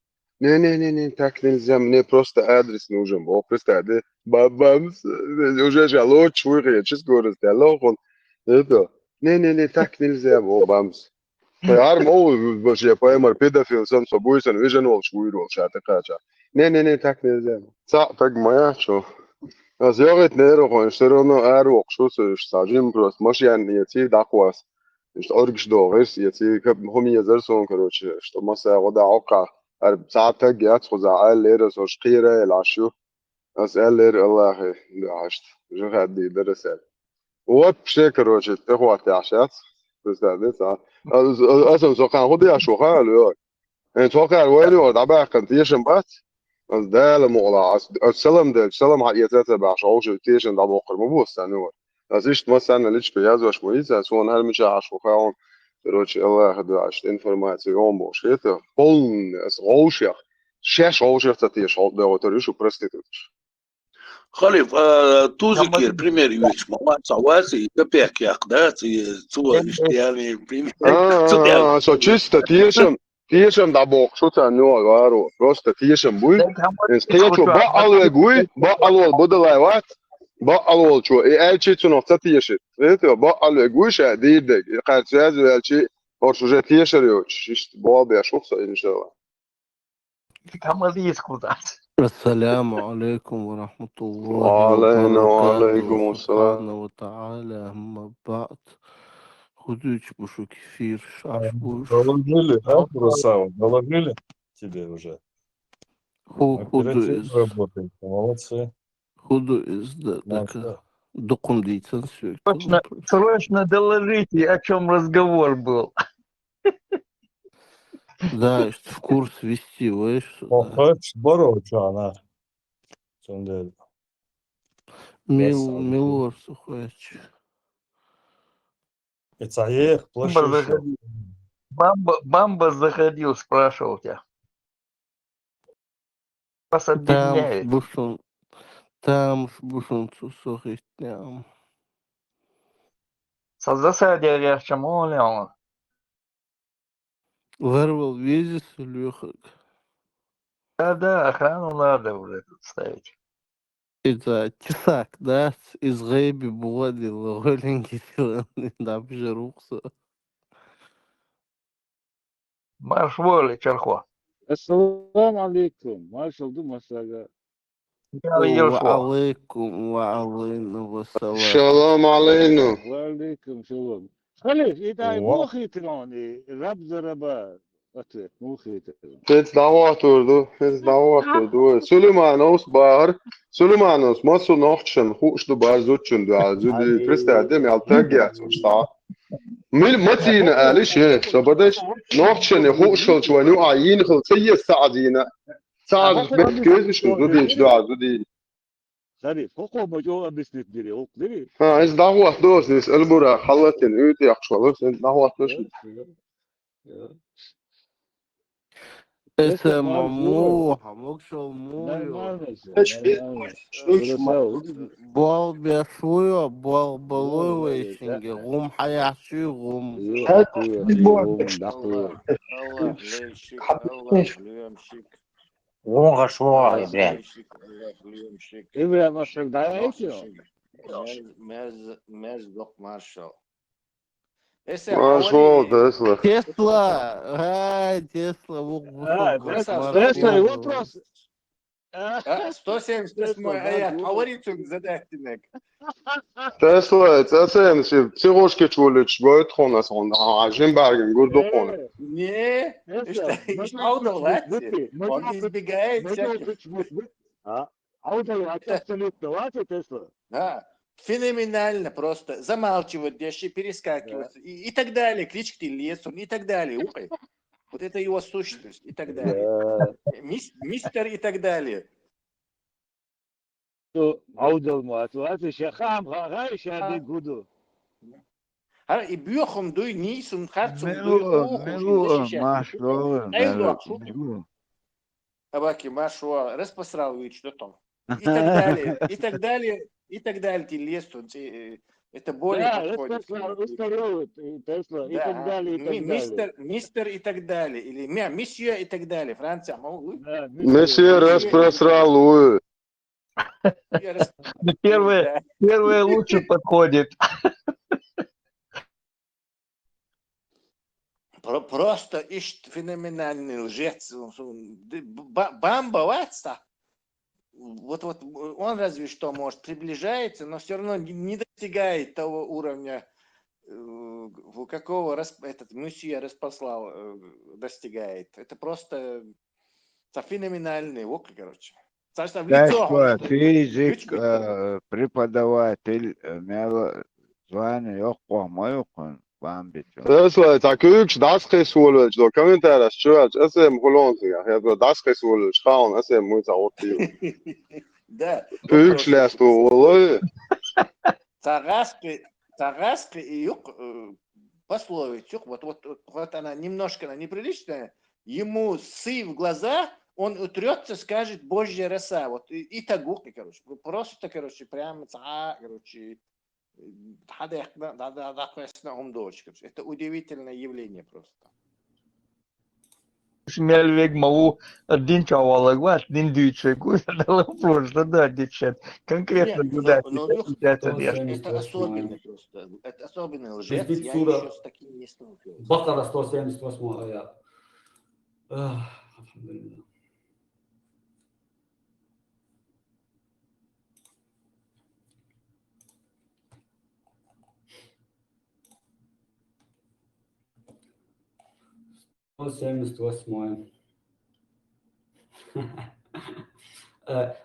не так нельзя мне просто адрес нужен бо просто да бабамс уже жало чури честно говоря он это не так нельзя бо бамс яр мол бош я поймар педофил сам собой сан вижен ол чури ол шата кача не так нельзя са так моя что Az jogit nero işte onu er okşus işte sajim prost moş yani yeti dakwas işte orgiş doğres yeti kap homi yazar son короче что مثلا وضع عقا ساعتها جات خذ لير so شقيره العشو as لير الله عشت جو هدي درسال вот بشي короче تخوات عشات بس ده ساعه اصلا سو كان خدي عشو قال انت توقع وين وضع بقى كنت يشم از ده مغلا السلام ده السلام حقيقة بعشوش تيشن ده بقر مبوس يعني از إيش مثلا ليش بيازو أش ميزة سوون هل مش عشو خاون تروش الله هذا عشت إنفورماتيون بوشيته قلن از غوشيا شاش غوشيا تتيش هاد ده وتريشو برستيتوش خليف تو ذكر بريمير يوش ما سواسي كبيك يا قداتي تو يعني بريمير so чисто تيشن ده بوق شو تانو أغارو просто تيشن بوي إنس تيشو بقى جوي بقى بدل وقت بقى شو إيه شو نفس تيشت إيه بقى جوي شادي ده قاعد سيازو شيء أو شو جت تيشريو شيء بقى بيشوف إن شاء الله السلام عليكم ورحمة الله وعلينا وعليكم وبركاته السلام سبحانه وتعالى أما بعد خدوش بوشو كефир шаш буш Доложили, да, Куросава? Доложили тебе уже? худу Оперативно из работаете, молодцы. такая докундицен все. Срочно доложите, о чем разговор был. Да, в курс вести, знаешь, Хоч здорово, что она. Сондель. Милор сухач. Ицаех, плашишо. Бамба заходил, спрашивал тебя. Вас объединяет. Там бушун сухач. Со засадя речем, он. Вырвал визис, Лехак. Да, охрану надо уже тут ставить. Это тесак, да? Из Рэби Боди, Лоленги, да, обжирухся. Марш воли, Чархо. Assalamu alaikum. Maşallah masaga. وعليكم والسلام. السلام علينا. وعليكم سلام. خليف إذا مخي تلوني رب ضربة أترك مخي تلوني. Hiç davat oldu. Süleymanos bar. Süleymanos masu nachtschen hochstu bar zutschen da. Also die Christa dem ja Tag ja so sta. متين قالش هي سبدش نوحشن hochschul شوانو عين خل سي ساعدينا ساعد بس كيف شو زودي خليف فوق مجو بسنت دري أوك دري. ها إيش دعوة دوس نس البورا خلتين أوتي أخشوا بس دعوة دوس. اسم مموح مكشو مويو بال بيشويو بال بلوي شنجي غوم حيحشي غوم غونغا شواري بلاد إيه ما شو دايتيو مز دوق مارشال مشروع تسلا Тесла, Тесла, Тесла, вопрос. 178 аят. Говорите, задайте мне. Tesla, أساسا شيء بسيروش كتولش بيتخون أصلا عاجين баргин гурдухон. Не, ich аудалати. Он избегает всяких. Абсолютно, Тесла. Да. Феноменально просто. Замалчивать, дальше перескакивать. И так далее. Клички лесом и так далее. Ухай. Вот это его сущность и так далее. Мистер и так далее. И бьехом дуй нисум харцум дуй Абаки Машуа распространяет что там. И так далее. И так далее. И так далее. Ты лесу. Это более подходит. Мистер и так далее. Или месье и так далее. Франция. Месье распространяет. Первое лучше подходит. Просто феноменальный лжец. Бомбоваться. Вот он разве что может приближается, но все равно не достигает того уровня, какого этот месье распослал, достигает. Это просто феноменальный около, короче. Физик, преподаватель, звание Йохо Майокон. Tesla, taküks daskes wolch, do kommentaras church, SM Hollandia, do daskes wolch, schauen, SM muza otti. Да. Küks läst олой. Тагаска и юг, пословица, вот она немножко неприличная, ему сы в глаза, он утрется, скажет Божья роса, вот и тагуки, короче, просто, короче, прямо, короче, это удивительное явление просто. Смельвег могу один чавалагват, один дючек, это просто да, дичет. Конкретно туда. Это особенный просто, это особенный лжец, я еще с таким не сталкивался. Бакара 178 аят.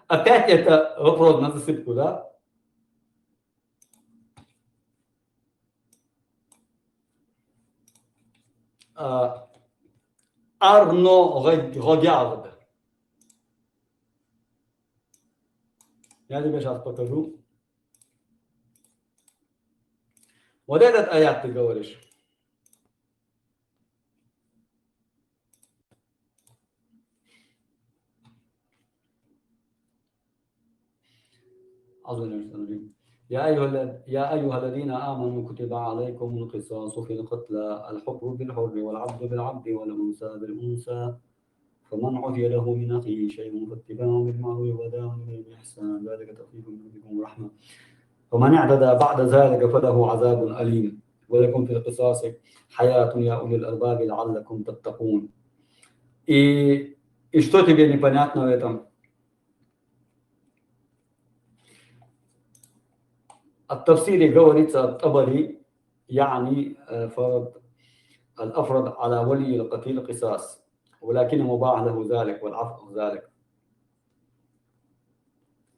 Опять это вопрос на засыпку, да? Арно Годярд. Я тебе сейчас покажу. Вот этот аят ты говоришь. يا أيها الذين آمنوا كتب عليكم القصاص في القتلى الحر بالحر والعبد بالعبد والأنثى بالأنثى فمن عفي له من أخيه شيء فاتباع بالمعروف وأداء إليه بإحسان ذلك تخفيف من ربكم ورحمة فمن اعتدى بعد ذلك فله عذاب أليم ولكم في القصاص حياة يا أولي الألباب لعلكم تتقون. И что тебе непонятно в этом? التفسير говорится الطبري يعني فرض الأفرض على ولي القتيل قصاص ولكن مباح له ذلك والعفو ذلك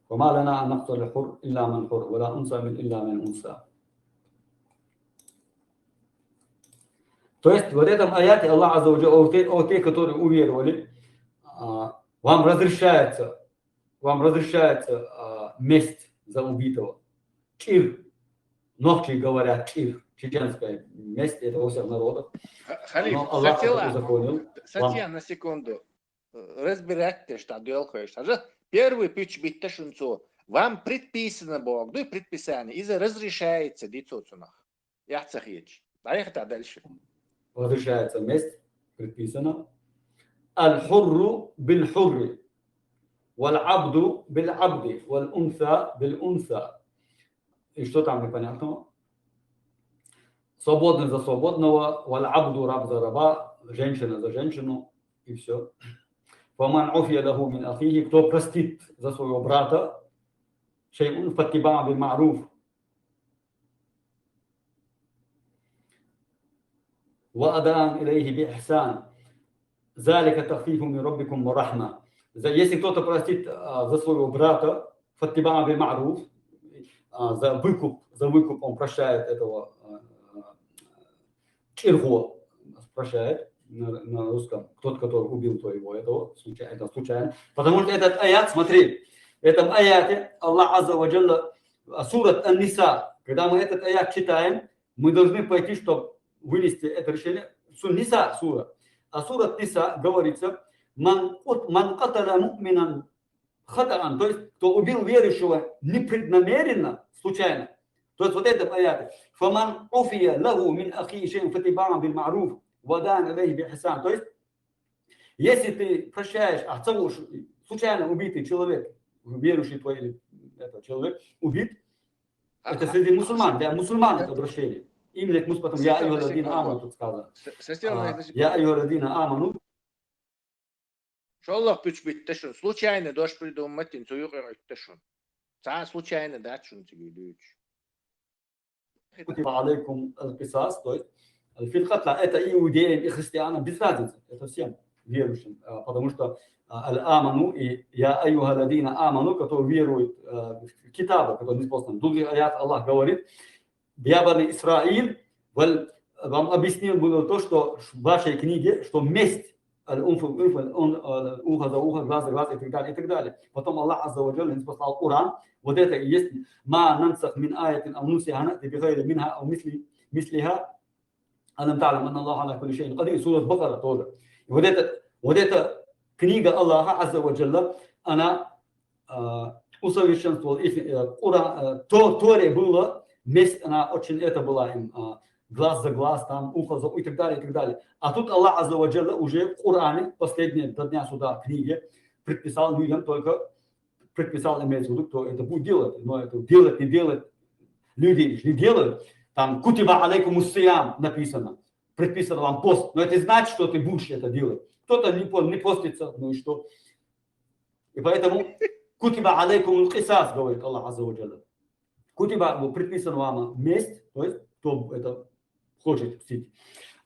وما لنا أن نقتل الحر إلا من حر ولا أنثى إلا من أنثى. То есть в этом аяте Аллах Азза ва Джалля, о те, которые уверовали, вам разрешается месть за убитого. Чир. Ногти говорят чир. Чеченская месть, это у всех народов. Халиф, Сатья, на секунду. Разбирайте, что делаешь. Первый пич битте шунцо. Вам предписано Бог, да и предписание. И разрешается дицоцунах. Я цахич. Поехали дальше. Разрешается месть, предписано. Аль-хурру биль-хурри. Валь-абду биль-абди. Валь-унса биль-унса. И что там непонятного? Свободный за свободного, валь-абду раб за раба, женщина за женщину, и все. فمن عفي له من أخيه, кто простит за своего брата, شيء فاتباع بالمعروف وأداء إليه بإحسان ذلك تخفيف من ربكم ورحمة. Если кто-то простит за своего брата, фаттибаа биль ма'руф, за выкуп он прощает этого чирго, прощает на русском, тот, который убил твоего этого, это случайно. Потому что этот аят, смотри, в этом аяте Аллах Азза ва Джалла, сурат Ан-Ниса, когда мы этот аят читаем, мы должны пойти, чтобы вынести это решение. Ниса сура. А сурат Ниса говорится, ман каталя му'минан хатаан, то есть кто убил верующего непреднамеренно, случайно. То есть вот это аяты. Фаман уфия лаху мин ахи шейн фатибаан бил ма'руф вадан алейхи би ихсан. То есть если ты прощаешь, случайно убитый человек, верующий твой человек убит, это среди мусульман, для мусульман это обращение. Именно к мусульманам, я айюхалладина аману тут сказано. Я айюхалладина аману. Шоллах пич биттешун. Случайно дождь придумать, инцу юрайтешун. Са случайно дачун тебе дучь. كتب عليكم القصاص, то есть في القتلى это иудеям и христианам без разницы, это всем верующим, потому что аль-аману и я айюхалладина аману, которые веруют в китабы, которые неспосланы. В других аят Аллах говорит, я бани Исраиль, вам объяснил было то, что в вашей книге, что месть, ухо за ухо, глаз за глаз и так далее. Потом Аллах Азза ва Джалла послал Коран. Вот это и есть ма нансах мин аятин ау нусиха нати бигайри минха ау мислиха алам та'лам анна Аллаха аля кулли шейин кадир. Сура Бакара тоже. И вот эта книга Аллаха Азза ва Джалла, она усовершенствовала их Торе было месть, она очень это была им глаз за глаз, там, ухо за ухо и так далее, и так далее. А тут Аллах Азза ва Джалла уже в Коране, последние до дня суда книги, предписал людям только, предписал, имеется в виду, кто это будет делать. Но это делать, не делать, люди не делают. Там кутиба алейкум уссиям написано, предписано вам пост. Но это значит, что ты будешь это делать. Кто-то не постится, ну и что. И поэтому кутиба алейкум ул-кисас, говорит Аллах Азза ва Джалла. Кутиба, предписано вам месть, то есть кто это хочет мстить.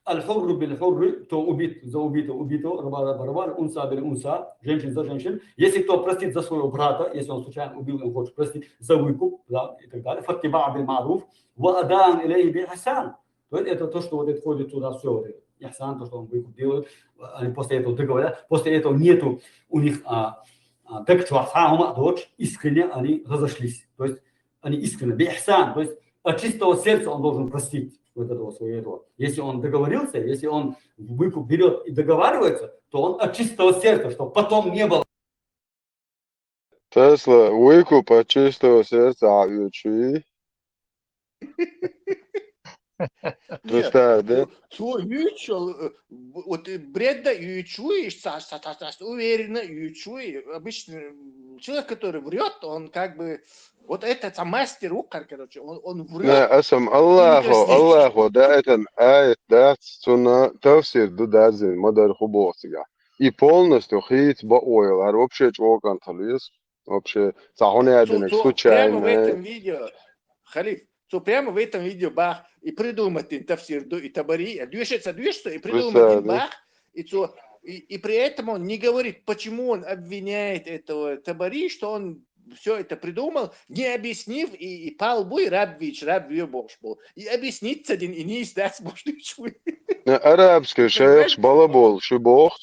Аль-хурру биль-хурру, кто убит за убитого, раба, унса биль-унса, женщин за женщин. Если кто простит за своего брата, если он случайно убил, он хочет простить за выкуп, да, и так далее. Фаттибаа биль-ма'руф, ва адан илейхи би-ихсан. То есть это то, что вот это входит туда все. Вот это. Ихсан, то, что он выкуп делает, они после этого договорят. После этого нету у них дочь, искренне они разошлись. То есть они искренне, би-ихсан, то есть от чистого сердца он должен простить вот этого своего. Если он договорился, если он выкуп берет и договаривается, то он от чистого сердца, чтобы потом не было. Тесла, выкуп от чистого сердца, Представь, да? Вот бредда ючуешь, уверенно ючуешь. Обычно человек, который врет, он как бы вот этот мастер укар, короче, он врет. Да, асам Аллаху, да, это аят, да, суна, тавсир, дудазин, мадар хубосига. И полностью хит баойл, а вообще чувак анталис, вообще сахоне один случайно. Прямо в этом видео, Халиф, прямо в этом видео бах и придумать тавсир и табари, движется и придумать бах, и при этом он не говорит, почему он обвиняет этого табари, что он все это придумал, не объяснив, и палбуй рабвич, бож был. И объяснить один, и не издать можно ничего. Арабский шейх балабол, шибох,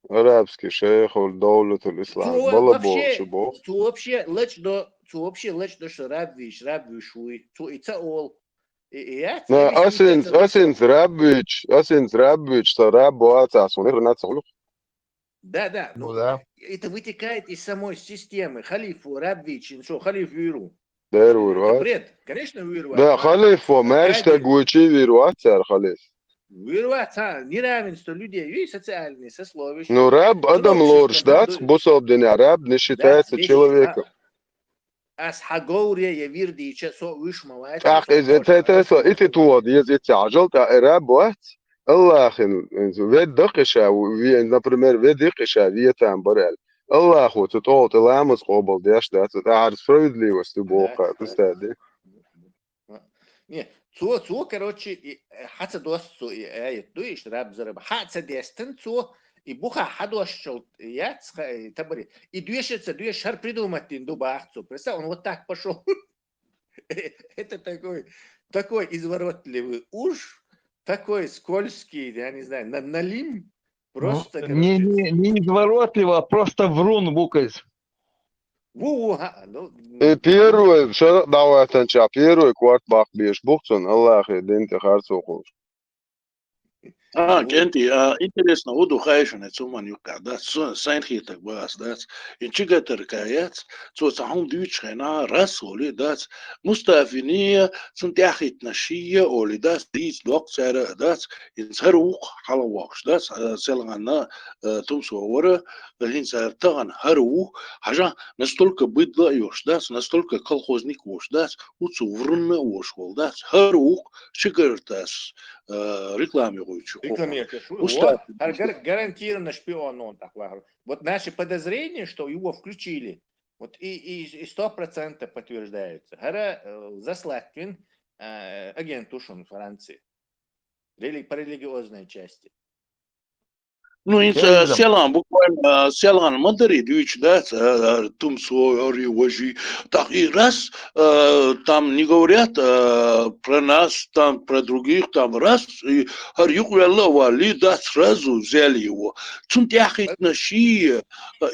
арабский шейх даулатул ислам, балабол, шибох. Вообще, лечь до рабвич, шуй, и цаол. Асинс рабвич, то рабу ацас, он ирнат цаулух. Да. Ну да. Это вытекает из самой системы. Халифу, рабвич, что, халиф виру. Да, виру. Бред, конечно, виру. Да, халифу, мэштаг гучи виру, ацар халиф. Виру, неравенство людей, и социальные, сословия. Ну, раб, адам лорш, да, способ дня, раб не считается человеком. Асхагоурия, я вирди, и часо вышмала. Ах, это твод, если ты ажал, то раб, الله خن ويد دقشة وي например ويد دقشة виетам барел الله хо то ламас قبل ديش ده تعرف справедливость бока представь. Не, короче, حتى دوستو دويش راب زرب حتى ديستن и буха хадошчел яц табори и движ шар придумать до бахцу. Представь, он вот так пошел. Это такой изворотливый уж, такой скользкий, я не знаю, налим. Просто, не изворотливо, а просто врун Вукас. Первый, что давай танча, первый квартбак бьешь бухцун, Аллах, день ты харцуху. Кенти, интересно, воду хайшен, это уман юка, да, сайн хитак бас, да, инчигатер каяц, цо цахум дючхена, расоли, да, мустафиния, сунтяхит нашия, оли, да, диц докцера, да, инсарух, халавакш, да, селгана, тумсуора, инсартаган харух, хажа настолько быдло ёш, да, настолько колхозник вош, да, уцу врунна вош, да, харух, шигартас, рекламирующих. Гарантированно шпион он так. Вот наши подозрения, что его включили, вот и 100% подтверждаются. Гара заслатвин агент Ушун Франции. По религиозной части. Ну, селан, буквально селан Мадари, да, Тумсо, Оривожи, так и раз там не говорят про нас, там про других, там раз, и Харюквеллова, да, сразу взяли его. Цунтяхит наши,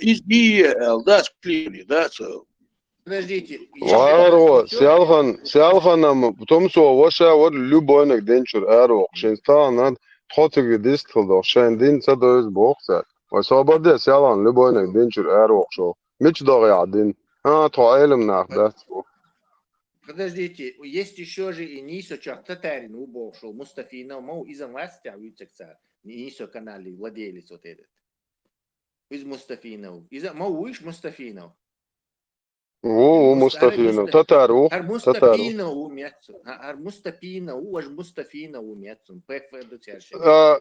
изби, да, сплили, да. Подождите. Варо, сялханам, Тумсо, ваша, вот любой нагденчур, аро, шинстан, خاطر ديستل دو شان دين صدوز بوخسات وصابر ده سيالان لبوينك دينشر اروخ شو مش ضاغي عدين تو علم ناخدات. Подождите, есть еще же и Нисо Чахтатарин убошел, Мустафинов, мол, из-за власти, а Вицекцар, Нисо канале, владелец вот этот. Из Мустафинов, из-за, мол, уж Мустафинов. О, Мустафинов, татару,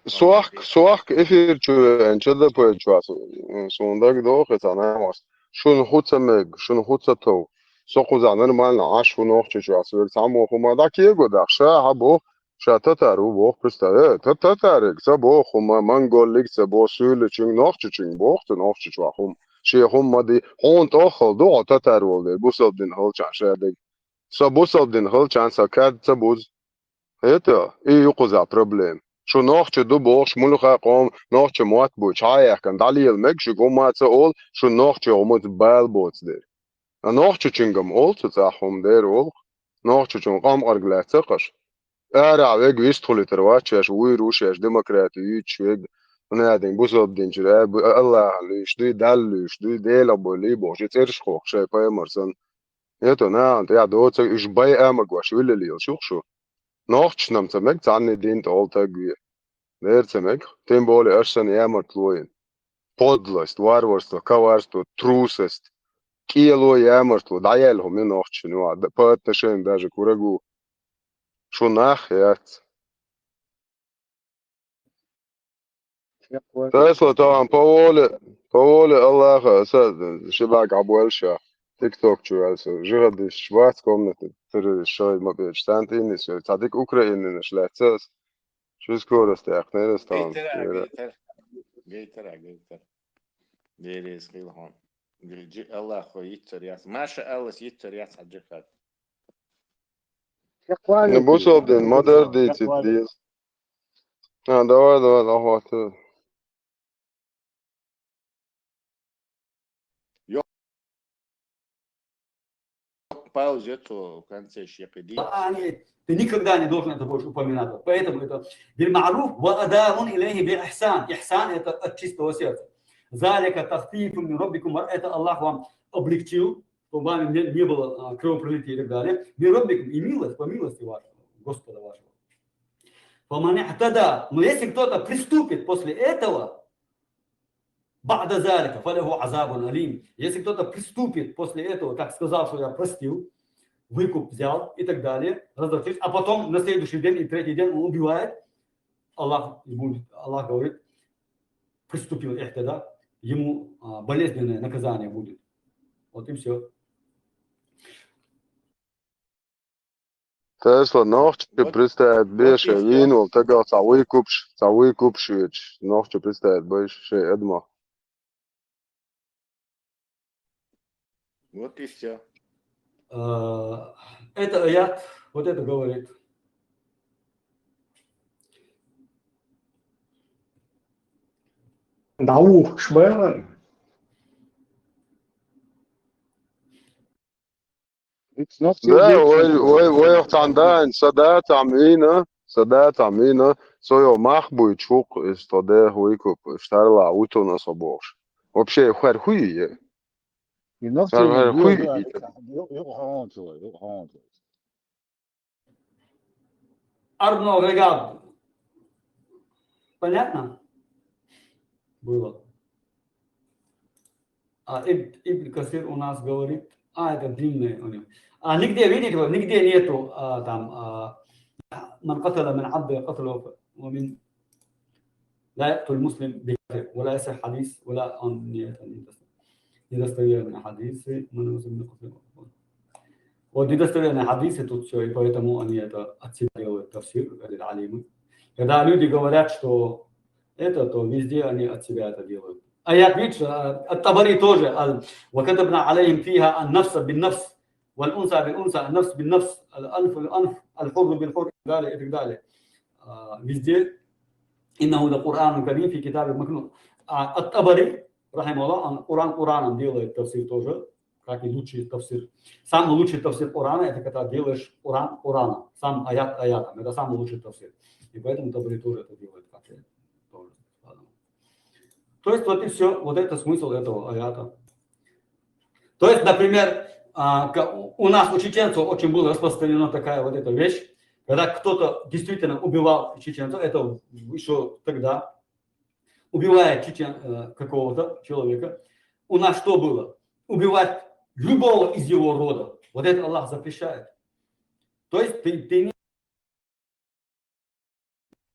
Суах эфир чуен, чада поет чуасу. Сондаг дохет анамас. Шун хуца то. Сокуза нормально, а шун охче чуасу. Само хума да кего да, ша хабо, ша татару бох представь. Татарик, забо хума монголик, забо сюле чин нохче чин бох, то нохче чуахум. شيخهم مدي هون تأخذ دو تترول بوصل دين هول شان شادك سبوصل دين هول شان سكاد سبوز هتا يقوزا problem شو نوخش دو بوش ملوخا قوم نوخش موات بوش هاي كان دليل مكش قوم تقول شو نوخش قومت بال بوتس دير نوخش تشنجم أول تزاحهم دير أول نوخش تشن قام أرجلات تقش أرى ويج ويستخلي ترواتش ويروش ديمقراطي ويج نادين بوصل دين جرا الله ليش دوي دالش دوي ديلا بولي بوش تيرش خوك شيء بايمرسن يتو نانت يا دوت إيش باي أمك واش ولا ليل شو نوخش نم تمك تعني دين تول تجوي نير تمك تيم بولي أرسن يامرت لوين podlost, varvarstvo, коварство, трусость, киело ямарство, даяльهم من نوخش نوع по отношению даже к врагу شو ناخيات تسلا طبعا بقول الله شباك عبوالشا تيك توك شو هسه جرد شوات كومنت ترى الشاي ما بيشتانت إنس شو تعديك أوكرانيا نشلاتس شو سكورس تأخذنا استان جيتر ديريس خيلهم الله خو يتر ياس ما شاء الله يتر ياس حجفات نبوسو بدين مادر ديتي ديز давай هو паузе в конце щекоди. Ты никогда не должен это больше упоминать. Поэтому это بالمعروف وأداء إليه بإحسان. إحسان это от чистого сердца. ذلك تخفيف من ربكم. Это Аллах вам облегчил, чтобы вам не было кровопролития и так далее. من ربكم и милость по милости вашего, Господа вашего. فمن اعتدى. Но если кто-то приступит после этого, بعد ذلك فله عذاب أليم. Если кто-то приступит после этого, как сказал, что я простил, выкуп взял и так далее, разорчился, а потом на следующий день и третий день он убивает, Аллах говорит, приступил ихтида, ему болезненное наказание будет. Вот и все. Tesla nošķi pristēt bieži vīnu, tagad cauri kupšvieč, nošķi pristēt bieži šeit edmo. Вот и все. Это аят, вот это говорит. Наух швелен. Да, ой, тандайн, садат амина, so jau mahbuj čuk iz to huikup, štarla utuna soboš. Вообще, хэр хуй. Арно регад. Понятно? Было. А Ибн Касир у нас говорит, это длинное у него. Нигде, видите, нигде нету там من قتل من عبد قتله ومن لا يقتل المسلم بكافر ولا يصح حديث ولا недостоверный حديث من مسلم قتله. Вот недостоверные хадисы тут все, и поэтому они это от себя делают тафсир, говорит алимы. Когда люди говорят, что это, то везде они от себя это делают. Аят, видишь, Ат-Табари тоже, وَكَتَبْنَا عَلَيْهِمْ فِيهَا النَّفْسَ بِالنَّفْسِ والأنثى بالأنثى النفس بالنفس الأنف بالأنف الحر بالحر и так далее. Везде إنه لقرآن كريم في كتاب مكنون. Ат-Табари, рахималлах, он Кураном делает тафсир тоже, как и лучший тафсир. Самый лучший тафсир Корана, это когда делаешь Корана, сам аят аятом, это самый лучший тафсир. И поэтому Табари тоже это делает, как и тоже. То есть вот и все, вот это смысл этого аята. То есть, например, у нас, у чеченцев, очень была распространена такая вот эта вещь, когда кто-то действительно убивал чеченцев, это еще тогда, убивает какого-то человека, у нас что было? Убивать любого из его рода. Вот это Аллах запрещает. То есть ты не...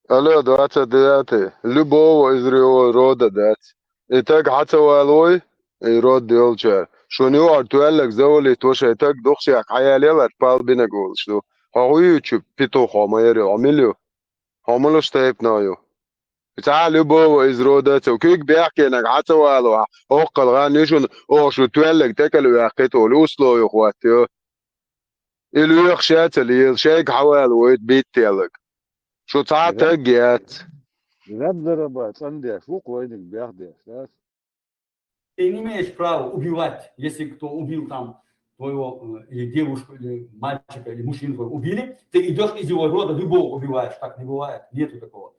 Алло, 29. Любого из его рода дать. И так хатавалой, и род делчар. شو نوع تقولك زولي توشيتك دوخشي حيالي لا تبال بينقول شو هاوي تشوف بيتو خاميري عمليو عملو شتايبنايو تعالوا بو إزرودات وكيك بيحكي إنك عتوالو أوقل غاني شو تقولك تكلوا يحكيتو الأسلو يا إخواتي إلو يخشات اللي شيك حوالو يتبيت تيلك شو تعاتك جيات رب ضربات عندي فوق وينك بيحدث Ты не имеешь права убивать, если кто убил там твоего или девушку, или мальчика, или мужчину твоего убили, ты идешь из его рода, любого убиваешь. Так не бывает, нету такого.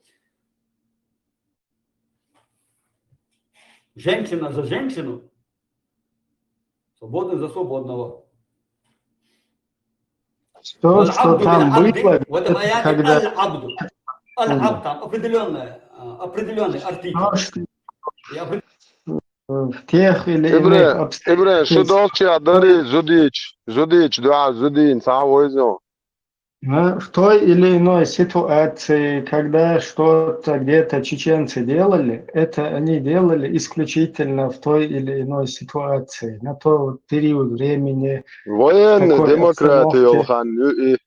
Женщина за женщину, свободный за свободного. Что там было, в этом аяте когда... аль-абду. Аль-абд там определенный артикль. В тех или иных обстоятельствах. Что долче дари зудич, да, зудин, савойзо. В той или иной ситуации, когда что-то где-то чеченцы делали, это они делали исключительно в той или иной ситуации, на тот период времени. Военные демократии,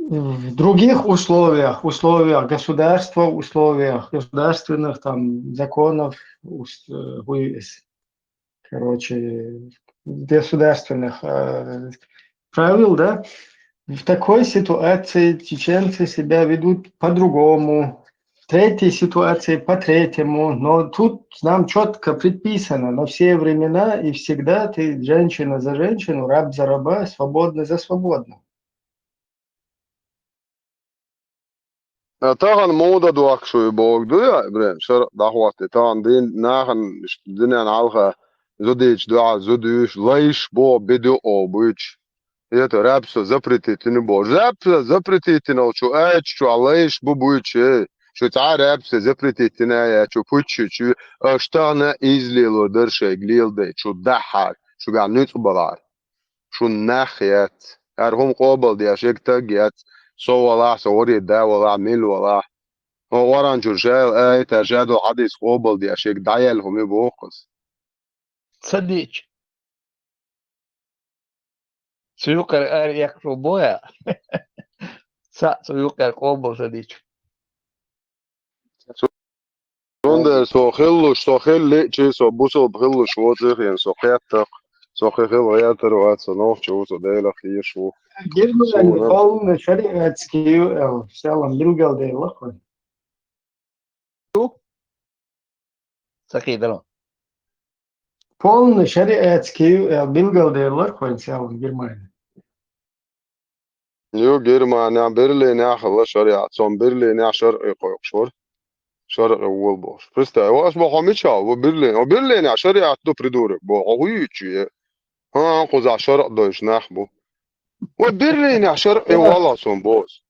в других условиях государства, условиях государственных там законов, государственных правил, да, в такой ситуации чеченцы себя ведут по-другому, в третьей ситуации по-третьему, но тут нам четко предписано на все времена и всегда ты женщина за женщину, раб за раба, свободный за свободного. طبعا موضة دوك شوي بوك دويا إبراهيم شر دعوتي طبعا دين ناخن دنيا نعلها زوديش دعاء زوديش ليش بو بدو أو بيش يتو رابسو زبرتي تنبو رابسو زبرتي تنو شو شو ليش بو بيش شو تعال رابسو زبرتي تنايا شو بيش شو اشتغنا إزلي لو درشة قليل دي شو ضحك شو قاعد نتقبل شو ناخيات أرهم قابل دي أشيك تاجيات سو ولا سوري دا ولا ميل ولا هو ورانجو جال تجادو حديث قوبل دي أشيك دايل هم يبوقس صديق سيوقر يكرو بويا سيوقر قوبل صديق Zonder zo heel tje zo boesel heel schwozer en zo getter zo heel getter wat zo nog zo deel hier zo Germany полный шариатский в целом Билгалде лохой. سخيدلون Полный шариатский Билгалде лохой в целом Германия. New Germania Berlin ja خلاص شريعة صون برلين ja شرقي قيقشور شرقي والبوش بس هو اسمه حميشا وبرلين وبرلين ja شريعة دو بريدورك بو عويتشي ها قوز شرق دوش نحبو وبرلين ja شرقي والله صون بوس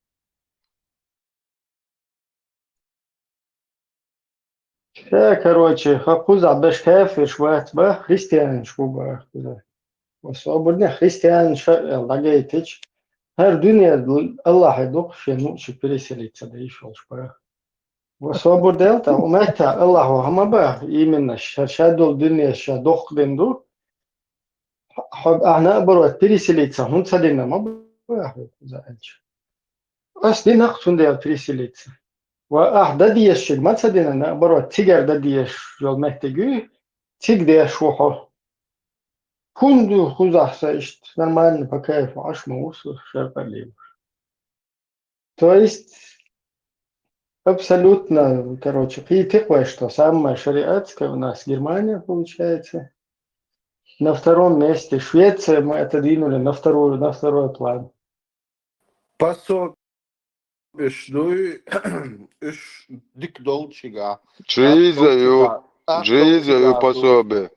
Короче, хакуза бешкеф шват ба христиан шуба. Свободный христиан лагейтич. Her dünya Allah edok şey nu şu переселиться да еще шпа. Свободел та умета Аллаху хамаба именно шадол dünya шадох денду. أنا أبغى переселиться, هم صدقنا ما بقى زعلش. أصلي نقصون ده переселиться. وأحد ديش ما تصدقنا أنا أبغى تيجر ده ديش يوم محتاجه تيج ديش وحه. كل خزع سايشت نرمال بكيف عش موس شرب الليل. То есть абсолютно, короче, и такое, что самая шариатская у нас Германия получается. На втором месте Швеция мы отодвинули на второй план. Пособишь, إيش ديك دولتشيغا جيزة пособие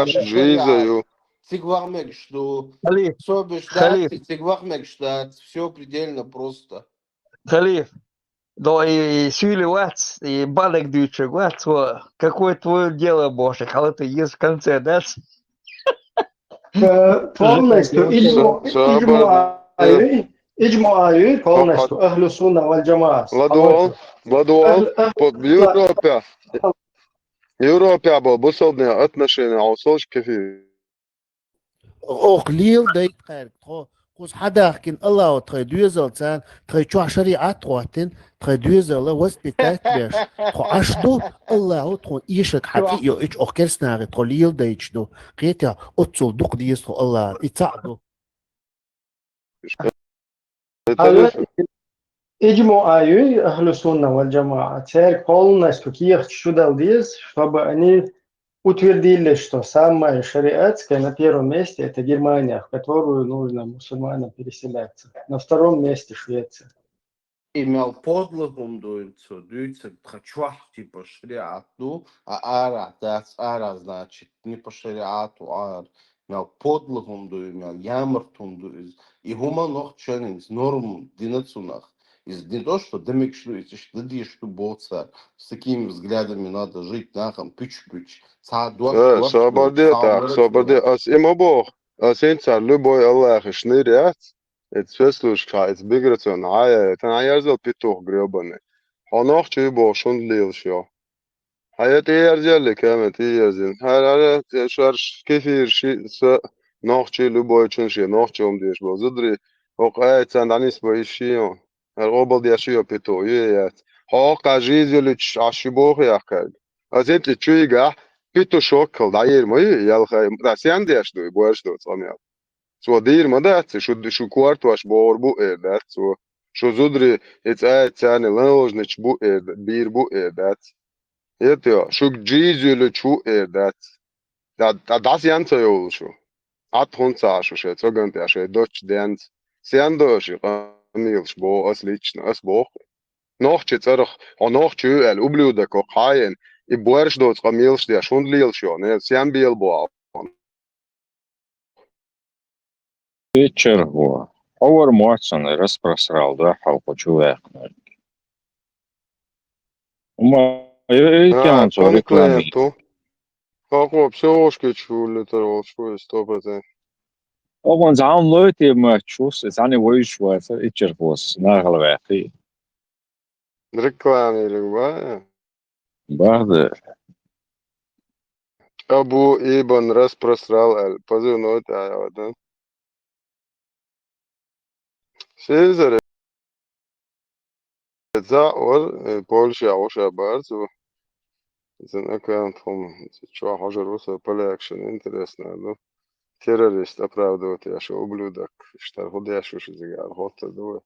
جيزة Цигвармек, что собишь, да, цигвармек, что все предельно просто. Халиф, да и сюли вац, и балек дючек вац, какое твое дело, Боже, когда ты есть в конце, да? Полностью إجماعي полностью أهل السنة والجماعة. Европе. Европе был бусолные отношения, а услышь كيف أقليل دايت خير قوس حدا كن الله وتخي دوزل تان تخي شو شريعة واتن تخي دوزل وست تاتبش تخو عشدو الله تخو إيشك حتى يو إيش أخكرسنا تخو ليل دايتشدو قيتا أتصل دوق ديس تخو الله يتساعدو إجماعي أهل السنة والجماعة. Церковь полностью киев чудал здесь, чтобы они утвердили, что самая шариатская на первом месте это Германия, в которую нужно мусульманам переселяться. На втором месте Швеция. Имел подлогом дуется тхачуах типа шариату, ара, ара значит не по шариату, ар. Имел подлогом дуется, имел ямартун дуется. И хума нох ченинс, норм динацунах. Не то, что демик шлюете, что дишь, что боца, с такими взглядами надо жить, нахам, пич-пич. Свободе, так, свободе. As immer boh, as инца любой Аллах шнырят, это все слушка, это миграцион, это на ярзал петух гребаный. Ханах чего шон лилшё. Hayat yerzelli kemet yerzin. Her şarş kefir şi s ناخچه любой чунши, ناخچه دیش با زدری. وقایت سندانیس با ایشیون. هر قبل دیشیو پیتوییت. ها قجیز یلیش عشیبوخ یکل. از اینت چویگه پیتو شوکل دایر مایی یلخای راسیان دیش دوی باش دوت سامیاد. سو دیر مدت شو کوارت واش بور بو ایدت سو شو زدری ات ایت سانی لنوجنچ بو اید بیر بو ایدت. یتیا شو جیز یلی چو ایدت. Das Ganze ja schon. Athunza schon schön, so gönnt er schön Deutsch dance. Sendo schon Nils bo as lično as boh. Noch jetzt doch noch schön ublude kokain. I boerš doc kamils der schon lil schon, ne? Sen bil bo. Черго. Овер Мортсон распросрал, да, халпо чувак. Тянут рекламы. Kako psoške čuli, to je 100%. Ogon zaun löyti mä chus, zani voish was itcher was nagal waqi. Reklamiyelim var. Бахда. Абу Ибн распространял позывной Тайвадан. Сезар за ор Польша оша барцу. Знака там что хожу руса полякшин интересно, ну террорист оправдывает я что ублюдок, что ходишь уж зигар хоть до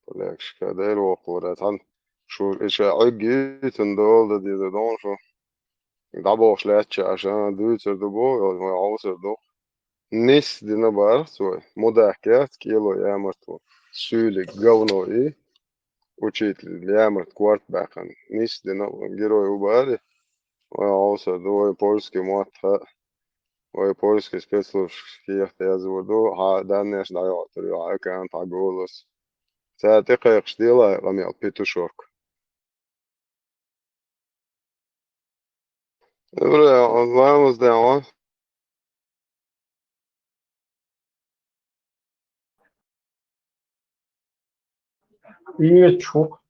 полякш когда его قرات شو إيش عقيت إندول دي دون شو دعبوا شلاتش عشان دوتر دبو وعوصر دو نس دينا بار سوي مداحكات كيلو يامرتو سولي говно и учитель ямарт кварт бахан нис дина герой убари وعوصر دو польский موتها وبولسكي спецслужб يحتاجوا دو ها دانيش دايوتر يا كان تاغولس ساتقيق شديلا رمي بيتوشورك Vamos dar uma. Привет, чувак.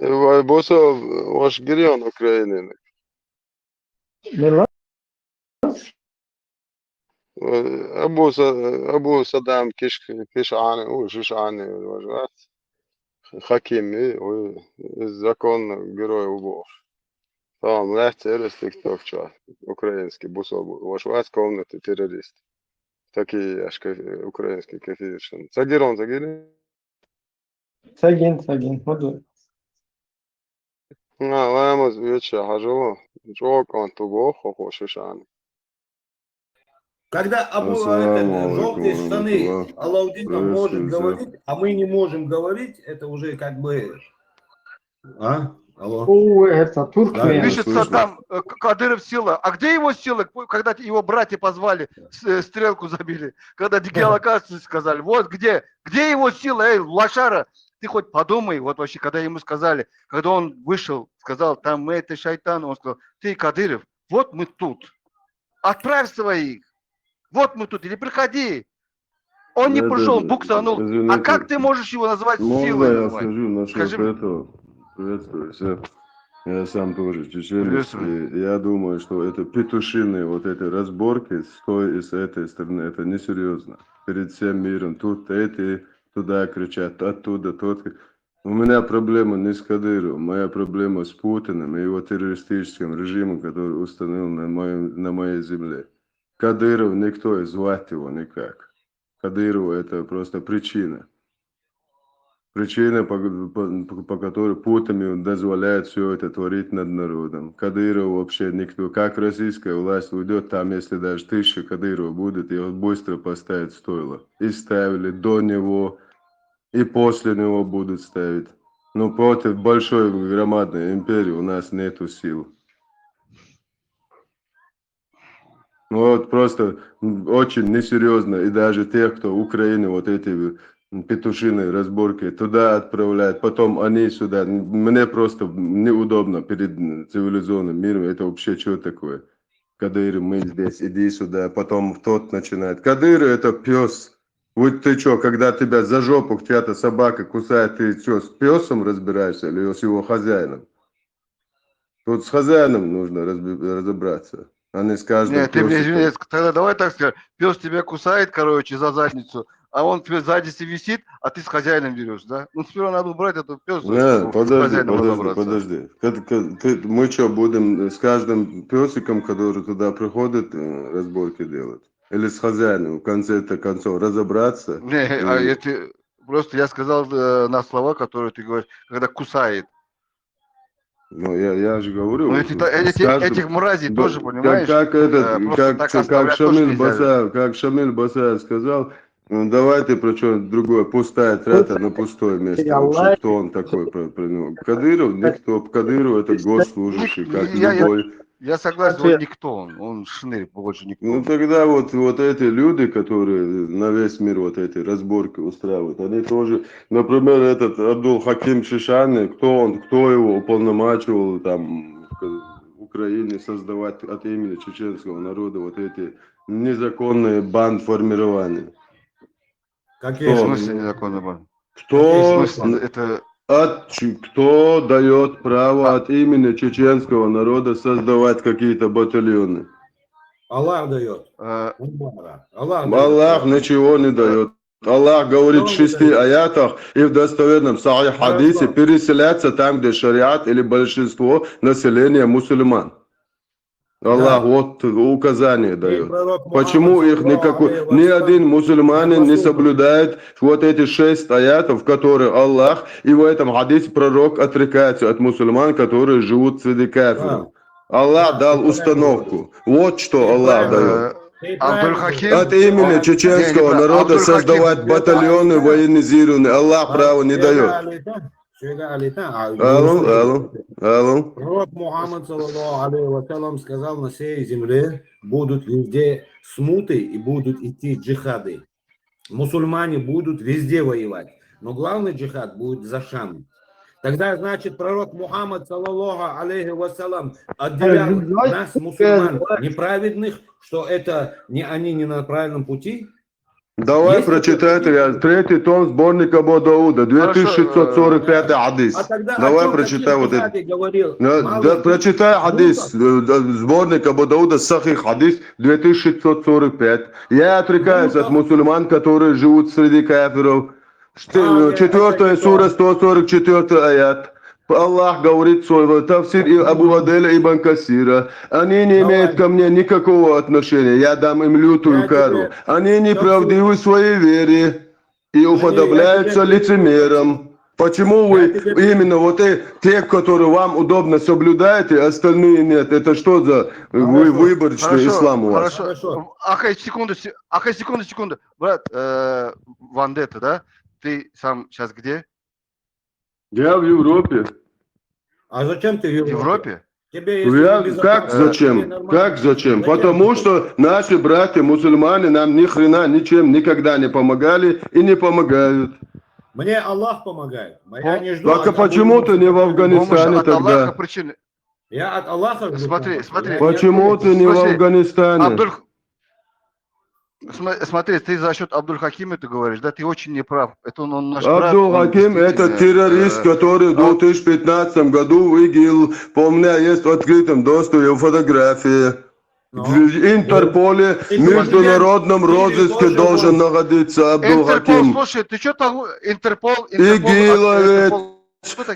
Bosa, ваш гирион Украины. Мила? أبو صدام كش عاني وش عاني الوجبات حكيمي والزكون герой убов. Там легче тикток чат. Украинский бусов вошвать комнаты террорист. Такие аж украинский кефиршин. Загирон загири. Сагин, модуль. Vamos вечер хожу. Чок он туго хохошишь ан. Когда желтые штаны Алаудина может говорить, а мы не можем говорить, это уже как бы... А? Алло. О, это Туркмен. Пишется там Кадыров сила. А где его сила, когда его братья позвали, стрелку забили? Когда геолокацию сказали. Вот где его сила, эй, лошара, ты хоть подумай, вот вообще, когда ему сказали, когда он вышел, сказал, там мы это шайтан, он сказал, ты, Кадыров, вот мы тут, отправь своих, вот мы тут, или приходи. Он не пришел, буксанул. А как ты можешь его назвать силой? Я скажу насчет этого. Приветствую всех. Я сам тоже чеченец. Я думаю, что это петушиные вот эти разборки с той и с этой стороны, это несерьезно. Перед всем миром. Тут эти туда кричат, оттуда тот. У меня проблема не с Кадыровым, моя проблема с Путиным и его террористическим режимом, который установил на моей земле. Кадыров никто, и звать его никак. Кадыров это просто причина. Причина, по которой Путин дозволяет все это творить над народом. Кадыров вообще никто. Как российская власть уйдет, там если даже 1000 Кадыров будет, его быстро поставят в стойло. И ставили до него, и после него будут ставить. Но против большой громадной империи у нас нету сил. Вот просто очень несерьезно. И даже тех, кто в Украине вот эти петушиные разборки туда отправляют, потом они сюда. Мне просто неудобно перед цивилизованным миром. Это вообще что такое? Кадыров, мы здесь, иди сюда. Потом тот начинает. Кадыров это пес. Вот ты что, когда тебя за жопу чья-то собака кусает, ты что, с песом разбираешься или с его хозяином? Тут с хозяином нужно разобраться. А не с каждым. Нет, ты мне извини, тогда давай так скажем. Пес тебя кусает, короче, за задницу, а он тебе сзади висит, а ты с хозяином берешь, да? Ну, сперва надо убрать этот пес. Нет, подожди. Мы что, будем с каждым песиком, который туда приходит, разборки делать? Или с хозяином в конце-то концов разобраться? Не, просто я сказал на слова, которые ты говоришь, когда кусает. Ну, я же говорю. Ну, этих мразей тоже, понимаешь? Как Шамиль Басаев сказал, ну, давайте про что-нибудь другое. Пустая трата на пустое место. Вообще, кто он такой про него? Кадыров? Никто. Кадыров это госслужащий, как любой. Я согласен, он никто, он шнырь, больше никто. Ну тогда вот эти люди, которые на весь мир вот эти разборки устраивают, они тоже, например, этот Абдул Хаким Шишани, кто его уполномачивал там в Украине создавать от имени чеченского народа вот эти незаконные бандформирования. Какие? В смысле незаконные банды? Кто, Это кто дает право от имени чеченского народа создавать какие-то батальоны? Аллах дает. Аллах ничего не дает. Аллах говорит в 6 аятах и в достоверном сахих хадисе переселяться там, где шариат или большинство населения мусульман. Аллах вот указание дает. Почему их ни один мусульманин не соблюдает вот эти 6 аятов, в которых Аллах, и в этом хадисе пророк отрекается от мусульман, которые живут среди кафиров. Аллах дал установку. Вот что Аллах дает. От имени чеченского народа создавать батальоны военизированные. Аллах право не дает. Пророк Мухаммад, саллаллаху алейхи вассалям, сказал, на всей земле будут везде смуты и будут идти джихады. Мусульмане будут везде воевать. Но главный джихад будет за Шам. Тогда, значит, пророк Мухаммад, саллаллаху алейхи вассалям, отделял нас, мусульман, неправедных, что это не они не на правильном пути. Давай прочитай 3-й том сборника Абу Дауда, 2645 хадис. Давай прочитай вот это. Прочитай хадис, сборник Абу Дауда, сахих хадис, 2645. Я отрекаюсь от мусульман, которые живут среди кафиров. 4 сура, 144 аят. Аллах говорит свой тафсир и Абу Аделя ибн Касира. Они не имеют ко мне никакого отношения. Я дам им лютую кару. Они неправдивы в своей вере и уподобляются лицемерам. Почему вы именно вот те, которые вам удобно соблюдаете, остальные нет? Это что за выборочный ислам у вас? Хорошо. Ахай, секунду. Брат, Вандетта, да? Ты сам сейчас где? Я в Европе. А зачем ты в Европе? Как зачем? Потому что наши братья мусульмане нам ни хрена ничем никогда не помогали и не помогают. Мне Аллах помогает. Я не жду. Так почему ты не в Афганистане тогда? Я от Аллаха жду. Смотри. Почему ты не в Афганистане? Смотри, ты за счет Абдуль-Хакима ты говоришь, да, ты очень неправ. Это он наш брат. Абдуль-Хаким это террорист, который в 2015 году в ИГИЛ, по мне есть в открытом доступе фотографии. В Интерполе, в международном розыске должен находиться Абдуль-Хаким. Слушай, ты что там, Интерпол? ИГИЛовец,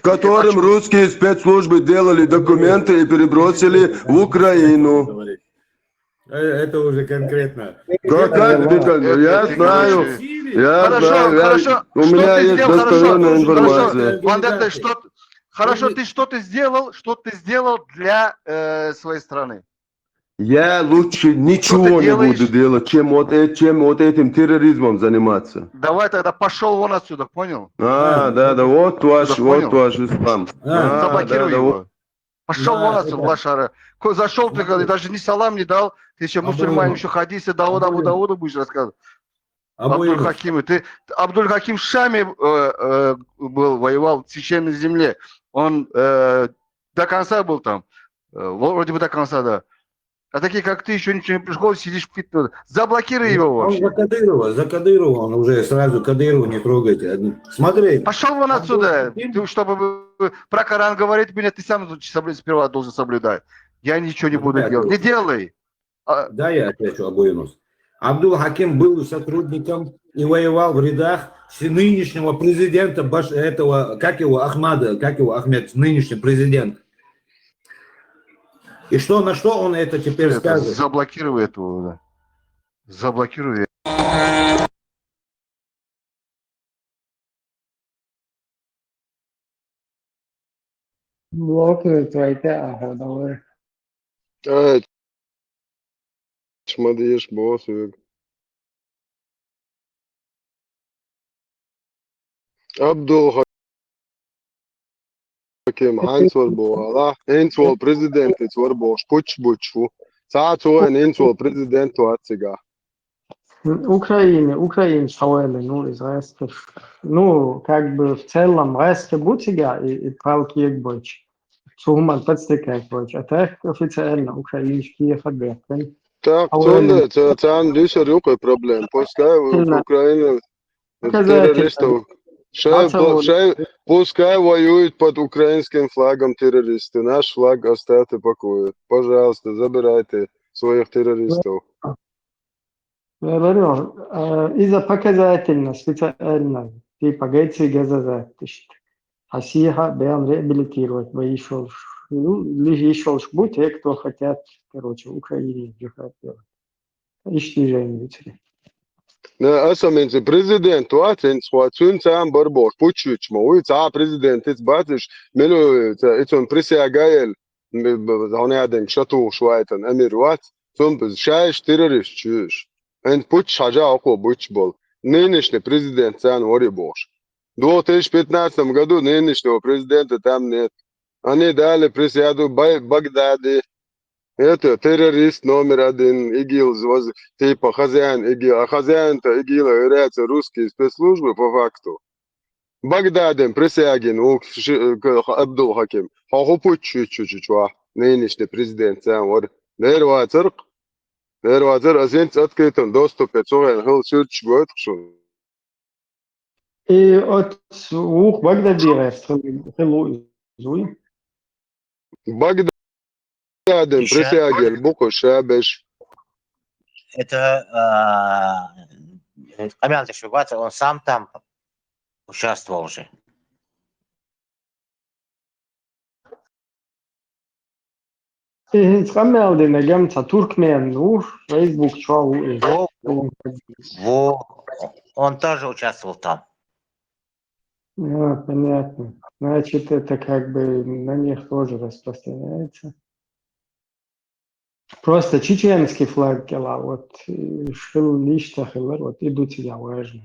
которым русские спецслужбы делали документы и перебросили в Украину. Это уже конкретно. Я знаю. Хорошо. У меня есть достоверная информация. Вандетта, хорошо, ты что ты сделал для своей страны? Я лучше ничего не буду делать, чем вот этим терроризмом заниматься. Давай тогда пошел вон отсюда, понял? Да, вот ваш ислам. Заблокируй его. Пошел вон отсюда, лошара. Зашел ты, даже ни салам не дал. Ты еще мусульманин, еще хадисы Абу Дауда будешь рассказывать. Абдуль-Хаким. Абдуль-Хаким в Шаме воевал в священной земле. Он до конца был там. Вроде бы до конца, да. А такие, как ты, еще ничего не пришло, сидишь в заблокируй его вообще. За Кадырова, он уже сразу Кадырова не трогайте. Смотри. Пошел вон отсюда. Ты, чтобы про Коран говорить, меня ты сам сперва должен соблюдать. Я ничего не буду делать. Не делай. Да, я отвечу Абуинус. Абдуль-Хаким был сотрудником и воевал в рядах нынешнего президента, Ахмед, нынешний президент. И на что он это теперь скажет? Заблокируй этого, да. Заблокируй. Blocked right there, hold on. Смотришь, босс. Abdul Hakim, eins war eins war Präsident, jetzt war Sputschbutschfu. Zato eins war Präsident, Toatsiga. Украине хавали, из рестов. Как бы в целом ресты бутига и палки як больше. Сумма подстыкает больше. А так официально украинские фабрики. Так, это дюсер проблем. Пускай Украина террористов Пускай воюют под украинским флагом террористы. Наш флаг оставьте в покое. Пожалуйста, забирайте своих террористов. Я говорю, из-за показательно, специально, типа Греции газаза, Асиха бен реабилитировать, выишел, лишь еще будь, те, кто хотят, короче, в Украине джихад делать. Ищтижение. Esamīns prezidentu atcīns, ko cīncām barboš pučuč, mūjts, prezidentis bāciš, miļu, un prisjā gael, zaunēdēm šatū švaitan, emiruat, bez šaiš terorišķīš. En puč haģā oko bučbol. Nīnišņa prezidents cēnu oriboš. 2015 году нынешнего президента там нет. Они дали присяду Багдади. Это террорист номер один, ИГИЛ, типа хозяин ИГИЛ. А хозяин-то ИГИЛа является русские спецслужбы по факту. Багдадем присягин, Абдул Хаким. Хахупут чуть-чуть, нынешний президент сам. Нерва цирк, азинц открытым доступе, цоген хил сюрч год, что. И от ух Багдадира, Зуи. Багдадем присягин, Буку Шабеш. Это Камил Ташвибац, он сам там участвовал уже. Схамел на гемца Туркмен, Facebook, чау. Он тоже участвовал там. Понятно. Значит, это как бы на них тоже распространяется. Просто чеченский флаг, вот Шил-Лиштахилар, вот идут сюда важно.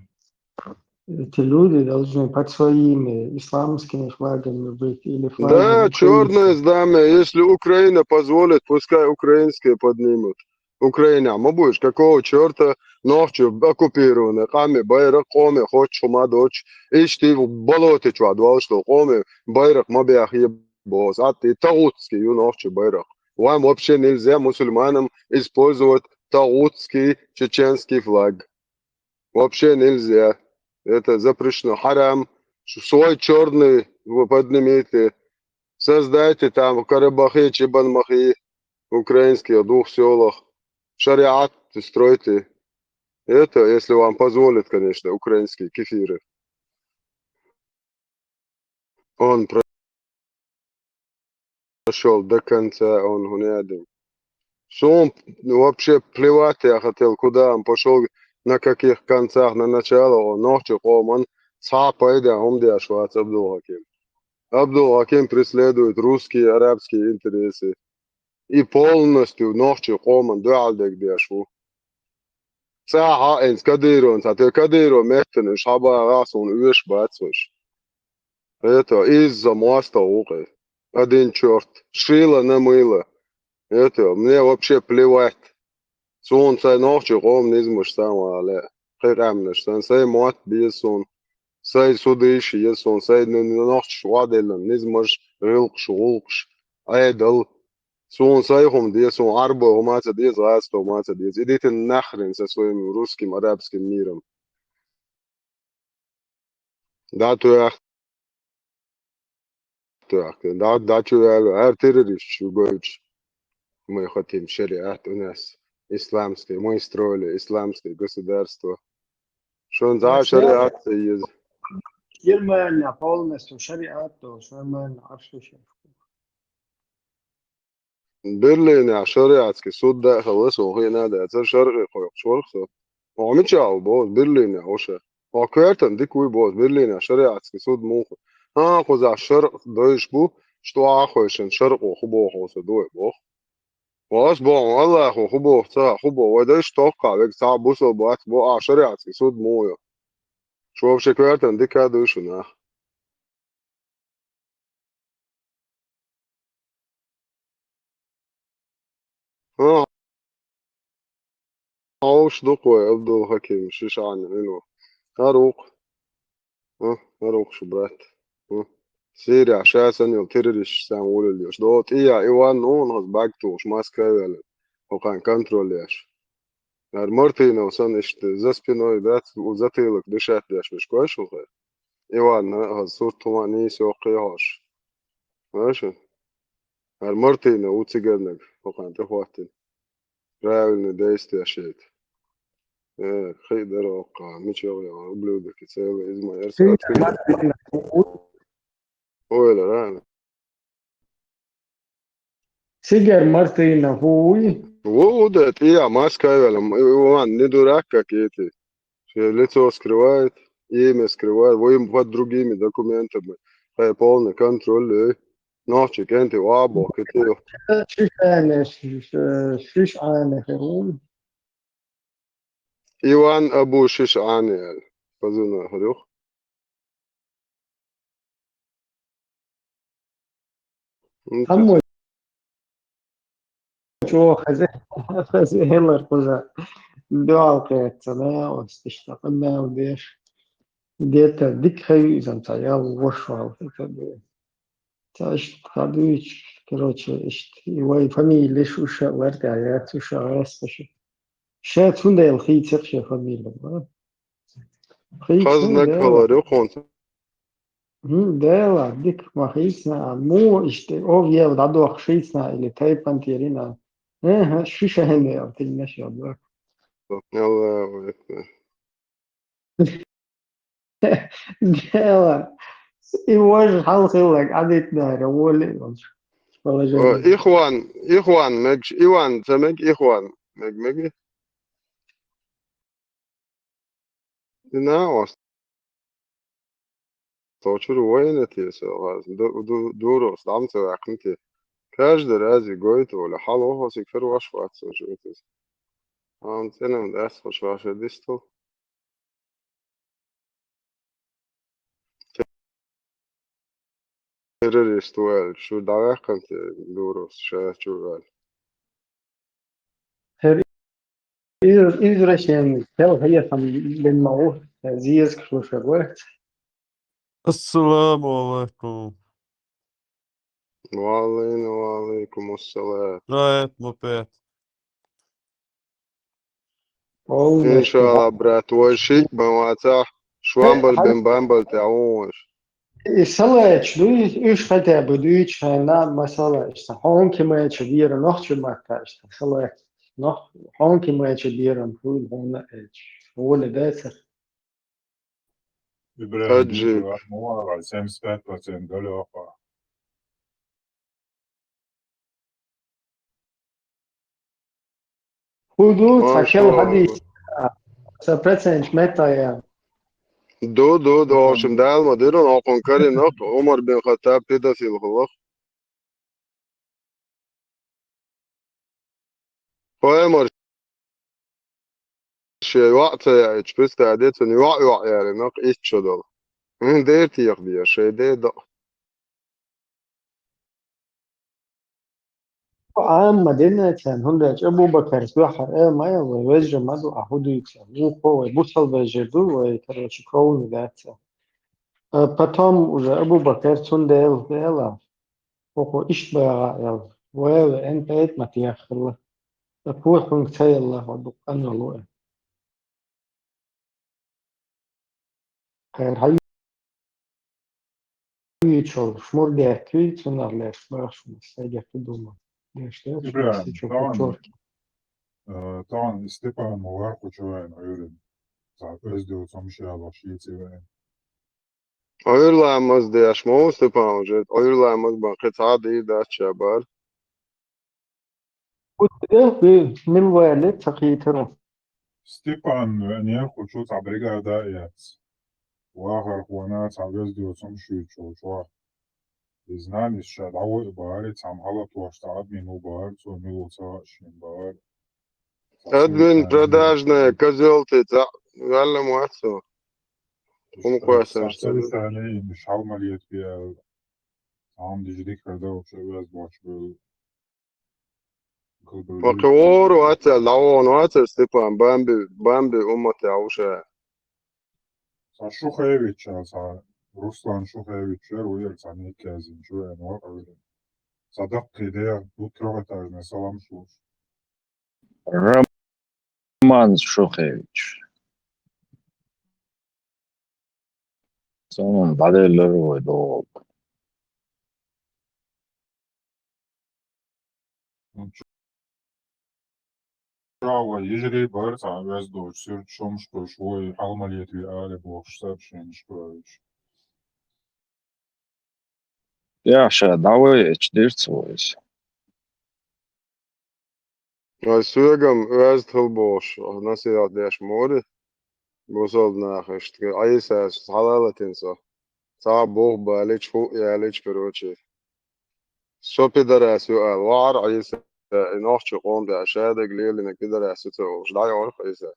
Эти люди должны под своими исламскими флагами быть или флагами. Да, черное знамя. Если Украина позволит, пускай украинские поднимут. Украина, мы будешь какого черта ночью оккупированы, ками байрак, коми, хочешь, дочь, ишь в болоте чвадвал, что коми байрак, мабиах ебос, а ты таутский, ночью байрак. Вам вообще нельзя мусульманам использовать таутский чеченский флаг. Вообще нельзя. Это запрещено. Харам. Свой черный вы поднимите. Создайте там в Карабахе, Чебанмахе, в украинских 2 селах. Шариат стройте. Это, если вам позволит, конечно, украинские кефиры. Он прошел до конца, он гунядым. Сум вообще плевать я хотел, куда он пошел, на каких концах, на начало, он ночью, он цапайда, он дяшвац Абдул Хаким. Абдул Хаким преследует русские, арабские интересы. И полностью ночью, он дуалдек дяшву. Саха энс Кадырон, Кадырон меттен, шаба расун, уеш бацвиш. Это из-за моста угой. Один черт. Шила на мыло. Это мне вообще плевать. Солнце ночью ром низмуш самого, але хирамнеш. Сай мат бьесон. Сай судыш есон. Сай ночь ваделен. Низмуш рылкш, улкш. Айдал. Сон сай хом диесон. Арба хомаца диез, раста хомаца диез. Идите нахрен со своим русским, арабским миром. Да, туях. Да, туях. Террорист, шугойч. Мы хотим шариат у нас исламский. Мы строили исламское государство. Что он за шариат есть? Германия полностью шариат, то нормально, а что еще? Берлин шариатский суд да خلصوا هنا ده ده شرقي شرقي وعمل شعب باز برلين وشه وكارتن ديك وي باز برلين شريعتский суд مو خذ الشرق دويش بو что ахойшен шарқу хубо хоса дой бог واس بو الله хубо ца хубо وداش توقع بك صعب بوصل بات بو شريعتский суд مو شو вообще كارتن ديك دويش نه عوش دقوة عبد الحكيم شيشان منو هاروق هاروق شبرات سيريا شاسن يلتريش سامول اليوش دوت إيوان نون هز باكتوش ماسكايل وكان كنتروليش مرتين وصن إشت за спиной дать у затылок дышать дашь مش كويس وخير إيوان صورته نيس وقياش ماشي المرتين وتسجلنك فقط إخواتي راولنا دايست يا شيت خيدر وقع مش يغير وبلودك يسوي إزما يرسل هو لا لا Siger Martina Hui. وده إيه ما سكاي لما إيوان ندورك كيتي лицо скрывает, имя скрывает, вы им под другими документами. Полный контроль, ночи, кенты, вабо, кеты. شش عانة هرون. Иван Абу Шишани, позывной Харюх. همو شو خزي هيلر كذا دعاء قيتنا واستشتقنا وديش ديتا ديك هاي إذا متعيال وشوا تعيش خدوش короче واي فاميلي شو شغلت عيات شو شغلت شات هون ده الخيط سخشة فاميلي خزنك Харюх он. Dela, dik mahisna, mu işte o vjev da do hšicna ili tejpan tjerina. Šiša hende, ali ti neš je odbrak. الله أكبر. Dela, i možeš halhilak, aditna, ravoli, إخوان مج إيوان سمج إخوان مج ناوس توشر وين تيسا دوروس دام سواقنتي каждый раз гоит ولا حلو هو سيكفر واش وات سوجوتس سنة داس واش ديستو terrorist wel شو داقنت دوروس شو İzraşen tel hayatım ben mağur ziyaz kuşlar var. السلام عليكم. وعليكم السلام. رايت مبيت. إن شاء الله برات وشيك بمواتح شوامبل بن بامبل تعوش. Salaç, du iş hata bu iş na masala işte hangi maç bir noch şu maçta işte salaç noch hangi maç bir full hona ولا ده إبراهيم بيجي واحد موارد 75% دولار. حدود فكر هذه سبرتنش متى يعني دو عشان ده المدير ناقن كاري نق عمر بن خطاب كده في الخلاق عمر شيء وقت يعني بس تعديت إنه يوع يعني نق إيش شدل من ديرتي يقضي شيء ده عام مدينة كان هندج أبو بكر سواحر ما يبغى وجه ما دو أحد يتسمو هو بوصل وجدو ويكرر كون ذات потом уже Абу Бакр Цундел дела وهو إيش بقى يلا ولا أنت إيه ما تيخلا أقول فنكتي الله ودق أنا لوه خير هاي يشوف شمر ده كي تنار ليش باش مستعجل تدوم ليش ده إبراهيم شوف طبعا استيفان موارد وشوين عيورين صار أزدو صمشي على شيء وين. Ayırlamaz diye şmo Stepan jet ayırlamaz bakit hadi da şabar ده من والد تقيتره ستيفان نيا خشوت عبريجا دايات وآخر خوانات عبزدو صمشي شو إذنان الشدعو إبارة عم غلط واشتعب من وبار وميلو صاشين بار. Admin продажная козёлтица вalla муатсо كويسة سلسلة ثانية مش عملية فيها عم ديجريك هذا وشغل باش بال وقوار واتل لعون واتل ستيبان بامبي أمتي عوشة صار شو خيبتش صار روسلان شو خيبتش وير ثانية كازم شو يعني واقع صدق كده بكرة تاجنا سلام شو Роман Шухевич. Sonra galerleri koydu. Право, ежели бărța aveți doci, sirciom что швой алмалиетви ale boşsar şenşkoyç. Yaşa davayıç dirtsoyç. Sögam öz tılboş. Nasihat deş mori. Bosol naxışt. Ayısas halalatinsa. Sağ boğ baliç fu yaliç karoçi. Sopi daras yuqal var ayısa. Noxçu qom da aşağıda gleyeline kidaras tuğuş. Da york ayısa.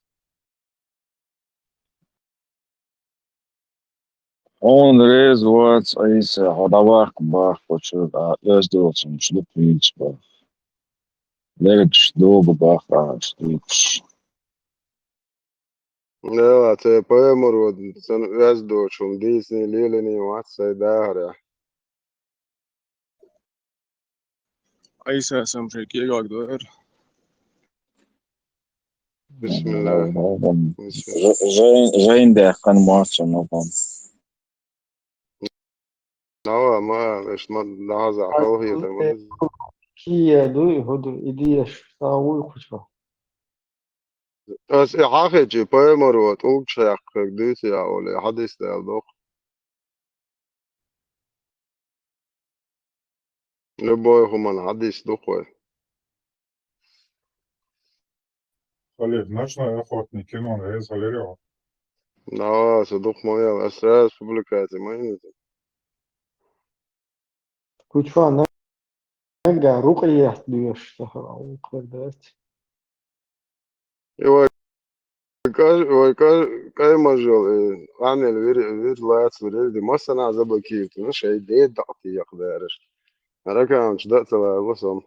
On rez vats aysa hadavak bak koçu da özde olsun şunu piç bak. Lerç doğu bak ağaç. Ja, te paemurod, sen öz doçum. Disney lilini vatsay dahra. Aysa samşeki gagdır. Bismillah. Zayn dehkan maçın oğlum. نوعا ما مش لحظة عفوية تمام. كي دوي هدو إديش ساوي خشوا بس حاجة paemurod uçak düsü ya öyle hadis de aldık. Ne boy human hadis dokuz. Халев, ночной охотник, он рез галерео. Na, صدق moja أساس publikacija mainīta. كوشوا نرجع رقية ديش سهرة وقدرت Vai mažo, Anel vir lēts var ir, masanā zabakīv, tu šeit dēdāti jākdēriš. Rakāņš dācelē lasam.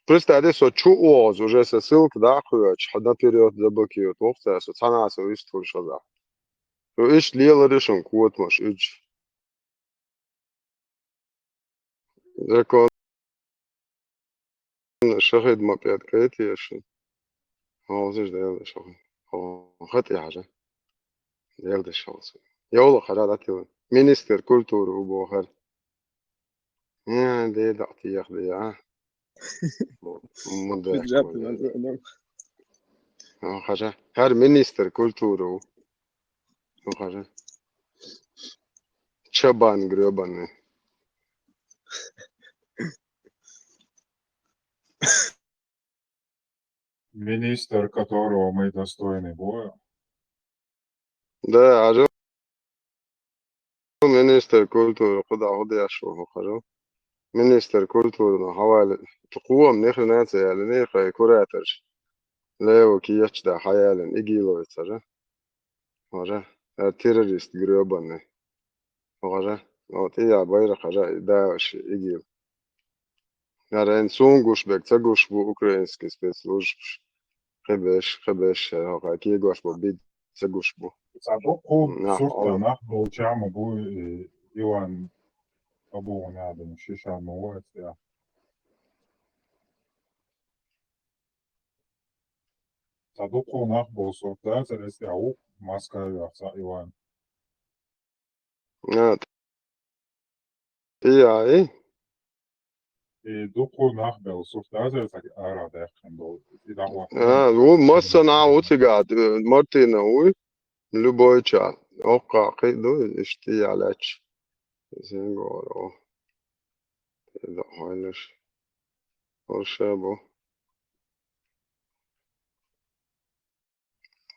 Представьте, что чуоз уже со ссылки да хуяч, хада период забакиот, вовца со цана со истор шада. То иш лела решен кот маш ич. Закон شهد ما بيد كيتي شن. هو زوج ده شغل. هو خطي حاجة. ده الشغل. يلا خلاص أتيون. مينستر كولتور وبوخر. ده دعتي ياخذ يا. مدة. حاجة. هر مينستر كولتور و. حاجة. شبان قريبان. Министр, которого мы достойны боя. Да, عجب. مينستر كولتور خدع خدع شو خرج. مينستر كولتور حوالي تقوى من آخر ناس يعني نيخ كوراترش. لا وكيش ده حيالا إجيلو يتصرف. خرج. تيروريست قريبان. خرج. أو تيجي باير خرج داعش إجيل. نرى سونغوش بك تجوش بو أوكرانسكي سبيسلوش. خبش هاكا كيجوش بو بيد تجوش بو. Садоку суртанах болчама бу Иван абу надо шиша новое я. Садоку нах бол сурта зарес яу маска яса Иван. Нет. إيه Доку нах бел сурта зарес ара дахен бол. هو مصنع وتقعد مرتين هو любой чат. Ока киду ишти алач. Зингоро. Да хайлеш. Оршабо.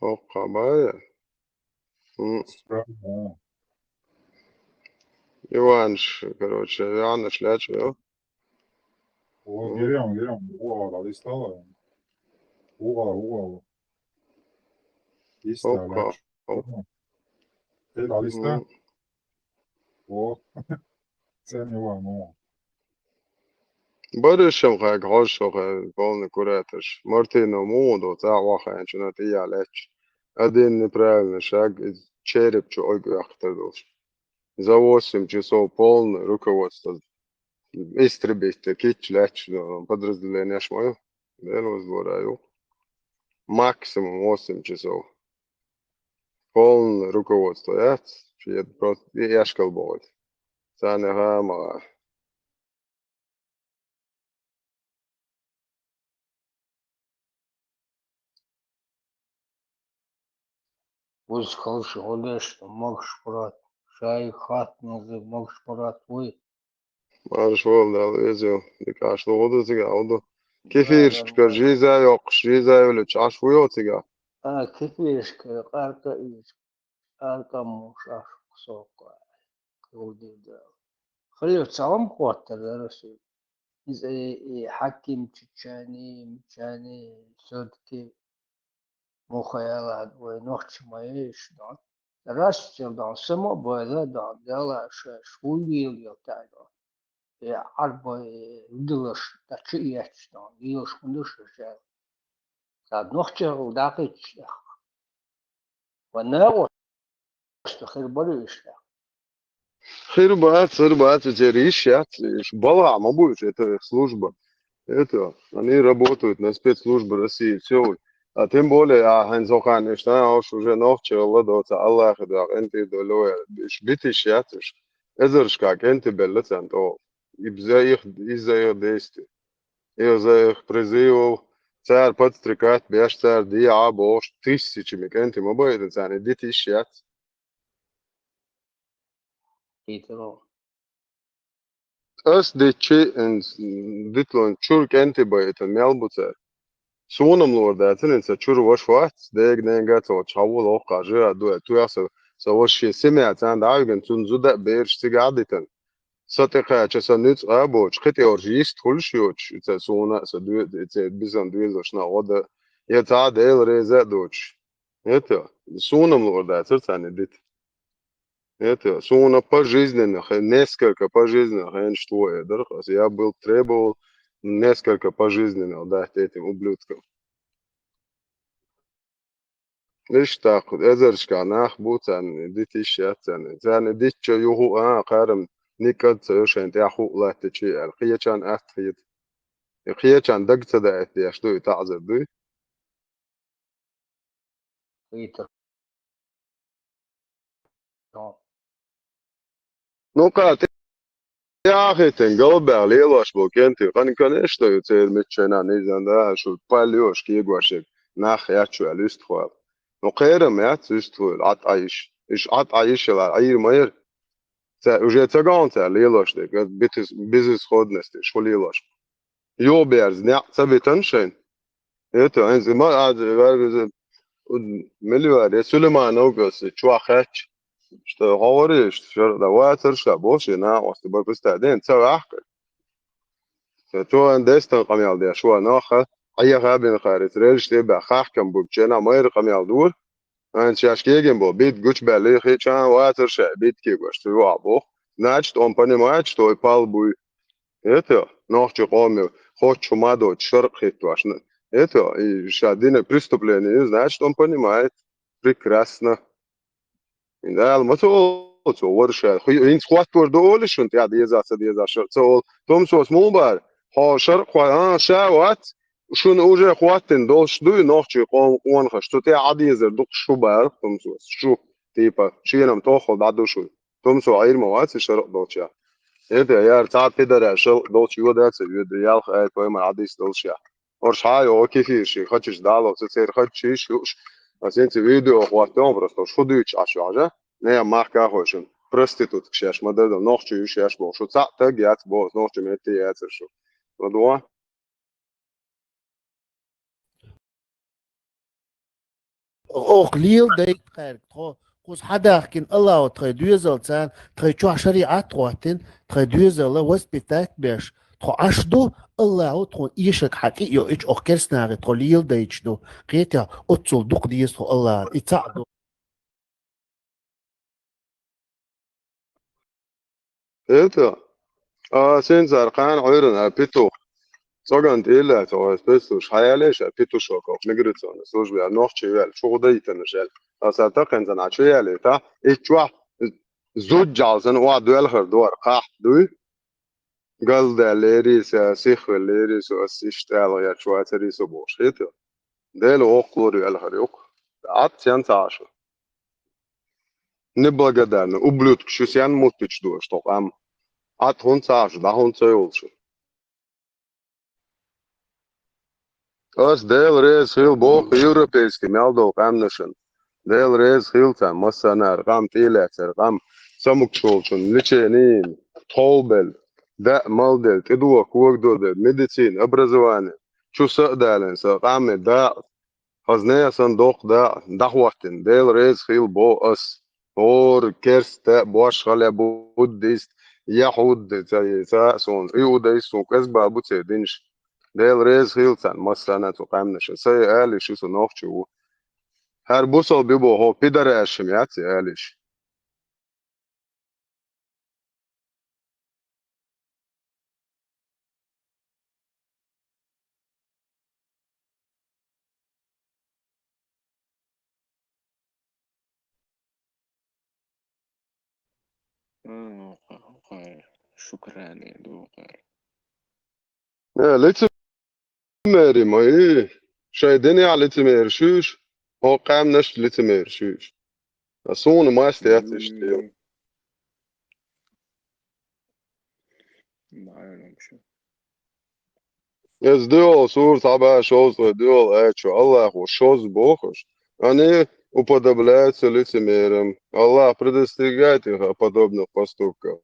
Ока бая. Иванш, короче, Иваныч лячу. О, герем, угол листала. Угол. Листа ляч. Ты листа? О, цен Иван, о. Barışım kayık hoş o kayık kolunu kuratış. Martino mudo ta vaha şuna tiya leç. Один неправильный шаг череп чой ахтадос. За 8 часов полное руководство. Истребитель кич леч подразделение шмою. Дело сбораю. Максимум 8 часов. Полное руководство. شيء بروت يشكل بود ثاني هام Высказал шغоле, что можешь брать. Шай хат назы можешь брать вы. مارش والله لازم ديكاش لغدو تيجا عودو كيفيش كجيزا يوقش جيزا ولا تشاش ويو تيجا كيفيش كاركا إيش كاركا مش عارف سوق كودي ده. خليه تسلم قوات الرسول. إذا حكيم تشاني مشاني صدقي مخيلات ونوخش ما يش دان. راس دان سما بالا دان دلا شوي يلتايدو. عربة دلش تشيش دان يلش كندش شيء. كاد نوخش وداقي وناو خير بريش. خير بعد تجريش я бала ما будет это служба это они работают на спецслужбы России все а тем более Ханзохан что уже ночью ладоца Аллах да انت долой битиш я эзерш как انت беллацан то из-за их действий из-за их призывов царь подстрекает бьешь царь диабош тысячами انت ما будет это битиш я As de che en ditlon churk ente by et melbutzer. Sonam lord that in sa chur wash wat deg nenga to chawul o qaje do tu yasa so wash semiat and augen tun zuda ber stigaditen. Sateqa chasa nut abo chkhite orjist khulshioch it's sona sa do it's bizan do zoshna oda yeta del reza doch. Это sonam lord that it's dit. Это сумма пожизненных, несколько пожизненных, что это, я был требовал несколько пожизненных дать этим ублюдкам. ليش تاخذ ازرش كان اخبوت عن دي تيشات عن دي تشو يهو قارم نيكد سيوشن تاخو لا تشي الخيه كان اخيد الخيه كان دقت دايت يا شتو تعذب دي نقاط يا أخي تنقلب على لاش بوكنتي كان إيش تو يصير متشنا نيزان ده شو باليوش كي يقوشك ناخ ياتشو على استخوال نقيرم يات استخوال عط عايش إيش عط عايش على عير ماير وجه تجان تاع لاش ده بيزنس خودنست شو لاش يو بيرز نع سبتنشين إيتو إنزل ما عاد مليار سليمان أوجس شو أخش что говоришь, что давай церква больше на острове поставим целых. То андестан камел де шо наха, ая габин харит рельш тебе хахкам бубчена майр камел дур. Ан чашкеген бо бит гуч бали хичан ватерша бит кигош то або. Значит, он понимает, что и палбу это ночью комел, хочу мадо чарк хитвашна. Это и шадине преступление, значит, он понимает прекрасно. Да, المسؤول ورشة خي إن سقط وردول شو أنت عاد يزا شرط توم سوس موبار ها شرق خا شاوات شون أوجه خواتن دوش دوي نوخشي قوان خش تو عاد يزر دوق شو بار توم سوس شو تيبا شينام تأخذ بعد شو توم سو عير مواد شرق دوشيا إنت يا تعب تدري شرق دوش يودات يود يالخ أي توي ما عاديس دوشيا ورش هاي أو كيفي شيء خدش دالو تصير خدش شوش أنت فيديو خواتهم برستو شو دويش عشوجة نه ماركا هوشن prostitut kšeš madada nošču jušeš bo šo ca tag jats bo nošču meti jats šo ladua قليل دايك خير قوس حدا كن الله تخي دوزل تان تخي شو شريعة تواتن تخي دوزل وس بتاعت بيش تخو عشدو الله تخو يشك حكي يو إيش أخكرس ناغي تخو ليل دايش دو قيتها أتصل دوق ديس تخو الله يتعدو это sen zarqan عيرنا بيتو صقنت إلا تو بس حيالش بيتو شوكو نقرتون سوج بيا نوخشي ويل شو ضيتن شل أصدقن زن عشيالي تا إيشوا زوج جالسن واد دوالهر دور قاح دوي قال ده ليريس سيخ ليريس وسيشتال يا شوية تريس بوش هيتو ده لو أقلور يالهر يوك عاد سيان تعشو неблагодарный, ублюдок, шусян мутыч душ, что там от хунцаш, да хунцеулши. Ас дел рез хил бог европейский мялдол камнашин. Дел рез хил там массанар, гам тилексер, гам самукшолшин, леченин, толбел, да малдел, тидуа куагдодел, медицин, образование. Чуса дален, са гамне да хазне сандок да дахвахтин. Дел рез хил бо ас. اور كرست بوش خلا بوديست يهود زي سون يوديس سون كسبا بوتسيدينش ديل ريز هيلسان مسانا تقامنش سي آليش يسو نوخشو هر بوصل بيبو هو بيدر اشمياتي آليش شكرا دوغر ليتس ميري ما ايه شايديني على ليتس مير شوش هو قامنش ليتس مير شوش سون ما استياتش تيو Yes, dual source aba shows dual actual Allah shows бохош. Они уподобляются лицемерам. Аллах предостерегает их от подобных поступков.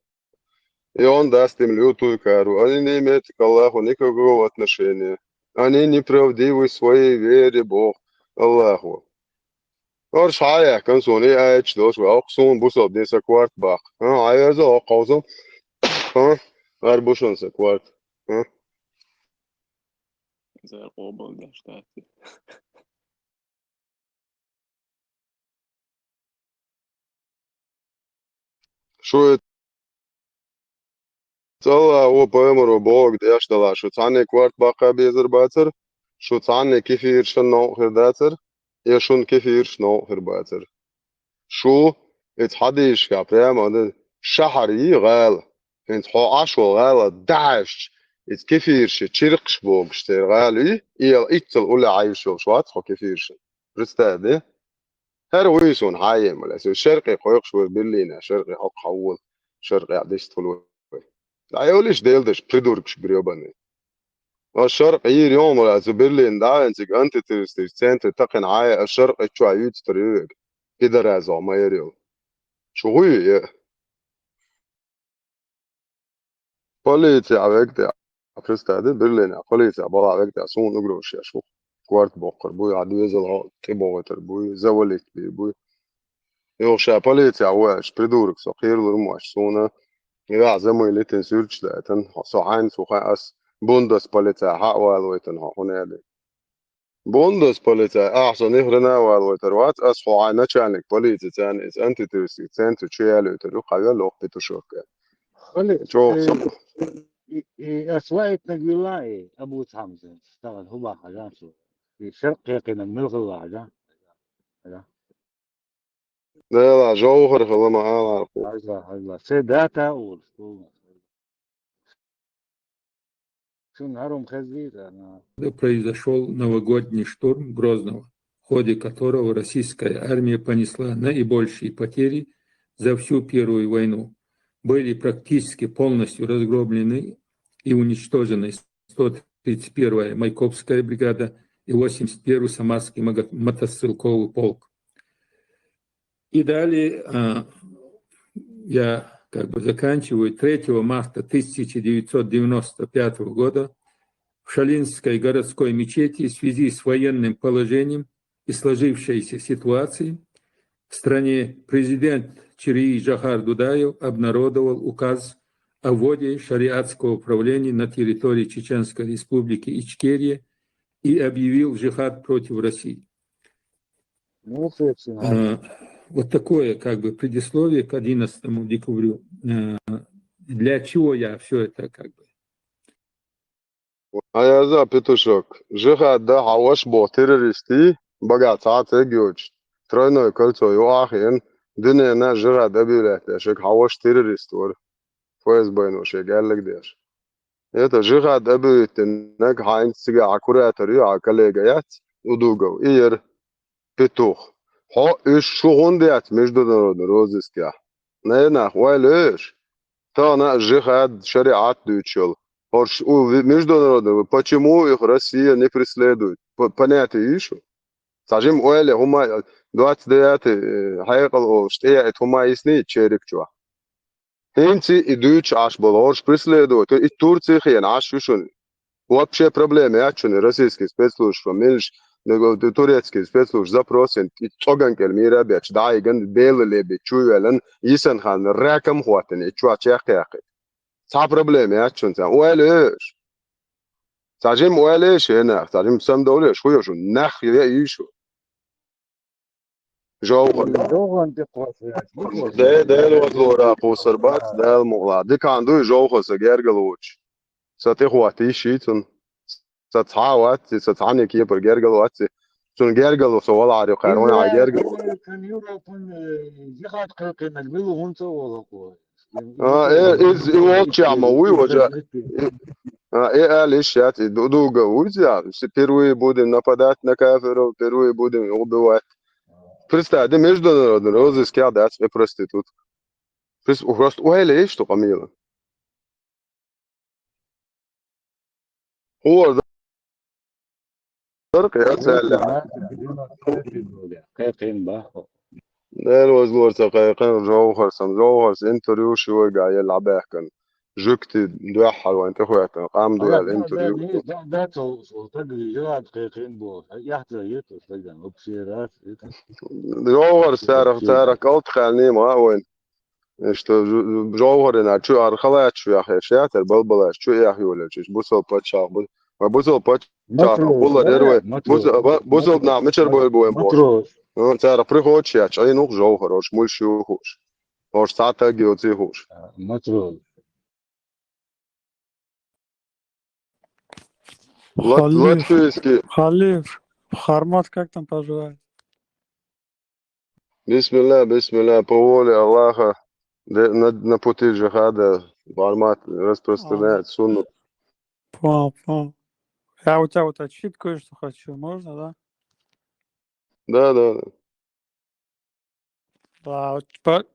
И Он даст им лютую кару. Они не имеют к Аллаху никакого отношения. Они неправдивы в своей вере Бог Аллаху. Орш хая kan soni aich dos wa oxon busod de sa kwart bak. Ha ayaz o qawzum. Ha ar bushon sa kwart. Ha زي القوبل داشتاتي شو تلا هو بأمر بوق ديش دلا شو تعني كوارت باقا بيزر باتر شو تعني كيفير شنو هرداتر يشون كيفير شنو هرباتر شو اتحديش كابريم هذا شهري غال انت حو عشو غال داعش ات كيفيرش تشيرقش بوق شتير غالي إيال إتل أولا عايشو شوات حو كيفيرش رستادي هرويسون هايم ولا سو شرقي قويقش برلين شرقي حق حول شرقي عديش تلوي لا يقوليش ديلدش بريدوركش بريوباني الشرق يير يوم ولا سو برلين دا انتك انت ترستيش سنتر تقن عاي الشرق اتشو عيوت تريوك كده رازو ما يريو شو هوي Poliitia vektia Kristäädi Berliiniä poliitia palaa vektia suun ugrosia su kvart bokkar bui adviezala tiboiter bui zavalit bui يوشا poliitia واش بريدورك صقير لرماش سونا يا زمي لتن سيرش داتن صعين سوخاس بوندس poliitia حوالويتن هنا دي بوندس poliitia أحسن نهرنا والوتروات أصحو عنا شانك poliitia تاني إز أنت ترسي تانتو تشيالو تلو قايا لوق بتشوكا شو أسواق نجلاي أبو حمزة اشتغل هو حاجات شو في شرق يقين الملغى حاجات لا جوهر خلا ما أعرف هلا سيداتا والسوق شو نهارهم خزيت أنا Произошел новогодний штурм Грозного, в ходе которого российская армия понесла наибольшие потери за всю Первую войну. Были практически полностью разгромлены и уничтожены 131-я Майкопская бригада и 81-й Самарский мотострелковый полк. И далее я заканчиваю. 3 марта 1995 года в Шалинской городской мечети в связи с военным положением и сложившейся ситуацией в стране президент Чирии Жахар Дудаев обнародовал указ о вводе шариатского управления на территории Чеченской республики Ичкерия и объявил джихад против России. Вот такое предисловие к 11 декабрю. Для чего я все это Ayaza петушок. Жихад да хаваш бо террористи бага цаате гёч. Тройной кольцо юахин دنيا ناس جرى دبيلة شك حواش تيرست ور فوز بينو شك قال لك ديش يتا جرى دبيلة نك هاين سجى عكورة تريو عكلة جيات ودوجو إير بتوخ الشغل международный розыск я. Наверное, уайлеш. То она жихад шариат дучел. Международный, почему их Россия не преследует? Понятие еще. Скажем, уайле, хума 29 хайкал, что хума ясни черик чуа. Инти и дучь аж болорш преследуют. И Турция хен аж юшун. Вообще проблемы, я чуни, российские спецслужбы, меньше турецкие спецслужбы запросят, и цоганкел мира беч, да, и ген белые беч, чуэлен, исэн хан, рэкам хуатен, и чуа чехкяхи. Са проблемы, я чуни, уэлэш. Сажим уэлэш, энах, сажим сам доулеш, хуёшу, нах, я ишу. Жауган. Дэл возлора, посарбат, дэл могла. Деканду и жаугаса гергалуч. Саты хуати шитун. ستحاوات ستعني كي برجرجل سون جرجل وسوال على قارون على جرجل كان يوروبن جهات قلقنا قبلوا هم سووا واتش عموي وجا ليش يات دو جوزيا سبيروي будем нападать на кафиров первые будем убивать представь да международный розыск я дать проститут просто уэлэ что камила هو ديل وزلور تقيقين جوهر سم جوهر انتريو شو قاعد يلعب يحكن جكتي دوحل وانت خوات قام دو الانتريو جوهر سارك قلت خلني ما وين что جوهر انا شو ارخلات شو يا اخي شاتر بلبلاش شو يا اخي ولا شو بوصل باتشاق بوصل باتشاق والله دروي بوصل نعم مشر بول بوين بوش ترى приходишь я чай ну جوهر уж мульши ухуш уж сата геоци ухуш латвийский Халиф, Хармат как там поживает? бисмилля по воле Аллаха на пути джихада Бармат распространяет сунну. Понял. Я у тебя вот отчит кое-что хочу, можно, да? Да.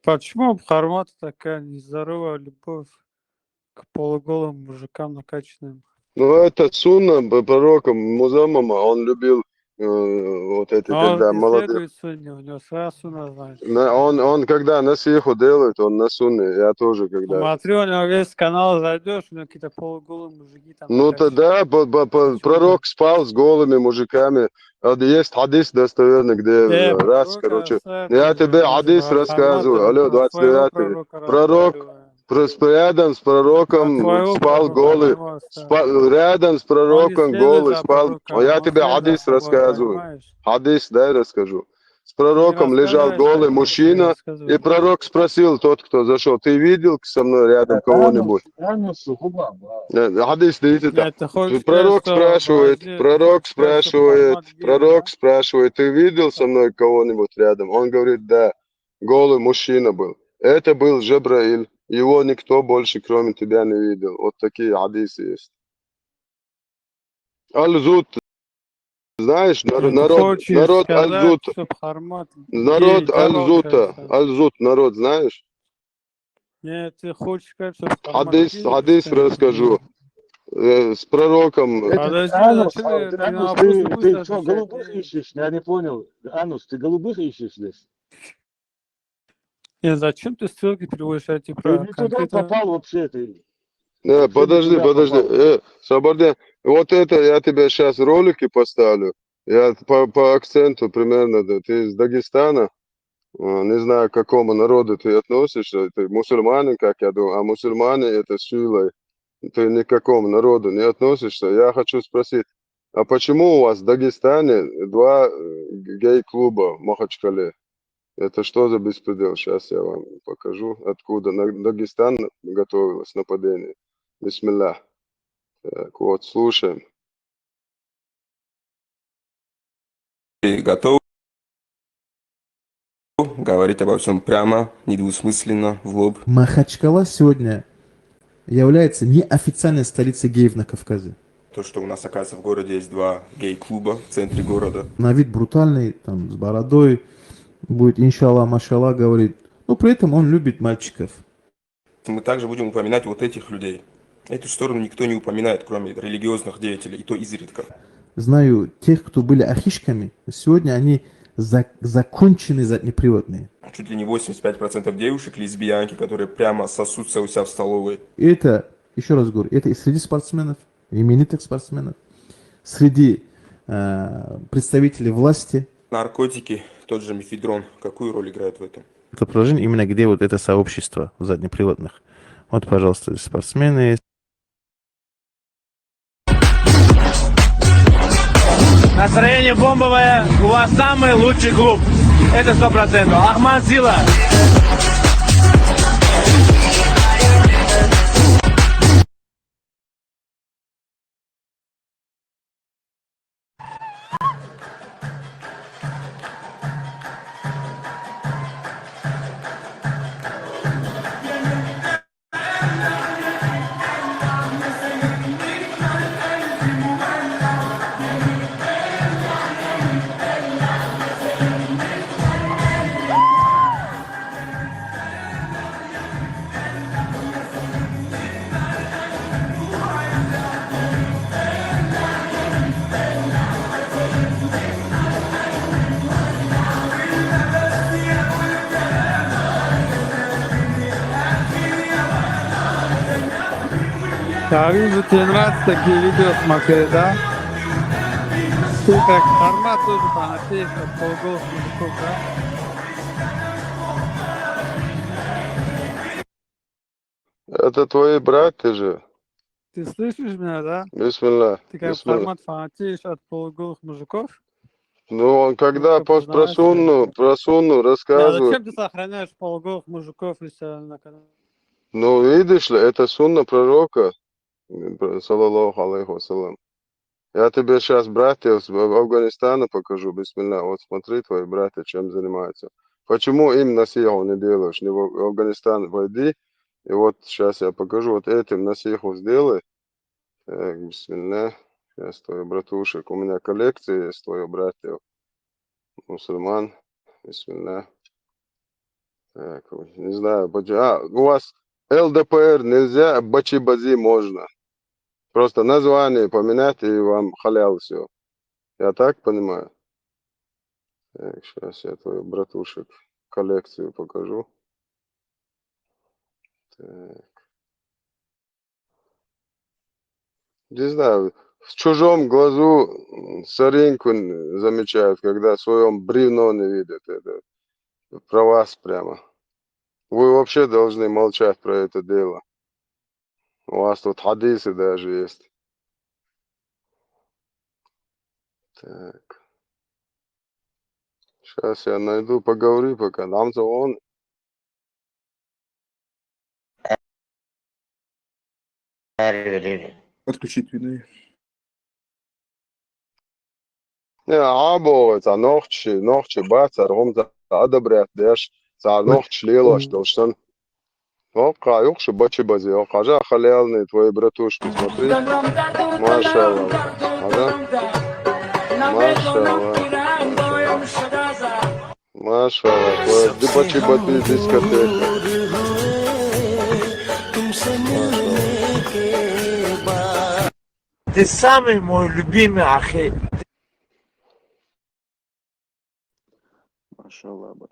Почему у Хармата такая нездоровая любовь к полуголым мужикам накачанным? Ну, это сунна пророка Музаммама, он любил вот эти, когда молодые... У него своя сунна, значит. Он когда насиху делает, он на сунне, я тоже когда... Смотри, у него весь канал зайдешь, у него какие-то полуголые мужики там. Ну, тогда пророк спал с голыми мужиками. Есть хадис достоверный, где раз, короче... Я тебе хадис рассказываю. Алло, 29-й. Пророк... Рядом с пророком спал голый, рядом с пророком голый спал. Я тебе хадис рассказываю. Хадис, дай расскажу. С пророком лежал голый мужчина, и пророк спросил тот, кто зашел: ты видел со мной рядом кого-нибудь? Хадис, пророк спрашивает, ты видел со мной кого-нибудь рядом? Он говорит, да, голый мужчина был. Это был Джабраиль. Его никто больше, кроме тебя, не видел. Вот такие хадисы есть. Аль-Зут, знаешь, народ Аль-Зута. Народ Аль-Зута. Аль-Зут, народ, знаешь? Нет, ты хочешь сказать, что... Хадис расскажу. С пророком... Ты что, голубых ищешь? Я не понял. Анус, ты голубых ищешь здесь? Нет, зачем ты ссылки переводишь эти про... Ты не туда попал вообще, ты. Подожди. Сабарде, вот это я тебе сейчас ролики поставлю. Я по акценту примерно, да, ты из Дагестана. Не знаю, к какому народу ты относишься. Ты мусульманин, как я думаю. А мусульмане это силой. Ты ни к какому народу не относишься. Я хочу спросить, а почему у вас в Дагестане 2 гей-клуба в Махачкале? Это что за беспредел? Сейчас я вам покажу, откуда. На Дагестан готовилось нападение. Бисмилля. Так, вот, слушаем. Готов говорить обо всем прямо, недвусмысленно, в лоб. Махачкала сегодня является неофициальной столицей геев на Кавказе. То, что у нас, оказывается, в городе есть 2 гей-клуба в центре города. На вид брутальный, там, с бородой, будет иншаллах, машаллах говорить. Но при этом он любит мальчиков. Мы также будем упоминать вот этих людей. Эту сторону никто не упоминает, кроме религиозных деятелей, и то изредка. Знаю тех, кто были ахишками, сегодня они законченные заднеприводные. Чуть ли не 85% девушек лесбиянки, которые прямо сосутся у себя в столовой. И это, еще раз говорю, это и среди спортсменов, именитых спортсменов, среди представителей власти. Наркотики, тот же мефедрон, какую роль играет в этом? Это положение именно где вот это сообщество заднеприводных. Вот, пожалуйста, спортсмены. Настроение бомбовое, у вас самый лучший клуб. Это 100%. Ахмад Сила. Я вижу, тебе нравятся такие видео смотреть, да? Ты как формат тоже фанатеешь от полуголых мужиков, да? Это твои братья же. Ты слышишь меня, да? Бисмилlah. Ты как Бисмилlah. формат фанатеешь от полуголых мужиков? Ну, когда про сунну Да, рассказывают, зачем ты сохраняешь полуголых мужиков, если на канале? ну, видишь ли, это сунна пророка, саллаллаху алейхи вассалям. Я тебе сейчас братьев с Афганистана покажу, бисмилля. Вот смотри, твои братья чем занимаются. Почему им насиху не делаешь? Не в Афганистан войди, и вот сейчас я покажу, вот этим насиху сделай. Так, бисмилля. Сейчас твой братушек. У меня коллекция есть твоих братьев. Мусульман. Бисмилля. Так, не знаю, у вас ЛДПР нельзя, Бачи-Бази можно. Просто название поменять, и вам халял все. Я так понимаю? Так, сейчас я твой братушек коллекцию покажу. Так. Не знаю, в чужом глазу соринку замечают, когда в своем бревно не видят. Это про вас прямо. Вы вообще должны молчать про это дело. У вас тут хадисы даже есть. Так. Сейчас я найду, поговорю пока. Нам он. Отключить видео. Ja, aber es noch bats, darum adabrat dash, noch шлила, что что. Ну, каюк, что бачи бази, хажа халяльный твои братушки, смотри. Машаллах. Ага. Машаллах. Машаллах. Твои бачи бази дискотека. Ты самый мой любимый ахи. Машаллах, брат.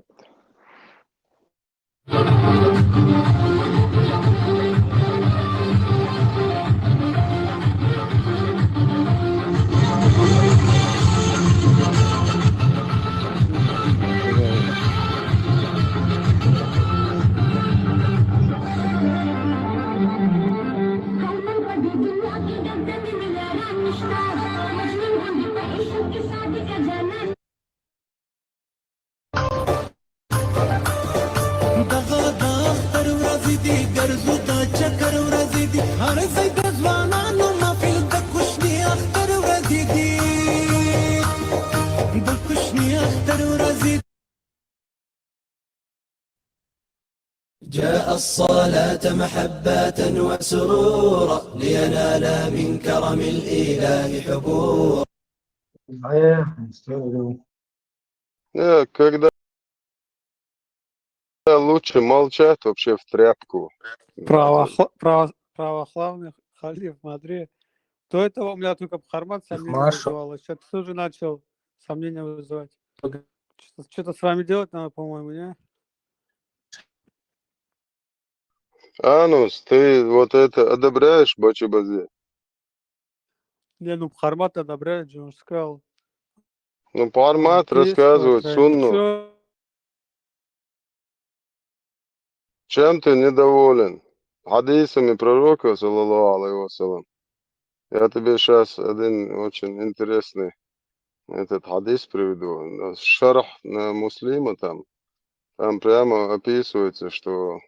جاء الصلاة محبة وسرورا لينال من كرم الإله حبورا. Когда лучше молчать вообще в тряпку. Православный халиф, смотри. До этого у меня только Бхармат сомнения Маша. вызывало. Сейчас ты тоже начал сомнения вызывать. Что-то с вами делать надо, по-моему, не? Анус, ты вот это одобряешь, Бачибази? Не, ну Бхармат одобряет же, он же сказал. Ну, Пармат Есть, рассказывает по сунну. Чё? Чем ты недоволен? Хадисами пророка, саллаллаху алейхи вассалам. Я тебе сейчас один очень интересный этот хадис приведу. Шарх на Муслима там прямо описывается, что...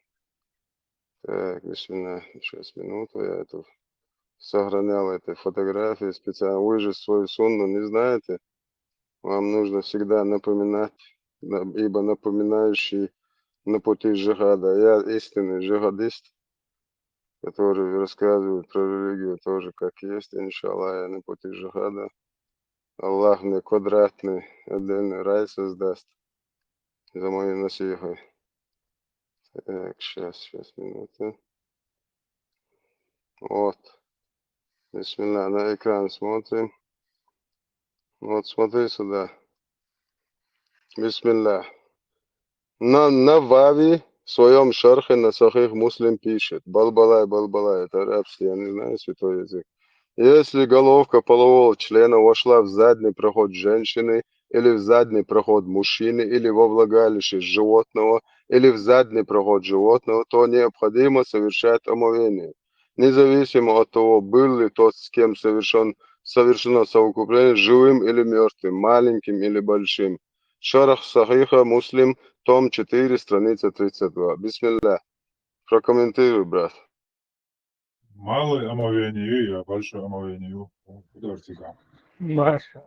Так, сейчас минуту, я это сохранял этой фотографии специально. Вы же свою сунну не знаете. Вам нужно всегда напоминать, ибо напоминающий на пути джихада. Я истинный джихадист, который рассказывает про религию тоже как есть, иншаллах, я на пути джихада. Аллах мне квадратный отдельный рай создаст за моей насихой. Так, сейчас, минуту. Вот. Бисмилlah, на экран смотрим. Вот смотри сюда. Бисмилlah. Навави в своем шархе на Сахих Муслим пишет. Балбалай, это арабский, я не знаю святой язык. Если головка полового члена вошла в задний проход женщины, или в задний проход мужчины, или во влагалище животного, или в задний проход животного, то необходимо совершать омовение. Независимо от того, был ли тот, с кем совершено совокупление, живым или мертвым, маленьким или большим. Шарах Сахиха Муслим, том 4, страница 32. Бисмилlah. Прокомментируй, брат. Малое омовение и большое омовение. Подожди-ка. Маша.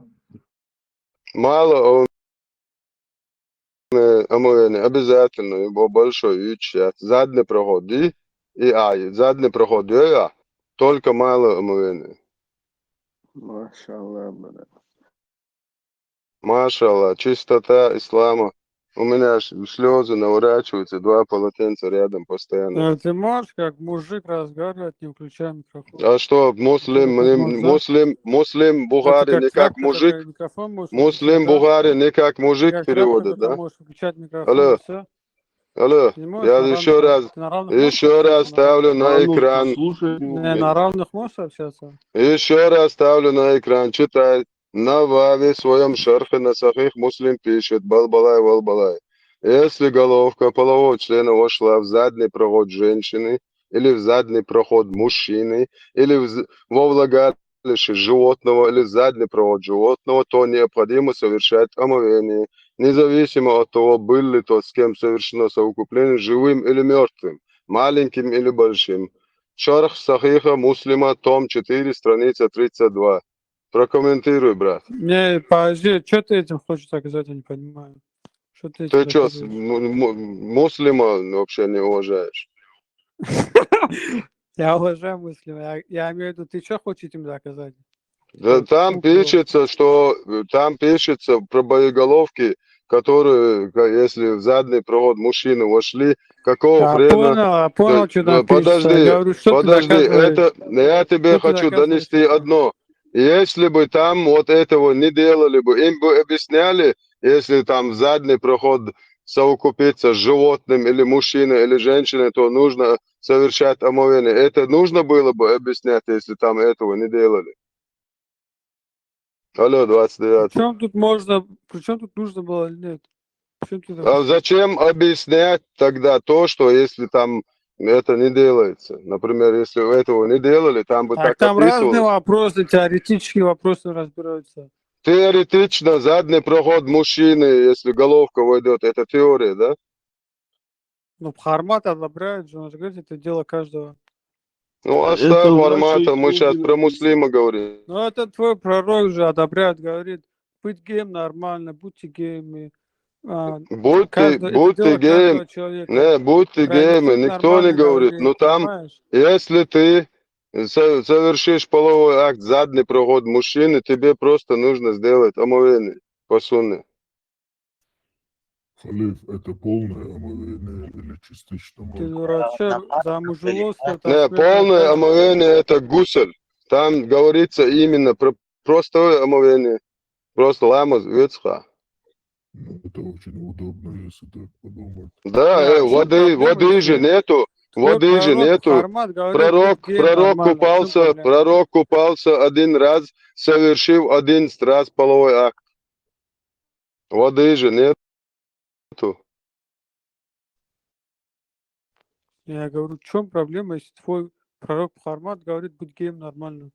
Мало омовение, обязательно, его большой и тщательно. Задний проход задний проход только мало омовение. Машаллах, брат. Машаллах, чистота ислама. У меня аж слезы наворачиваются, два полотенца рядом постоянно. Ты можешь как мужик разговаривать, не включая микрофон? А что, муслим Бухари как не как трактор, мужик? только микрофон можешь Муслим выключать, да? Бухари не как Ты мужик как трактор переводит, только да? можешь выключать микрофон, Алло, и все. алло, Ты не можешь я на еще равных, раз, ты на равных можешь общаться? ставлю на Анус, ты экран. слушай Не, меня. на равных можешь общаться? Еще раз ставлю на экран, читай. Навави в своем шархе на Сахих Муслим пишет, балбалай. Если головка полового члена вошла в задний проход женщины, или в задний проход мужчины, или во влагалище животного, или в задний проход животного, то необходимо совершать омовение, независимо от того, был ли тот, с кем совершено совокупление, живым или мертвым, маленьким или большим. Шарх Сахиха Муслима, том 4, страница 32. Прокомментируй, брат. Не, подожди, что ты этим хочешь сказать, я не понимаю. Что ты этим Ты что, доказываешь? муслима вообще не уважаешь? Я уважаю муслима. Я имею в виду, ты что хочешь этим доказать? Да, там пишется, про боеголовки, которые, если в задний проход мужчины вошли, какого Я хрена... понял, что там пишется. Я говорю, что ты доказываешь? Я тебе Что ты хочу доказываешь донести этим? одно. Если бы там вот этого не делали бы, им бы объясняли, если там в задний проход совокупиться с животным или мужчиной или женщиной, то нужно совершать омовение. Это нужно было бы объяснять, если там этого не делали. Алло, 29. Причем тут нужно было или нет? Причем тут А зачем объяснять тогда то, что если там это не делается? Например, если этого не делали, там бы так там разные описывалось. вопросы, теоретические вопросы разбираются. Теоретично задний проход мужчины, если головка войдет, это теория, да? Ну, Бхармат одобряет же, он же говорит, это дело каждого. Ну, оставь формата, мы сейчас про муслима говорим. Ну, это твой пророк же одобряет, говорит, быть геем нормально, будьте геями. Будь ты геем, будь ты геем, никто не говорит. Но там, если ты совершишь половой акт, задний проход мужчины, тебе просто нужно сделать омовение по сунне. Халиф, это полное омовение или частично Ты мокрое? дурачок, замужилось, это Не, полное омовение это гусель. Там говорится именно про простое омовение. Просто ламаз вецха. Ну, это очень удобно, если так подумать. Да, Не, а в чем проблема, воды же если нету. твой Воды же пророк нету. Мухаммад говорит, быть геем Пророк нормально, в чем проблема? пророк купался один раз, совершив один раз половой акт. Воды же нету. Я говорю, в чем проблема, если твой пророк Мухаммад говорит, быть геем нормально?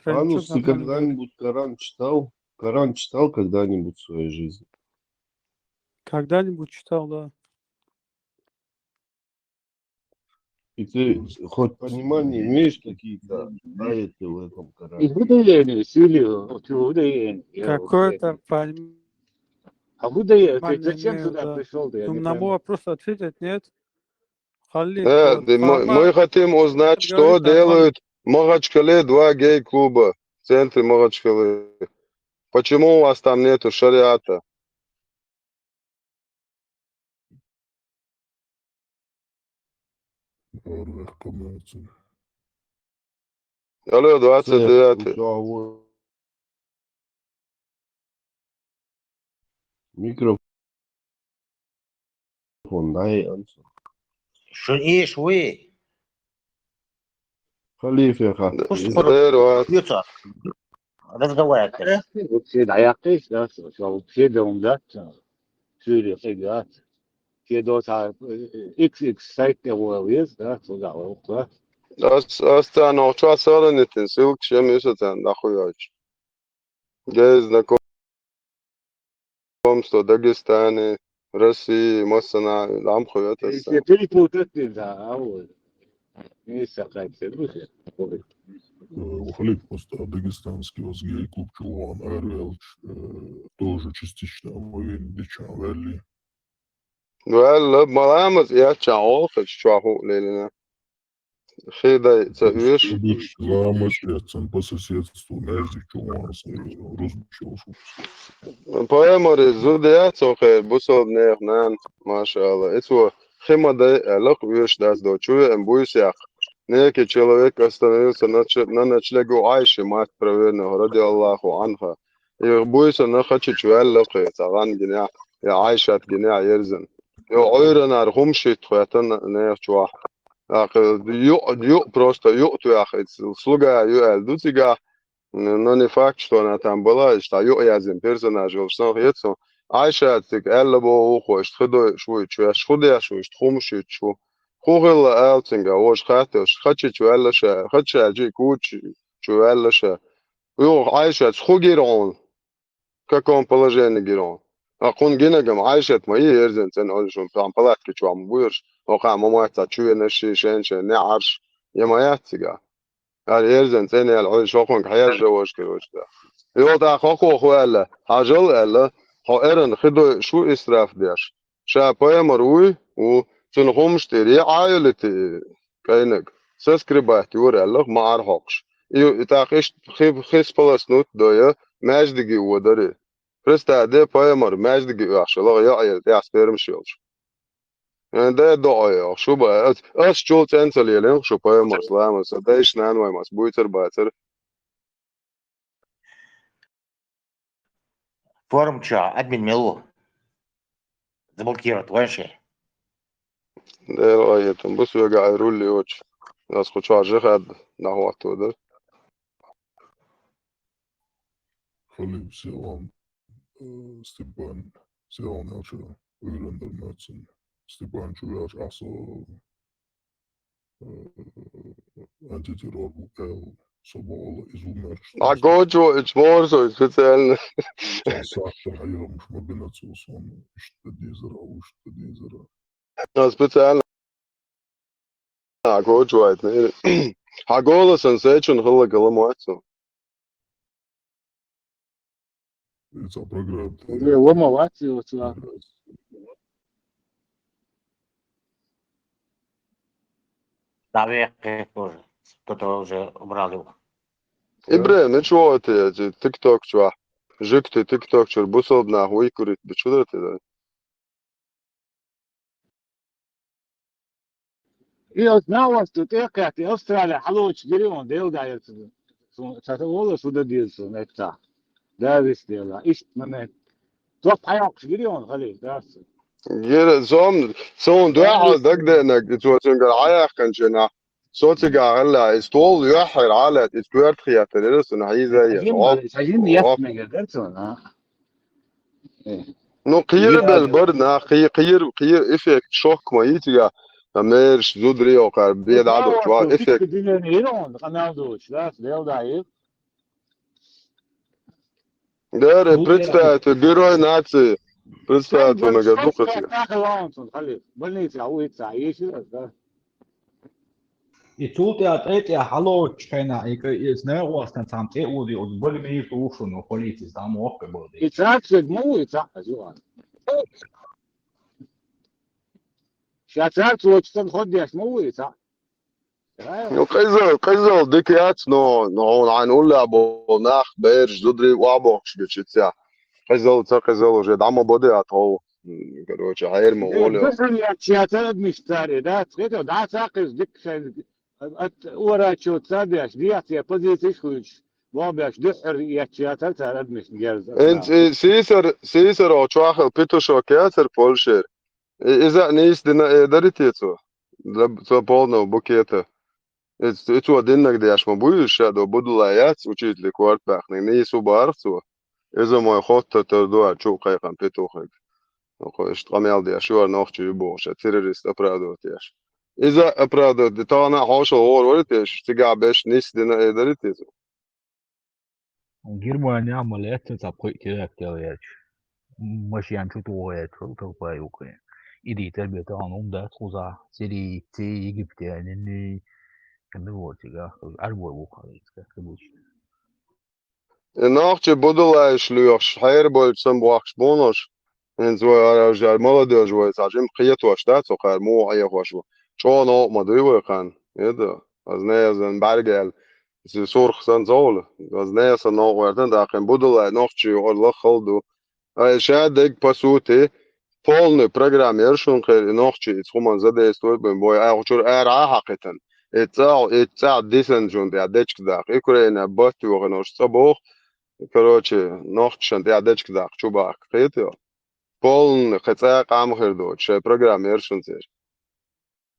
Анус, Тройничок ты нормально говорит. когда-нибудь Коран читал? Коран читал когда-нибудь в своей жизни? Когда-нибудь читал, да. И ты хоть понимание имеешь какие-то аяты в этом Коране? Какое-то понимание имею, да. На мой вопрос ответить нет. Халиф, вот Мы Мухаммад хотим узнать, что говорит нормально. делают в Махачкале два гей-клуба в центре Махачкалы. Почему у вас там нету шариата? Арвех коммерции. Алло, 29. Микрофон, дай Ансу. شو ايش وي Халиф, я хат. يوتر разговаривать. Вообще, да, я кайф, да, что вообще да, он да, шире фигат. Кедо та XX сайт его есть, да, сюда, вот, да. Остану, что особенности, ссылки, чем месяца, нахуй. Гей, знакомство, Дагестане, России, Моссана, Ламху, это Если перепутать, да, а вот. Не сахайте, друзья. Халиф, просто дагестанский у вас гей-клуб Чулуан Арвелч тоже частично омовение Дичан Вэлли. Well, маламаз, я чаол, хочу чаху, лелина. Хейдай, цавиш. Замыш, я по соседству, между Чулуан с Рузбичевым. Поэмори, зудия, цохе, бусов нехнан, машалла. Это химада, лох виш дас до чуя, эмбуйсях. Некий человек остановился на ночлегу Айши, мать праведного, ради Аллаху анха. И буйся на хочу чуэллахе, цаган гиня, и Айшат гиня ерзен. И ойрана архумшит, хуятан нех чуах. Просто слуга Дуцига, но не факт, что она там была, что один персонаж, что это Айша, так Эллабо ухо, что швы, что шхудя, что хумшит, что хугел Элтинга, ош хател, хачи чуэллаша, хача джи куч чуэллаша. Айша, схугирон, в каком положении гирон? Акун гинагам Айша, мои ерзен, цен олишун, там палатки чуам буйрш, وقام موات تشوي نشي شنشة نعرش يمايات سجا يرزن ثاني العول شوخن حياة جوش كروش ده يوضع خاكو خوالا عجل ألا خائرن خدو شو إسراف ديش شابايا مروي و تنخمش تري عائلتي كينك سسكريبات يور ألا ما عرحقش يتاقش خيس بلسنوت دويا ماجدقي ودري فرستا دي بايا مر ماجدقي وحش الله يعير دي عسبير مشيلش ده دعاء شو بقى شو تنسل يلين شو بقى مسلم ده شنان وين مس بويتر باتر Форум что? Админ Милу. Заблокировать, вообще. ده رأيتهم بس يقع يرولي وش ناس خو شو خد نهواتو ده Халиф, Силан, Степан, Силан, Elçe, öğrendirmezsin. Степан Чуваш, Асо, антитеррор, Собола, изумер. عجوجو اتمورزو специально Сахта, Хайра, مش مبينات سوسون, işte dizera, işte dizera. специально عجوجو اتنين عجولا سنسيشن خلا كلاماتو Это программа. Его молодцы, вот сюда. Наверное, тоже. Кто-то уже убрал его. إبراهيم شو أنت تيك توك شو جكت تيك توك شو بوصل نحوي كوريت بشو ده И знала, что ты как Австралия, халуч, гирион, дел дается. Сатовола сюда дился, это. Да, вестела. Ишь, момент. Топ حياك гирион, خلي, да. Jere zo'n واحد دقدق انك توتنقل عياك كان جنا صوتك هلا استول يحر على تكويرت خيات الرس هي زي عايزين يسمع قدرتنا. نو قير بالبرنا قير افكت شوك ما يتيا ميرش زودري او قار بيد عدو توا افكت دار بريتستا تجيرو ناتسي بريتستا نغدوقتي И тут эти халочкена, и знаю, что там те уди, от более менее тушу, но полиции там охка был. И царцы гму, и царцы. Сейчас царцы очень ходят, гму, и царцы. نو قيزل ديكيات نو عنقول ابو ناخ بيرش زودري وابوكش بتشتيا قيزل وجه دعم بودي اتو короче غير مقولي Я театр мечтали, да, это да, царцы дик ورا شو تسابيش دياتي позиции خوش وابيش دحر يا театр تعرض مش جالس انت سيسر او تشاخل بيتو شو كياتر بولشير اذا نيس دنا دريتيتو تو полно букета это один где аж будешь до будулаят учитель квартбах не субарцу из-за мой ход то до чу кайхан петухик ну что мел дя шо ночью бош террорист оправдываешь إذا أبرد تانا عاشوا ورتش تجع باش نيس دنا دريتيزو Германия عملت تبقى كده كتير مش يعني شو توه شو تبقى يوكي إذا تربية عنهم ده خوزا سري تي يجيب تاني إني كنا بوتيجا أربعة بوخاري كبوش ناخذ بدل شلوش حير بول سنبوخش بونش إن زوا رجال مولد جوا ساجم قيت واشتات سكر مو أي خوشو شو نوع مدوي كان هذا أزناي أزن برجال سورخ سنزول أزناي سنوع وردن داخل بدل ناخذ الله خلدو شادك بسوتي полный программершун ناخذ تخمن زده استوي بوي أخشور حقيقة اتساع ديسنجون دي عدتش كداخ إكورينا باتي وغنوش صبوخ короче ناخذ دي عدتش كداخ شو باك قيتيو полный خطأ قام خيردوش программершун زير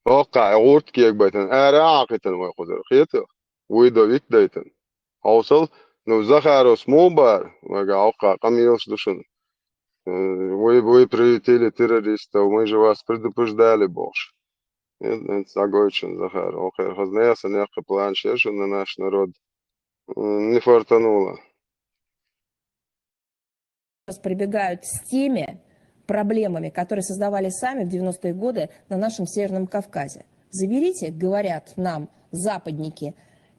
وقع غورت كيك بيتن عاقتن ويخذر خيتيو ويدو ويك ديتن حوصل نو زخارس موبار وقع قميوش دشن вы прилетели террористов, мы же вас предупреждали, Боже. Это загойчен, Захар. Охер, хознеяса, нехка план шешен на наш народ. Не фартануло. Прибегают с теми проблемами, которые создавали сами в 90-е годы на нашем Северном Кавказе. Заберите, говорят нам западники,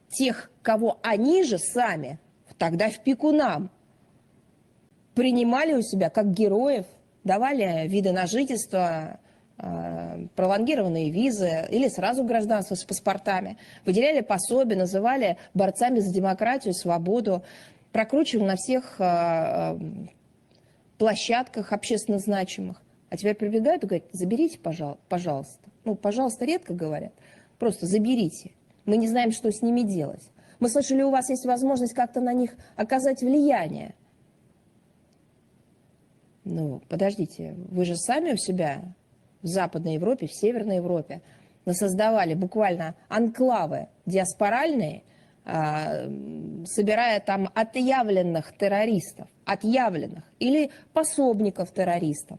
тех, кого они же сами, тогда в пику нам, принимали у себя как героев, давали виды на жительство, пролонгированные визы или сразу гражданство с паспортами, выделяли пособия, называли борцами за демократию, свободу, прокручивали на всех площадках общественно значимых. А теперь прибегают и говорят, заберите, пожалуйста. Ну, пожалуйста, редко говорят. Просто заберите. Мы не знаем, что с ними делать. Мы слышали, у вас есть возможность как-то на них оказать влияние. Ну, подождите, вы же сами у себя в Западной Европе, в Северной Европе создавали буквально анклавы диаспоральные, собирая там отъявленных террористов, или пособников террористов,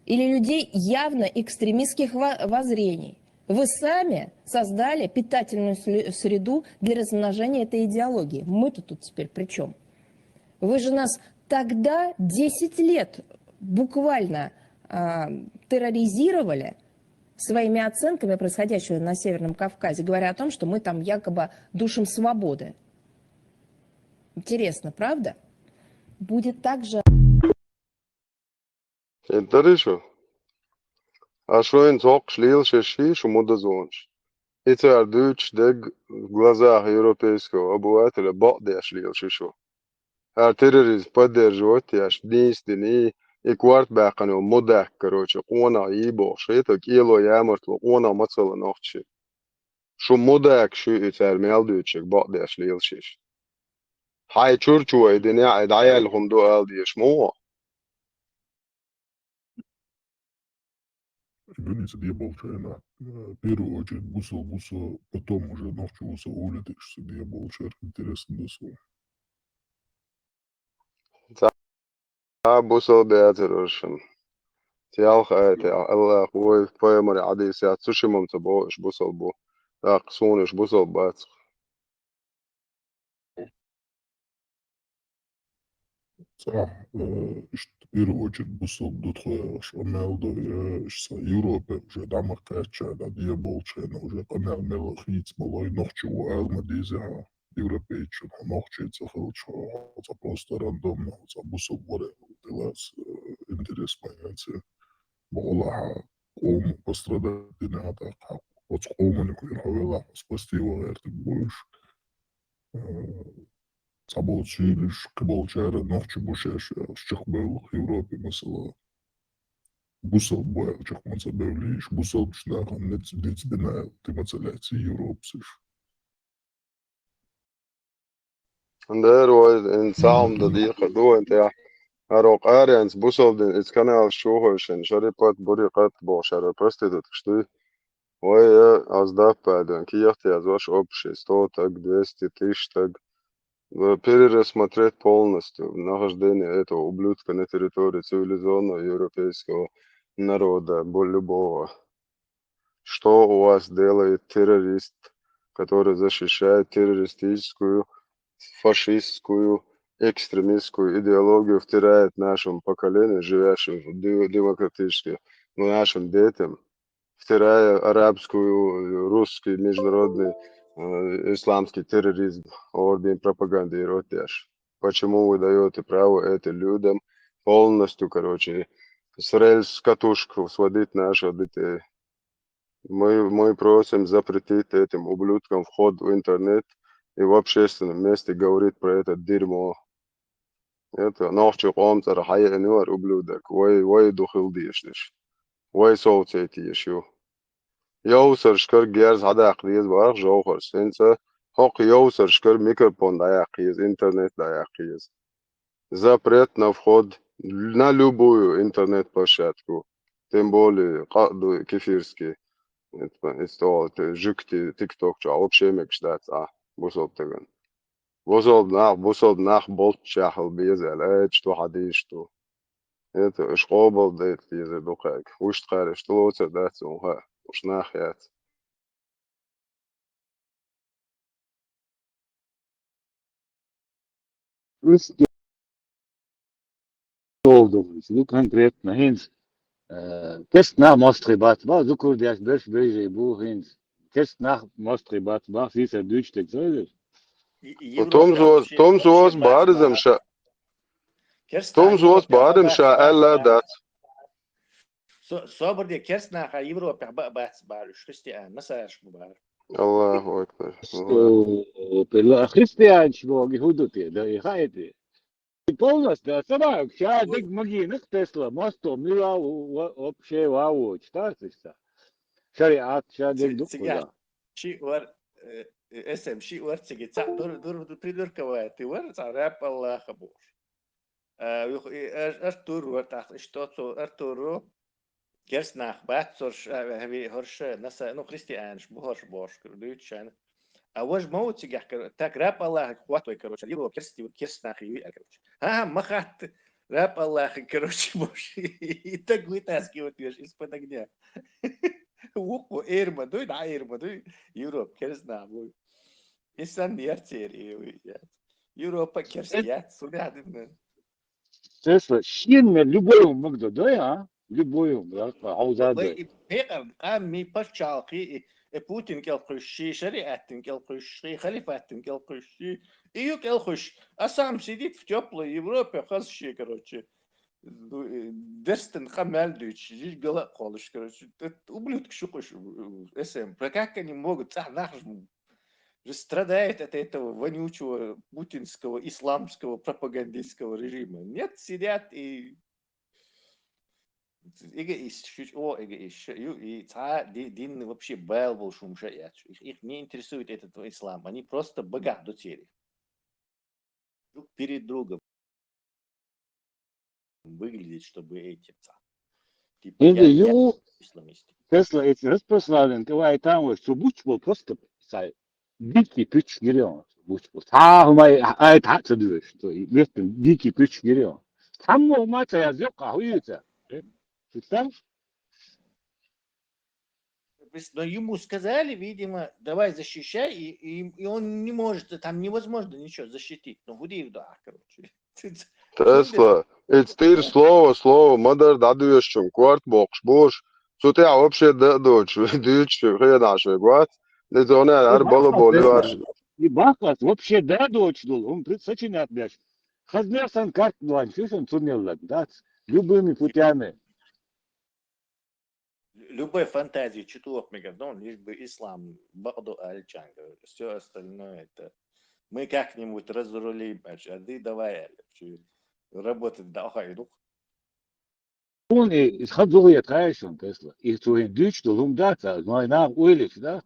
или людей явно экстремистских воззрений. Вы сами создали питательную среду для размножения этой идеологии. Мы-то тут теперь при чем? Вы же нас тогда 10 лет буквально терроризировали своими оценками происходящего на Северном Кавказе, говоря о том, что мы там якобы душим свободы. Интересно, правда? Будет так же... Это решо. А что он так шлил шеши, что мы дозвонишь? Это ардуч дег в глазах европейского обывателя бог де шлил шешу. А терроризм поддерживать, я ж дни, и квартбэкану модак, короче, она ебо, шейток ило ямартво, она мацала нахчи. Шо модак шо итер мелдучек бакдеш лилшиш. Хай чурчу эдиня эдайалхум до алдиш мова. Граница дьяволчая, в первую очередь бусал, потом уже навчился улетишь, дьяволчая, интересно досу. بوصل بياترشن تيالخ الله قوي فيمر عادي ساعة سوشي ممتبو إش بوصل بو أقصون إش بوصل بات صح в первую очередь бусал дутхуя шамелдо с Европы уже дамар кача да дьяволчая, уже канал мелохиц малой нохчу алма диза европейчен нохчица хилчо за просто рандомно за бусал боре делас интерес появится والله قوم пострадать не надо, вот قوم نكون حوالي спасти وغيرت بوش صابو تشيلش قبل شهر نحكي بوشاش شخبل Европе مثلا بوصل بويا شخ ما تسببليش بوصل باش ناخد نت ديت بنا تما تسلعتي يوروب سيش عندها روز إن سام دقيقة دو أنت هروق أريانس بوصل دين إتس كانال شوهشن شريبات بريقات بو شري بستيت تشتي وهي أصداف بعدين كي يختي أزواش أوبشي 100 так 200 тысяч так перерасмотреть полностью нахождение этого ублюдка на территории цивилизованного европейского народа, любого. Что у вас делает террорист, который защищает террористическую, фашистскую, экстремистскую идеологию, втирает нашему поколению, живящим демократически, нашим детям, втирая арабскую, русский, международный, исламский терроризм, орден пропаганды и ротяж. Почему вы даете право этим людям полностью, короче, с рельс с катушку сводить наших детей? Мы просим запретить этим ублюдкам вход в интернет и в общественном месте говорить про это дерьмо. Это ночью قومت راح ينور ублюдок, وي دخل ديشنش, وي صوتي يشو. يوصل شكر جيرز هذا قيز بارق جوهر سنسة حق يوصل شكر ميكروفون دا قيز интернет да قيز запрет на вход на любую интернет-площадку, тем более кефирский, это жукти, тикток, а вообще мечтать, бусол таган. Бусол нах болт чахал безел, что хадишту. Это шкобал дает езы духак. Уж тхари, что лоца дать уха, уж нахят. Oldum, nu конкретно hins. Kes nach Mostribat, war so cool, der ist böse Buch hins. Kes nach Mostribat, war sie ist durchsteckt, soll ich? Tom zoals Badem sha. Tom zoals Badem sha alla dat. صابر دي كرسنا على يوروبا بقى بعرف خريستيان ما صارش مبارك الله أكبر. بالله خريستيان شو يهودتي ده يخايتي. Полностью собак, сейчас дик маги нехтесла, мосто мила вообще вау, читается. Шариат, сейчас дик дукуда. شيء ور اسم شيء ور تيجي دور بريدور كواتي ور راب الله خبور ارتور ور تحت اشتوتو ارتورو كرسناخ باتسورش هبي هرش نسا نو خريستيانش بهرش بورش كردوتشان أوج موت يحكي تاك راب الله قواتو يكروش يبغى كرستي كرسناخ يكروش ها ما خات راب الله يكروش بوش يتقوي تاسكي وتيش اسمه دنيا وقو إيرما دوي دا إيرما دوي يوروب كرسنا بوي إنسان ديارتيري يوروبا كرسيات سوني عدنا Тесла, щенme любую могу, да я? Любую, да, аузады. قام مي بشالقي بوتين كالقشي شريعتين كالقشي خليفاتين كالقشي إيو كالقش أسام سيديت في جبل يوروبا خاص شيء كروتشي درستن خمال دوتش جيش قلا قالش كروتشي وبلوتك شوقش اسم прокакани могут صح нахожу страдает от этого вонючего путинского исламского пропагандистского режима. Нет, сидят и эгоист, чуть эгоист. И дин вообще был шумша. Их не интересует этот ислам. Они просто богатые друг перед другом выглядеть, чтобы эти типа Енді я ю исламист. Тесла эти распространен, ты там вот субуч был просто дикий пич гирион. Самый это ты что вместо дикий пич гирион. Там мать я зёка хуйца. Там Но ему сказали, видимо, давай защищай, и он не может, там невозможно ничего защитить. Ну, худи, да, короче. Тесла. Это стир слово, модер дадуешчум, кварт бокс, бош. Что ты вообще дочь, дочь, хрена швегват. Это он арбала боли варш. и Бахас вообще да дочь, он сочинять мяч. Хазнерсан карт бланк, он сумел да, любыми путями. Любой фантазии чуток мегадон, лишь бы ислам, Бахду Альчанга, все остальное это. Мы как-нибудь разрулим, а ты давай работать давай, ну. Он и сходу я траешен, Тесла. И то in Deutschland умдаться, но она уйлись, да?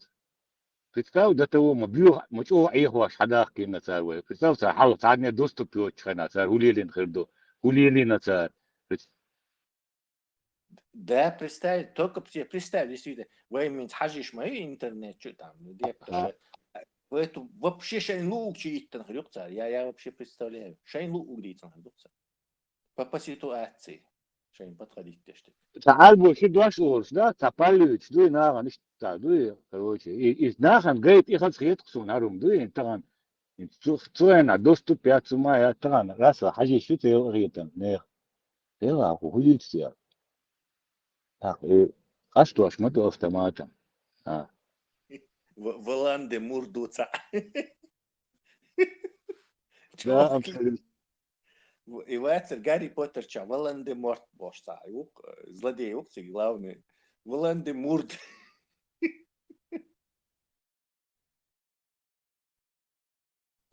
Представь, до того мы бью, мы чего айхваш хадах кино царвы. Представь, хал царне доступ пьет чхана цар, хулилин хырду, хулилин цар. Да, представь, только представь, действительно, вы имеете хажиш мой интернет, что там, где это вообще шайн лук чиитан хрюкца, я вообще представляю, шайн лук улитан хрюкца. По ситуации, шайн подходить тештик. Альбо хидваш олс, да, цапалюч, дуй наган, ишта, дуй, короче. И нахан гайт их отсхетксу нарум, дуй, таган. Цуэна, доступ пятцу мая, таган, раса, хажиш, что ты ритан, нех. Эла, хулитсия. Так, и а что ж, мы то автоматом. Воланде мурдуца. Да, абсолютно. И Вацер Гарри Поттер ча, Воланде морт бошца. Злодей укси главный. Воланде мурд.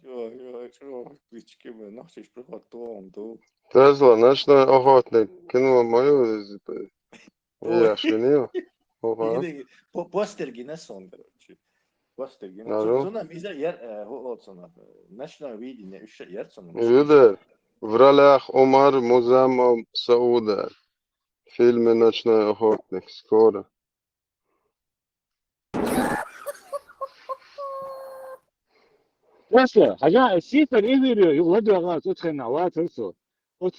Клички мы, нахчешь приход том, то. Тесла, ночной охотник, кинул мою, я швинил. Постерги на сон, короче. Постерги на Нару. сон. Нам иза Олсона. Ночное видение еще Ерцона. Юдер, в ролях Омар Музамов Сауда. В фильме «Ночной охотник». Скоро. Тесла, хажа, сифер иверю, юладу ага, тут хена, ват, это. Вот,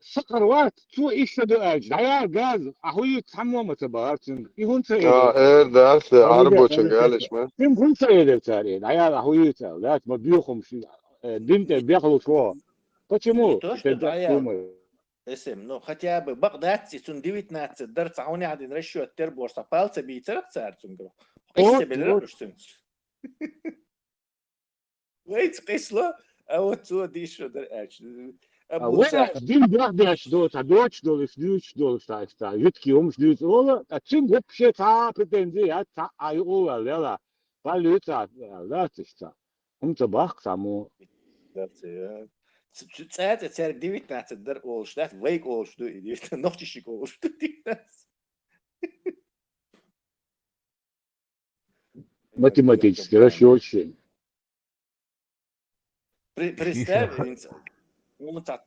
сакар ват, цу еще дуэдж, дая газ, ахуй цаммо матабарцин, и гун цаэдэ. Дерс, арбочен, галиш, ма. Тим гун цаэдэ цари, дая ахуй цаэдэ, да, мы бьюхом, динте бьяхал шо. Почему? Не то, что дая. Эсэм, ну хотя бы Багдадцы, цун 19, дар цауни один расчет терборса, пальца бийцерак царцун, говорю. Эсэ белерушцун. Вейц кисло, а вот цу дишо дар эч. А вот дин бьяхдаш дот, а дочь долис, дочь долис, та, ютки умш ола, а чем вообще та претензии, та ай ола, лела, палюца, латышта. Бах само. Цаэт цар 19 дар олш, да, вейк олш, ду иди, нохчишик олш, ду Математический расчет. Представь, ну так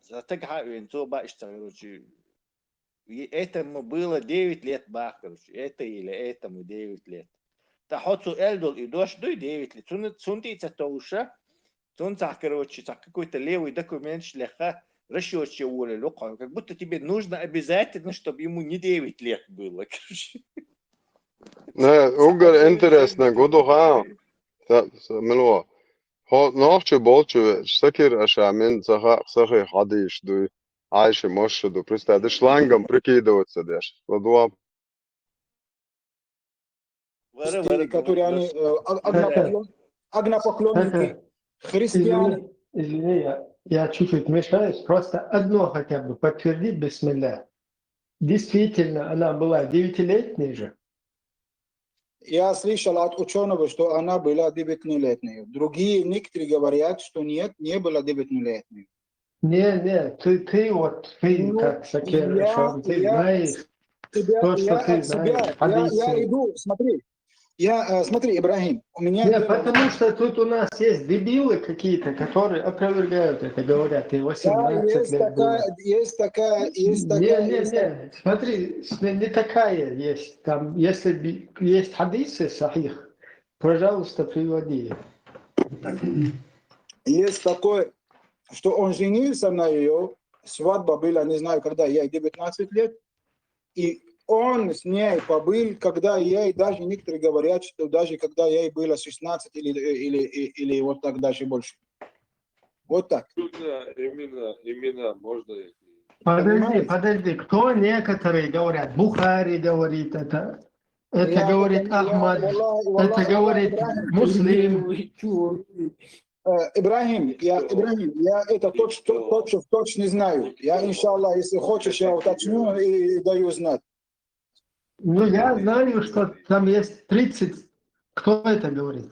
то бачишь, короче, этому было 9 лет бах, короче, это или этому 9 лет. Та хотцу эльдол и дождь, ду 9 лет, цунтица тоуша, цунтах, короче, так какой-то левый документ шлеха, расчетче воля, как будто тебе нужно обязательно, чтобы ему не 9 лет было, короче. Не, угар интересно, году ха. Мило. Нахче болчу, сакир ашамин, сахи хадиш, ду, айше моше, ду, представь, шлангом прикидываться, дешь. Ладуа. Которые они огнопоклонники, христиане. Извини, я чуть-чуть мешаюсь. Просто одно хотя бы подтвердить, бисмилля. Действительно, она была 9-летней же. Я слышал от ученого, что она была 9-летней. Другие некоторые говорят, что нет, не была 9-летней. Не, ты вот, ты как Шакир, ты знаешь, то, что ты знаешь. Я иду, смотри. Смотри, Ибрагим, у меня... Нет, потому что тут у нас есть дебилы какие-то, которые опровергают это, говорят, и 18 лет было. Есть такая... Не, смотри, не такая есть. Там, если есть хадисы сахих, пожалуйста, приводи. Есть такое, что он женился на ее, свадьба была, не знаю когда, ей 19 лет, и он с ней побыл, когда ей, даже некоторые говорят, что даже когда ей было 16 или вот так даже больше. Вот так. Имена можно... Подожди, кто некоторые говорят? Бухари говорит это. Это говорит Ахмад, это говорит Муслим. Ибрагим, я это точно знаю. Я, иншаллах, если хочешь, я уточню и даю знать. Ну, я знаю, что там есть 30. Кто это говорит?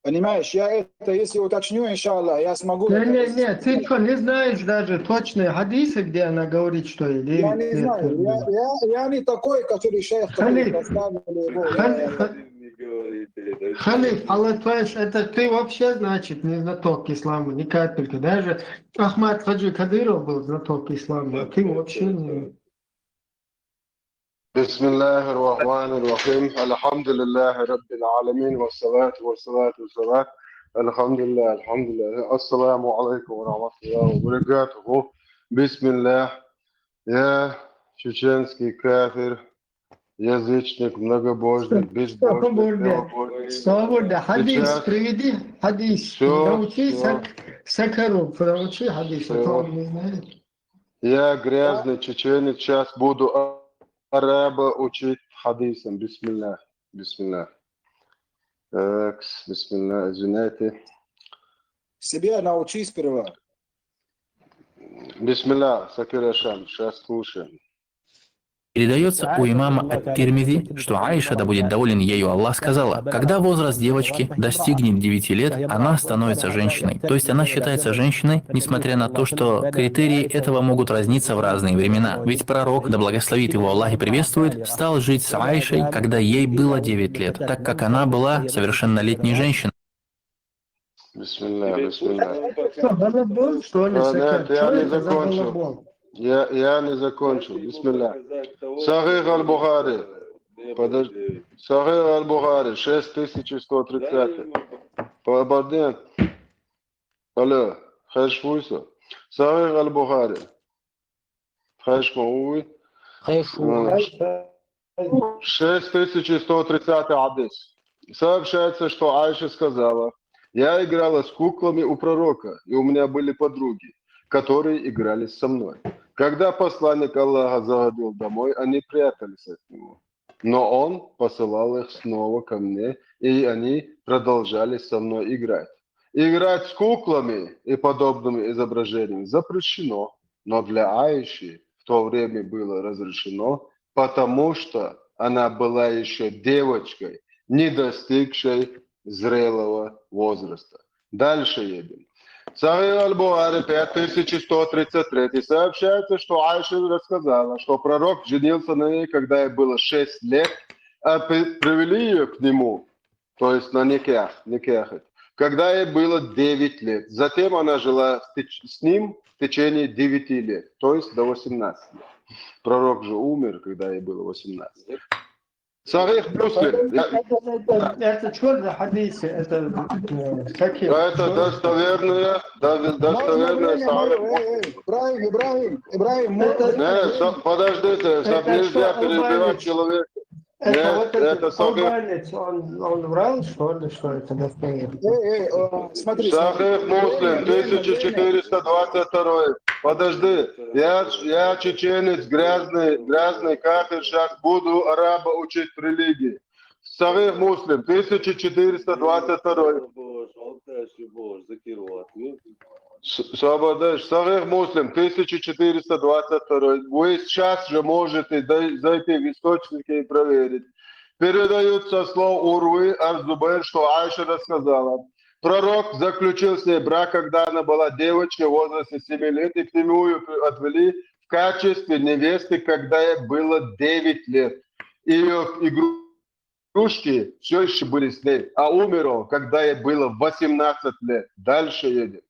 Понимаешь, я это, если уточню, иншаллах, я смогу... Не, ты что, не знаешь даже точные хадисы, где она говорит, что ей 9 Я не знаю, я не такой, который шейх, который поставили его... Халиф, Аллатваш, это ты вообще, значит, не знаток ислама, ни капельки. Даже Ахмад Хаджи Кадыров был знаток ислама, а ты вообще не... بسم الله الرحمن الرحيم الحمد لله رب العالمين والصلاة والسلام الحمد لله السلام عليكم ورحمة الله وبركاته بسم الله я чеченский кафир, язычник, многобожник, безбожник. Свобода, хадис, приведи хадис, научи Сакаров, научи хадис, а то он не знает. Я грязный чеченец, сейчас буду араба учить хадисам. Бисмиллах. Так, бисмиллах, извиняйте. Себя научи сперва. Бисмиллах, Сакирашам, сейчас слушаем. Передается у имама Ат-Тирмизи, что Аиша, да будет доволен ею Аллах, сказала: когда возраст девочки достигнет 9 лет, она становится женщиной. То есть она считается женщиной, несмотря на то, что критерии этого могут разниться в разные времена. Ведь пророк, да благословит его Аллах и приветствует, стал жить с Аишей, когда ей было 9 лет, так как она была совершеннолетней женщиной. Бисмиллах. Что, балабол, что ли, Нет, я не это за закончил. балабол? Я не закончил. Бисмиллах. Сахих аль-Бухари. Подожди. Сахих аль-Бухари, 6130. Пободен. Алло, хэшфуйса. Сахих аль-Бухари. Хэшмауи. 6130 хадис. Сообщается, что Айша сказала: я играла с куклами у пророка, и у меня были подруги, которые играли со мной. Когда посланник Аллаха заходил домой, они прятались от него. Но он посылал их снова ко мне, и они продолжали со мной играть. Играть с куклами и подобными изображениями запрещено, но для Аиши в то время было разрешено, потому что она была еще девочкой, не достигшей зрелого возраста. Дальше едем. Сахих аль-Бухари 5133 сообщается, что Айша рассказала, что пророк женился на ней, когда ей было 6 лет, а привели ее к нему, то есть на никах, когда ей было 9 лет. Затем она жила с ним в течение 9 лет, то есть до 18 лет. Пророк же умер, когда ей было 18. Сахих Муслим. Это что за хадисы? Это какие? Это достоверные Ибрагим. Нет, подождите, нельзя перебивать человека. Это это албанец, он врал, что ли, что это достоверно? Смотри. Сахих Муслим, 1422. Подожди, я чеченец, грязный кафир, сейчас буду араба учить религии. Сахих Муслим, 1422. Свободеш, Сахих Муслим, 1422. Вы сейчас же можете зайти в источники и проверить. Передают со слов Урвы Ар-Зубайр, что Айша рассказала. Пророк заключил с ней брак, когда она была девочкой в возрасте 7 лет, и к нему ее отвели в качестве невесты, когда ей было 9 лет. Ее игрушки все еще были с ней, а умерла, когда ей было 18 лет. Дальше едем.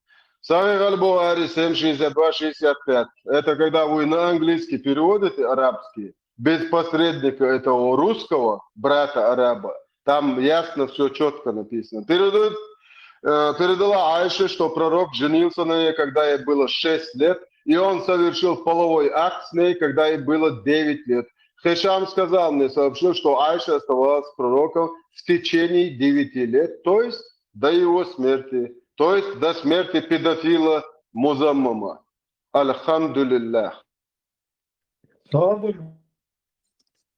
Сахих аль-Бухари 762-65. Это когда вы на английский переводите арабский, без посредника этого русского брата араба, там ясно все четко написано. Передала Айше, что пророк женился на ней, когда ей было 6 лет, и он совершил половой акт с ней, когда ей было 9 лет. Хишам сказал мне, сообщил, что Айша оставалась с пророком в течение 9 лет, то есть до его смерти, то есть до смерти педофила Музаммама. Альхамдулиллах.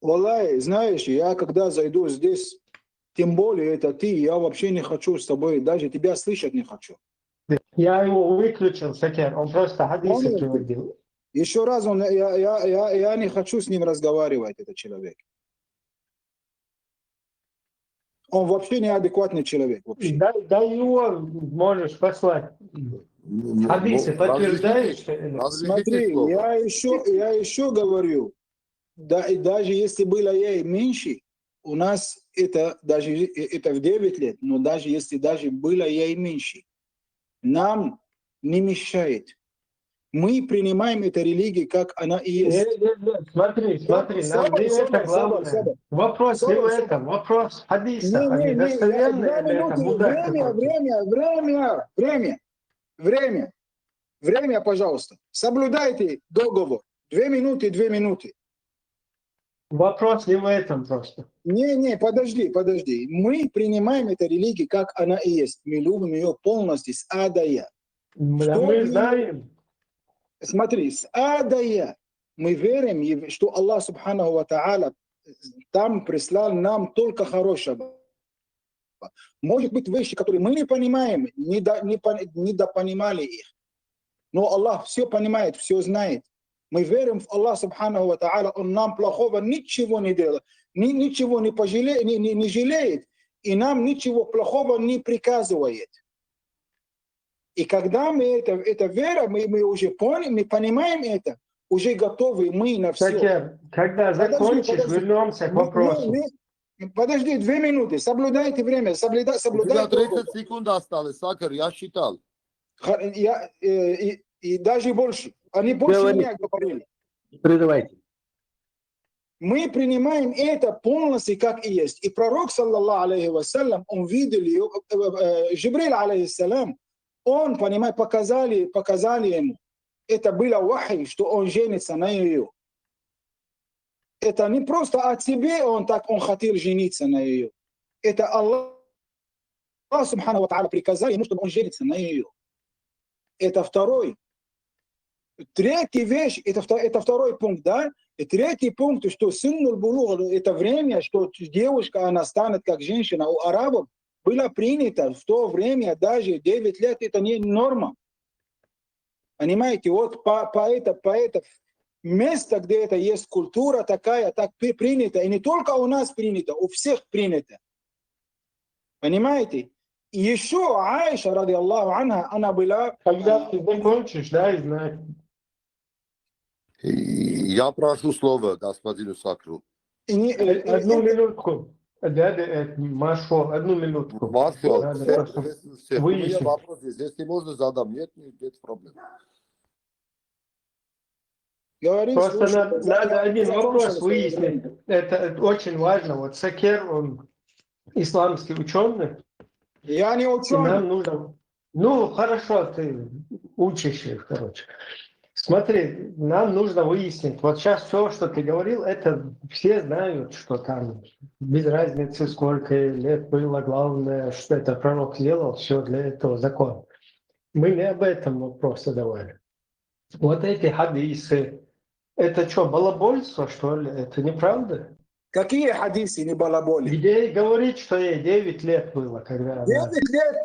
Валай, знаешь, я когда зайду здесь, тем более это ты, я вообще не хочу с тобой, даже тебя слышать не хочу. Я его выключил, Сакер, он просто хадисы приводил. Еще раз, я не хочу с ним разговаривать, этот человек. Он вообще неадекватный человек. Вообще. Да его можешь послать. Хадисы подтверждаешь? Смотри, я еще говорю, да, и даже если было ей меньше, у нас это даже это в 9 лет, но даже если даже было ей меньше, нам не мешает. Мы принимаем эту религию, как она и есть. Смотри, нам не это главное. Вопрос не в этом, вопрос хадиса. Они достоверные или это мудак? Время, пожалуйста. Соблюдайте договор. 2 минуты, 2 минуты. Вопрос не в этом просто. Не, подожди. Мы принимаем эту религию, как она и есть. Мы любим ее полностью, с А до Я. Да мы знаем. Смотри, с А до Я мы верим, что Аллах Субханаху ва Тааля там прислал нам только хорошего. Может быть, вещи, которые мы не понимаем, недопонимали их. Но Аллах все понимает, все знает. Мы верим в Аллах Субханаху ва Тааля, Он нам плохого ничего не делает, ничего не жалеет, и нам ничего плохого не приказывает. И когда мы это вера, мы уже понимаем это, уже готовы мы на все. Сакер, когда закончишь, вернемся к вопросу. Подожди, 2 минуты, соблюдайте время, соблюдайте. У тебя 30 секунд осталось, Сакер, я считал. И даже больше. Они больше меня говорили. Передавайте. Мы принимаем это полностью как и есть. И пророк, саллаллаху алейхи вассалям, он видел ее, Джибриль, алейхиссалям, он, понимаете, показали ему. Это было вахи, что он женится на ее. Это не просто от себе он хотел жениться на ее. Это Аллах Субхану ва Тааля приказал ему, чтобы он женится на ее. Это второй. Третья вещь, это второй пункт, да? И третий пункт, что синнуль булуг, это время, что девушка, она станет как женщина. У арабов было принято в то время, даже 9 лет, это не норма. Понимаете, вот по это место, где это есть культура такая, так принято. И не только у нас принято, у всех принято. Понимаете? И еще Аиша, ради Аллаху анха, она была... Когда ты закончишь, дай знать. Я прошу слово господину Сакру. Одну минутку. Машо, одну минутку. Машо, у меня вопрос есть. Если можно, задам. Нет проблем. Просто надо один вопрос выяснить. Это очень важно. Вот Сакер, он исламский ученый. Я не ученый. Нам нужно... Ну, хорошо, ты учишь их, короче. Смотри, нам нужно выяснить. Вот сейчас все, что ты говорил, это все знают, что там без разницы, сколько лет было. Главное, что это пророк сделал, все для этого закон. Мы не об этом вопрос задавали. Вот эти хадисы, это что, балабольство, что ли? Это неправда? Какие хадисы не балаболи? Где говорит, что ей 9 лет было, когда... 9 лет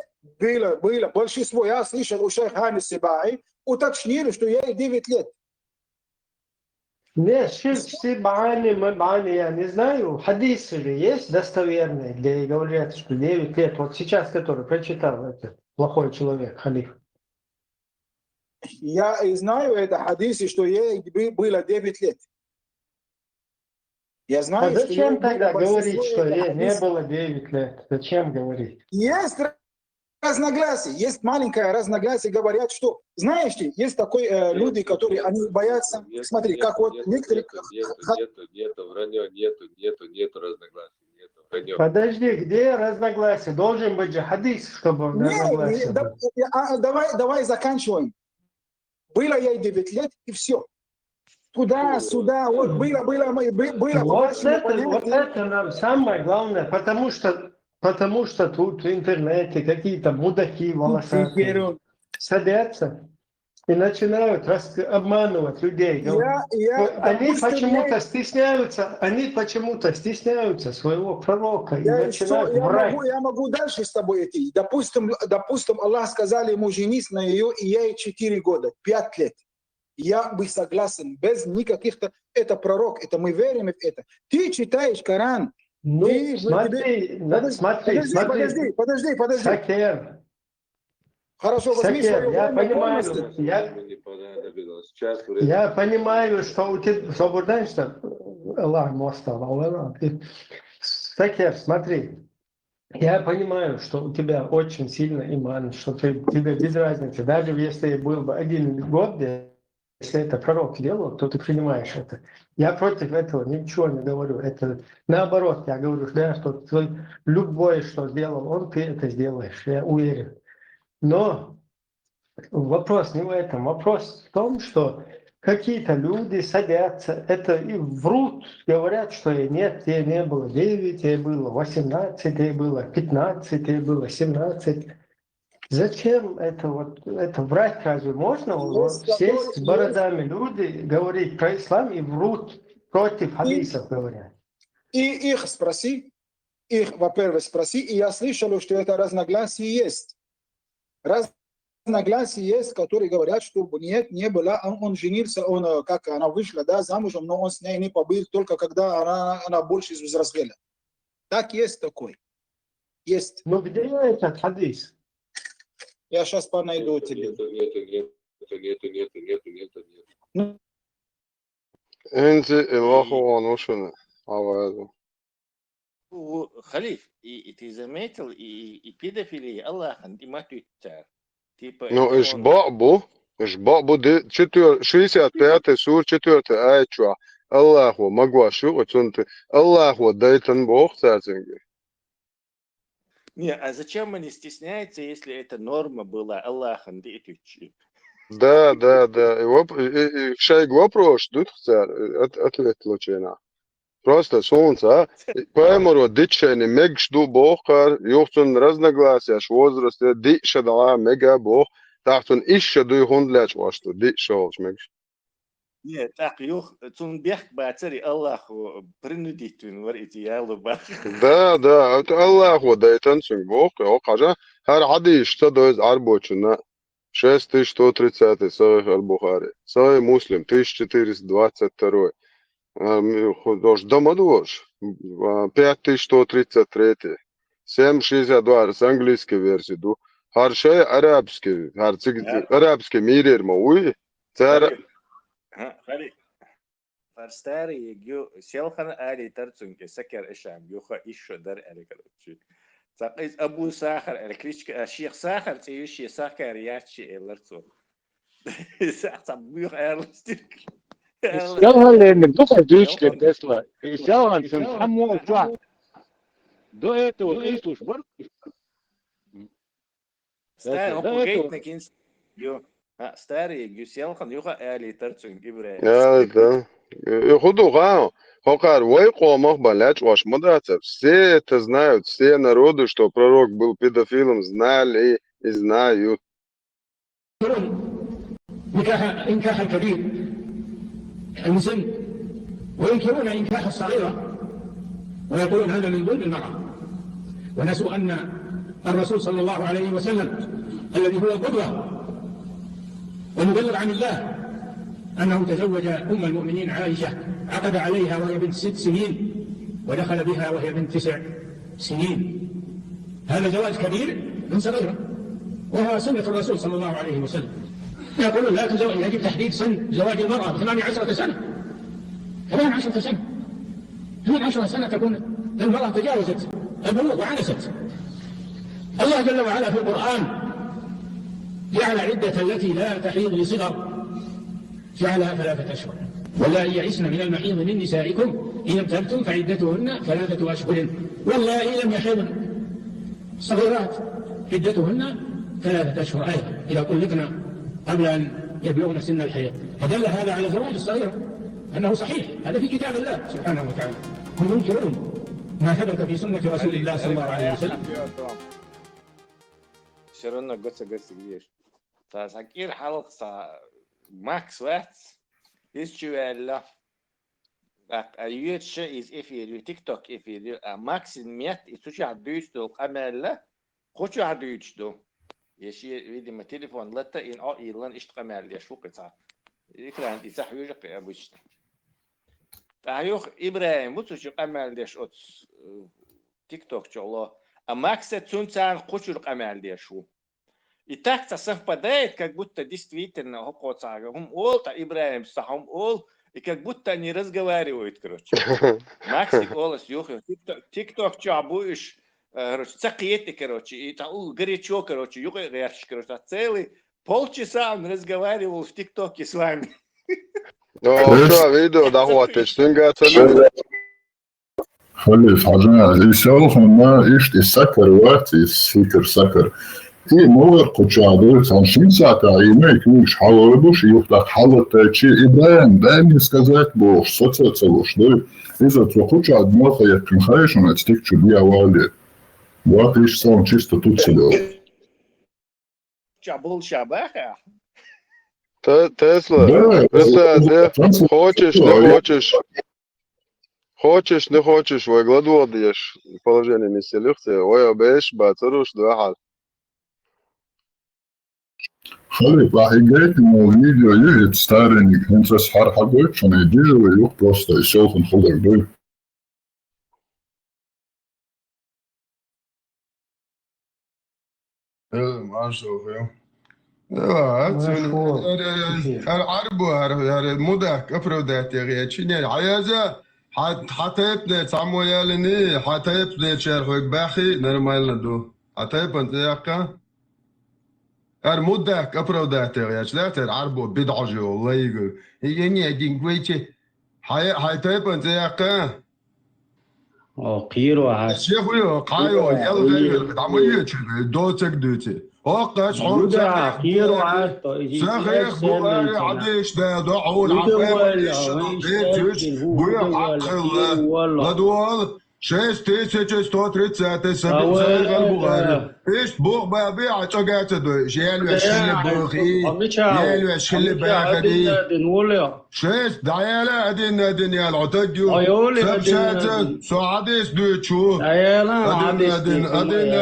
было. Большинство, я слышал у шейха Хани Сибаи, уточнили, что ей 9 лет. Нет, Сибаи, я не знаю. Хадисы ли есть достоверные, где говорят, что 9 лет. Вот сейчас, который прочитал, это плохой человек, халиф. Я и знаю это хадисе, что ей было 9 лет. Я А знаю, что ей зачем было тогда говорить, большинство что это ей не хадис. было 9 лет? Зачем говорить? Есть разногласия, есть маленькое разногласие, говорят, что, знаешь ли, есть такой люди, которые, они боятся, смотри, как вот некоторые... Нету, вранье, нету разногласий, нету, вранье. Подожди, где разногласия? Должен быть же хадис, чтобы разногласия были. Давай заканчиваем. Было ей 9 лет, и все. Туда-сюда, вот было по вашему понятию. Вот это нам самое главное, потому что тут в интернете какие-то мудаки волосатые садятся и начинают обманывать людей. Они почему-то стесняются своего пророка и начинают врать. Я могу дальше с тобой идти. Допустим, Аллах сказал ему женись на ее, и ей 4 года, 5 лет. Я бы согласен, без никаких-то... Это пророк, это мы верим в это. Ты читаешь Коран. Ну, смотри. Подожди. Сакер. Хорошо, возьми Сакер, свое я время понимаю, полностью. я понимаю, что у тебя... Свободен, что Аллах мостал. Сакер, смотри. Я понимаю, что у тебя очень сильно иман, что тебе без разницы. Даже если был бы 1 год, если это пророк делал, то ты принимаешь это. Я против этого ничего не говорю. Это наоборот, я говорю, да, что любое, что сделал он, ты это сделаешь, я уверен. Но вопрос не в этом. Вопрос в том, что какие-то люди садятся, это и врут, говорят, что нет, ей не было 9, ей было 18, ей было 15, ей было 17. Зачем это врать разве можно? Сесть с бородами люди, говорить про ислам и врут, против хадисов говорят. И их спроси, во-первых, спроси, и я слышал, что это разногласие есть. Разногласия есть, которые говорят, что нет, не было, он женился, как она вышла, да, замужем, но он с ней не побыл, только когда она больше взрослела. Так есть такой. Есть. Но где этот хадис? Я сейчас найду тебе. Нету. Энзи Илаху Анушина. Халиф, и ты заметил, и педофилия Аллаха, и матюцар. Ну, Ишбабу, 65 сур, 4 аячва. Аллаху Магвашу, Аллаху Дайтан Бог Царцинги. Не, а зачем мы не стесняется, если это норма была Аллахом? Да. Шайг вопрос, ответ лучше. Просто солнце, поэморо дичайный мег жду бохар, юхтун разногласия, возраст, диша дала мега бох, тахтун ища дуй хундлять вашту, диша олш мег. Нет, так, цун бех бацари Аллаху принудительно варите ялу бах. Да, это Аллаху дайтан цун бох, окажа, хар хадиш, что доез арбочуна, 6130 Сахих аль-Бухари, Сахих Муслим, 1422. Домодвож, 5133, 762 с английской версии, харшай арабский, арабский мирер мауи, цара. Фарстари гю селхан али тарцунки сакер ишам юха ишо дар али короче. Из Абу Сахар, кличка Шейх Сахар, тиющий Сахар ячи эларцу. Сахар бюх эрлстик. Исчалган лен духа дючка Тесла. Исчалган сын хаму чуа. До этого Иисус бар. Старый опугейт накинс. Старый гюселхан юха али тарцун ибре. Да. Худуга. Хокар войко махбалять ваш мудрецов. Все это знают, все народы, что пророк был педофилом, знали и знают. إنكاح الكبير المسن وينكرون إنكاح الصغيرة ويقولون هذا من ظلم المرأة ونسوا أن الرسول صلى الله عليه وسلم الذي هو القدوة والمبلغ عن الله أنه تزوج أم المؤمنين عائشة عقد عليها وهي بنت 6 سنين ودخل بها وهي بنت 9 سنين. هذا زواج كبير من صغيرة وهو سنة الرسول صلى الله عليه وسلم. يقولون لا تزوج، يجب تحديد سن زواج المرأة 18 سنة. 18 سنة. 18 سنة تكون المرأة تجاوزت البلوغ وعنست. الله جل وعلا في القرآن جعل عدة التي لا تحيض لصغر جعلها 3 أشهر. واللائي يئسن من المحيض من نسائكم إن ارتبتم فعدتهن 3 أشهر واللائي لم يحضن صغيرات عدتهن 3 أشهر أيضا إذا طلقن قبل أن يبلغن سن الحيض. فدل هذا على زواج الصغيرة أنه صحيح. هذا في كتاب الله سبحانه وتعالى. هم ينكرون ما ثبت في سنة رسول الله صلى الله عليه وسلم. شرنا قصة ليش؟ فسكير حلقة ماكس وقت يشتغل أيوة شيء إفيريو تيك توك إفيريو ماكس الميت يسوي دوستو قمالة خوش دوستو يشي فيدي ما تليفون لتا إن إيرلان إشتقمال يشوف قصة إكران إسح يوجق أبوش فهيوخ إبراهيم بتوش قمال ديش أوت تيك توك شغله ماكس تونسان خوش قمال ديشو И так-то совпадает, как будто действительно هم all, Ибраим Сахам all, и как будто они разговаривают, короче. Максик Олас, Юхи, ТикТок, что будешь, короче, цакеты, короче, и там горячо, короче, Юхи, короче, целый полчаса он разговаривал в ТикТоке с вами. Ну, что, видео, да, вот, ты что говоришь? خلي حاجة يسألوه ما إيش السكر وقتي السكر سكر إيه مور قطعة عن شمسة تعيمك مش حاولوش يفتح حالة شيء إبراهيم دائما сказать бош соцсеть да إذا تروحوا عند مخا يكون خايش وما تستكشوا بيها والي вот إيش сам чисто тут сидел Чабул шабаха. Тесла, просто хочешь, не хочешь. Хочешь, не хочешь, вы гладуешь положение меселюхте, ой, обещ, бацаруш, дуахал. خلي راح يجيك إنه فيديو يجي ستارينج أنت صحار حقك عشان يجي ويروح بوسطة يشوف نخلق دول. ما أشوف يوم. لا العرب مدك أفرودات يا غير شنو عيازة حتى يبني تعمو يالني حتى يبني شرخ باخي نرمال ندو حتى يبني ياكا مدك أفرودات يا غير شلات العرب بدعجي والله يقول يعني دين قويتي حتى يبني ياكا قيرو عاش شيخ ويا قايو يلا تعمو يجي دوتك دوتي اوقاش حوت قيرو عاش ساخيخ بواري عديش دا دعون عفايش بيتش بويا عقل لدوال 6130 سبعين بوغاري ايش بوغ بابيع تقعت دو جيل وشل بوغي جيل وشل باغدي شيش دعيالا ادين يا العتجو سبشات سعاديس دوتشو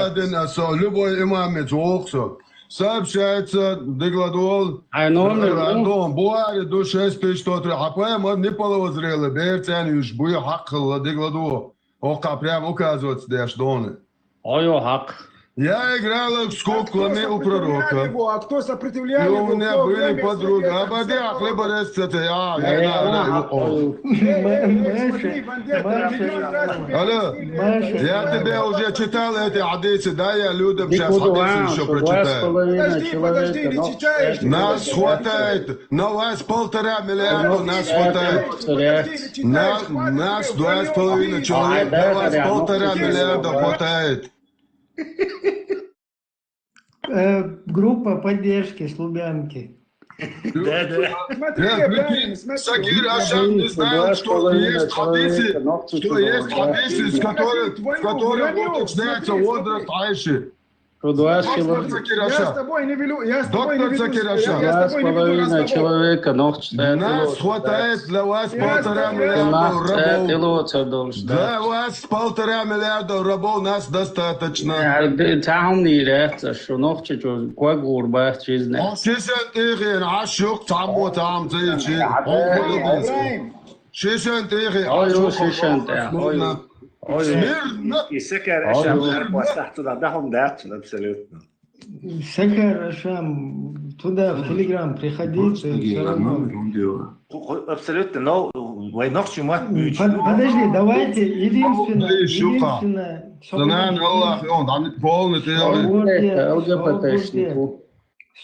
ادين اسولبو امام توخسو سبشات دغلادول عينون بواري دو 6500 حقا ما نيبالو зрелы бертен уж буя хакла дегладу ока прям указывать дашь доны хак. Я играл в скоклами у пророка. А кто сопротивлял И его? у меня были подруги. А бади хлеба рецепты. Алло, я тебе уже читал эти хадисы, да, я людям сейчас хадисы еще прочитаю. Подожди, не читаешь. Нас хватает, на вас 1,5 миллиарда, нас хватает. Нас 2,5 человек, на вас 1,5 миллиарда хватает. Группа поддержки с Лубянки. Сагир Ашан не знал, что есть хадисы, с которых уточняется возраст Айши. Я с тобой не веду. Доктор Закирашан. 2,5 человека, нас хватает для вас 1,5 миллиарда рабов. Для вас 1,5 миллиарда рабов нас достаточно. تعهم نيرات شنو تشوف كوا غربة چیزنه. شیشن تیغی عشق تعمو تعم زیچی. شیشن تیغی آیو شیشن تیغی. И секер ешам востахту да дахом дат абсолютно. Сакар, Ашам, туда в Телеграм приходите. Всё равно. Абсолютно, но войнах чумат. Подожди, давайте единственное.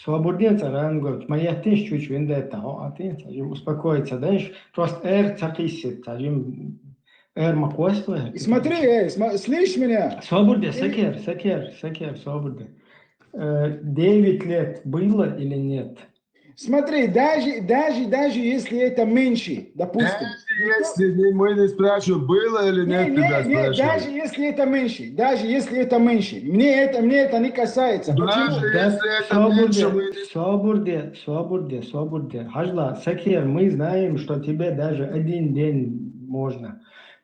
Свободец, Арангович, моя тысяча чуть вендетта, успокоиться, знаешь, просто цакисит, маквойство. Смотри, слышь меня? Свободе, Сакер, свободе. 9 лет было или нет? Смотри, даже если это меньше, допустим. Если мы не спрашиваем, было или нет, тебя спрашивают. Даже если это меньше, мне это не касается. Даже если это меньше, Свободе. Хажла, Сакер, мы знаем, что тебе даже один день можно.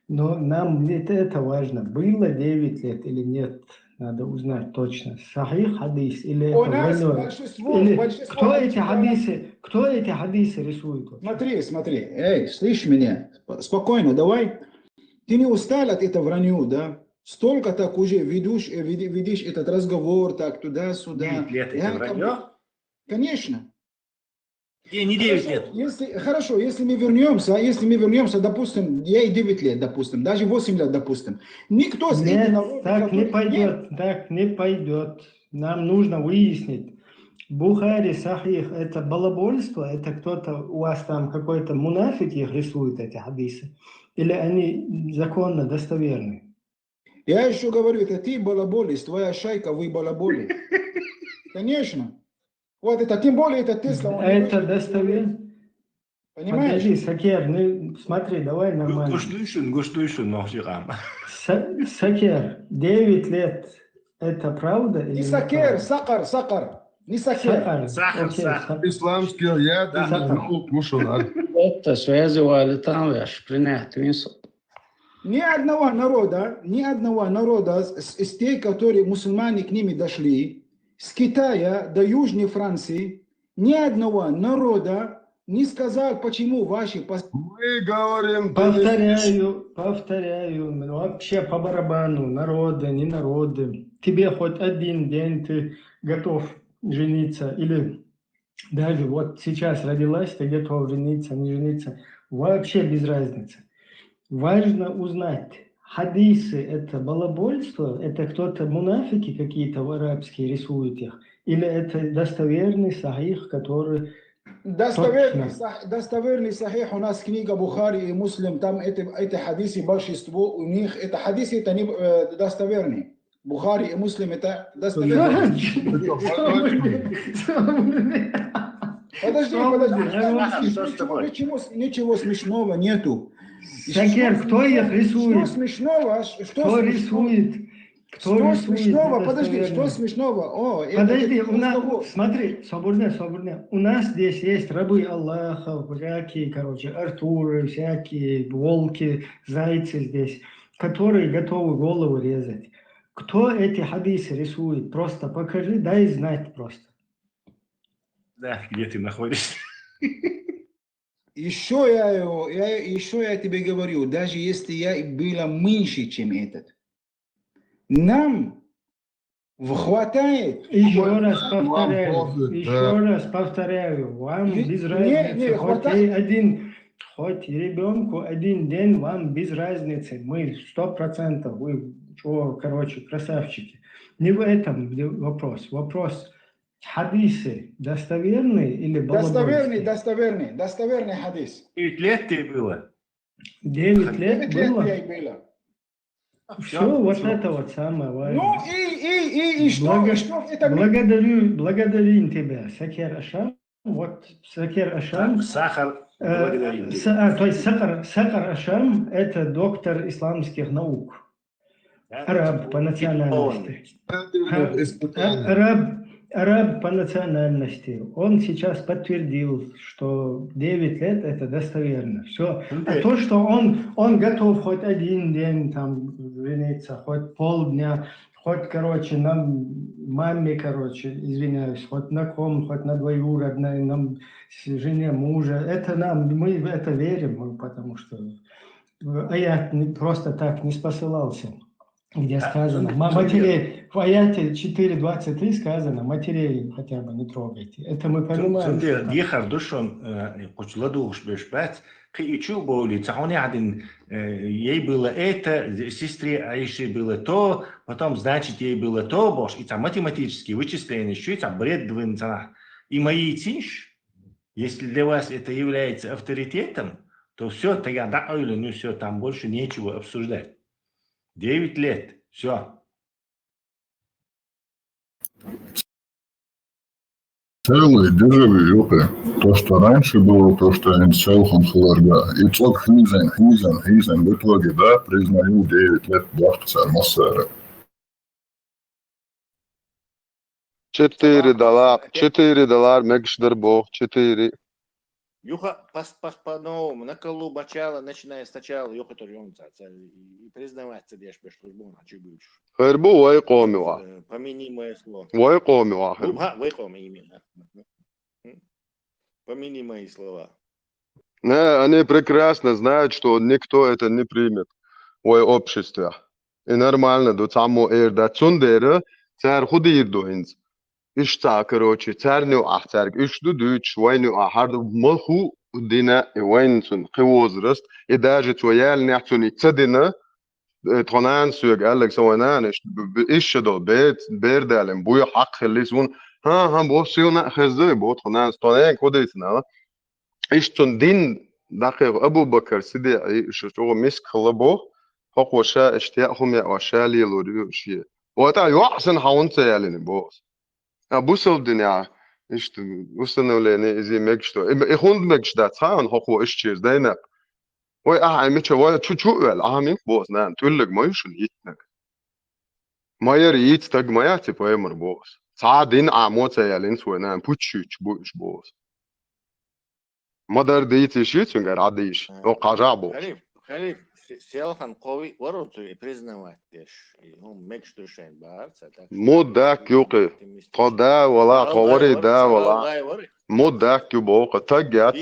Но нам не это важно, было 9 лет или нет. Надо узнать точно, сахих хадис или У это нас вранье. большинство Кто эти хадисы рисует? Смотри, слышь меня, спокойно, давай. Ты не устал от этого вранья, да? Столько так уже видишь этот разговор, так туда-сюда. 9 лет это вранье? Конечно. Не 9 лет. Если мы вернемся, допустим, я и 9 лет, допустим, даже 8 лет, допустим. Никто из этих народов... Так не пойдет. Нам нужно выяснить. Бухари, Сахих, это балабольство? Это кто-то, у вас там какой-то мунафик их рисует, эти хадисы? Или они законно достоверны? Я еще говорю, это ты балаболист, твоя шайка, вы балаболи. Конечно. Вот это, тем более, это Тесла. Это достоверно. Понимаешь? Подожди, Сакер, смотри, давай нормально. Сакер, 9 лет, это правда? Не Сакер, Сакар. Не Сакер. Исламский яд, Это связывали там, принять винсу. Ни одного народа из тех, которые мусульмане к ними дошли, с Китая до Южной Франции, ни одного народа не сказал, почему ваши... Мы говорим... Повторяю, вообще по барабану, народы, не народы. Тебе хоть один день ты готов жениться, или даже вот сейчас родилась, ты готов жениться, не жениться. Вообще без разницы. Важно узнать, хадисы это балабольство, это кто-то мунафики какие-то арабские рисуют их, или это достоверный сахих, который... Достоверный сахих у нас книга Бухари и Муслим, там эти хадисы большинство у них, это хадисы это не достоверные. Бухари и Муслим это достоверные. Подожди. Ничего смешного нету. Сакер, кто их рисует? Что смешного? Кто рисует? Что смешного? Подожди, что смешного? Подожди, у нас, смотри, свободно. У нас здесь есть рабы Аллаха, всякие, Артуры, всякие волки, зайцы здесь, которые готовы голову резать. Кто эти хадисы рисует? Просто покажи, дай знать просто. Да, где ты находишься? Еще я тебе говорю, даже если я была меньше, чем этот, нам хватает. Еще раз повторяю, вам без разницы, хоть ребенку один день, вам без разницы, мы 100%, вы, красавчики. Не в этом вопрос. Вопрос, хадисы достоверные или балабольские? Достоверный хадис. 9 лет ты было? 9 лет было? Все, вот Все. это вот самое важное. Ну и что? Это Благодарим тебя, Сакер Ашам. Вот Сакер Ашам. Сахар. То есть Сакар Ашам – это доктор исламских наук. Араб по национальности. Араб по национальности. Он сейчас подтвердил, что 9 лет это достоверно. Все. А то, что он готов хоть один день там жениться, хоть полдня, хоть, нам, маме, извиняюсь, хоть на ком, хоть на двоюродной, нам, жене мужа, это мы в это верим, потому что аят просто так не спосылался. где сказано, матерей, в аяте 4.23 сказано, матерей хотя бы не трогайте. Это мы понимаем. Зонde diechar dushon почладуш бешбат ки ичу боли цауни один ей было это, сестре Аише было то, потом значит ей было то, бош и там математические вычисления, что это бред двинца. И мои тинш, если для вас это является авторитетом, то все, тогда ну все, там больше нечего обсуждать. 9 лет, все. Целый дежавю, ёпы. То, что раньше было, то, что они целхом хлорга. И цок хнизен. В итоге, да, признаю 9 лет бахца Массера. $4 мегшдер бог, 4. Юха по-новому, на колу начало, начиная сначала, юха тоже и признаваться, дешь бешлужбон, а чебуч. Хербу вай коми ва. Помяни мое слово. Вай коми ва. Вай коми именно. Помяни мои слова. Не, они прекрасно знают, что никто это не примет в обществе. И нормально, до самого эрда цундера, цар худир доинц. Ишта, короче, цар ню ахцар, ишду дюч, вайну ахарду малху дина и вайнцун, кивозраст, и даже твоял нyaxцун ицадина, تونان سوق قال لك سوينان ايش دو بيت بيردالم بوي حق خليسون ها بو سيونا خزوي بو تونان ستونان كوديسنا ايش تون دين دقيق ابو بكر سيدي شو مسك خلبو حق وشا اشتياقهم يا وشالي لوري شي وتا يحسن حونت يالين بوس ابو سل دنيا ايش وصلنا لين زي مكشتو اخوند مكشتا تصان حق ايش تشيز دينا وي مش ولا شو العامين بوس نان تقول لك ما يشون يتنك ما يريد تج ما ياتي بأمر بوس صعدين عموت يالين سوى نان بوتشيش بوس ما در ديتي شيء تنقر عديش أو قاجع بوس خليف سيلخن قوي ورطو يبرزنا هم مكشتو شين بار مود داك يوقي قدا ولا قوري دا ولا مود داك يبوق تجات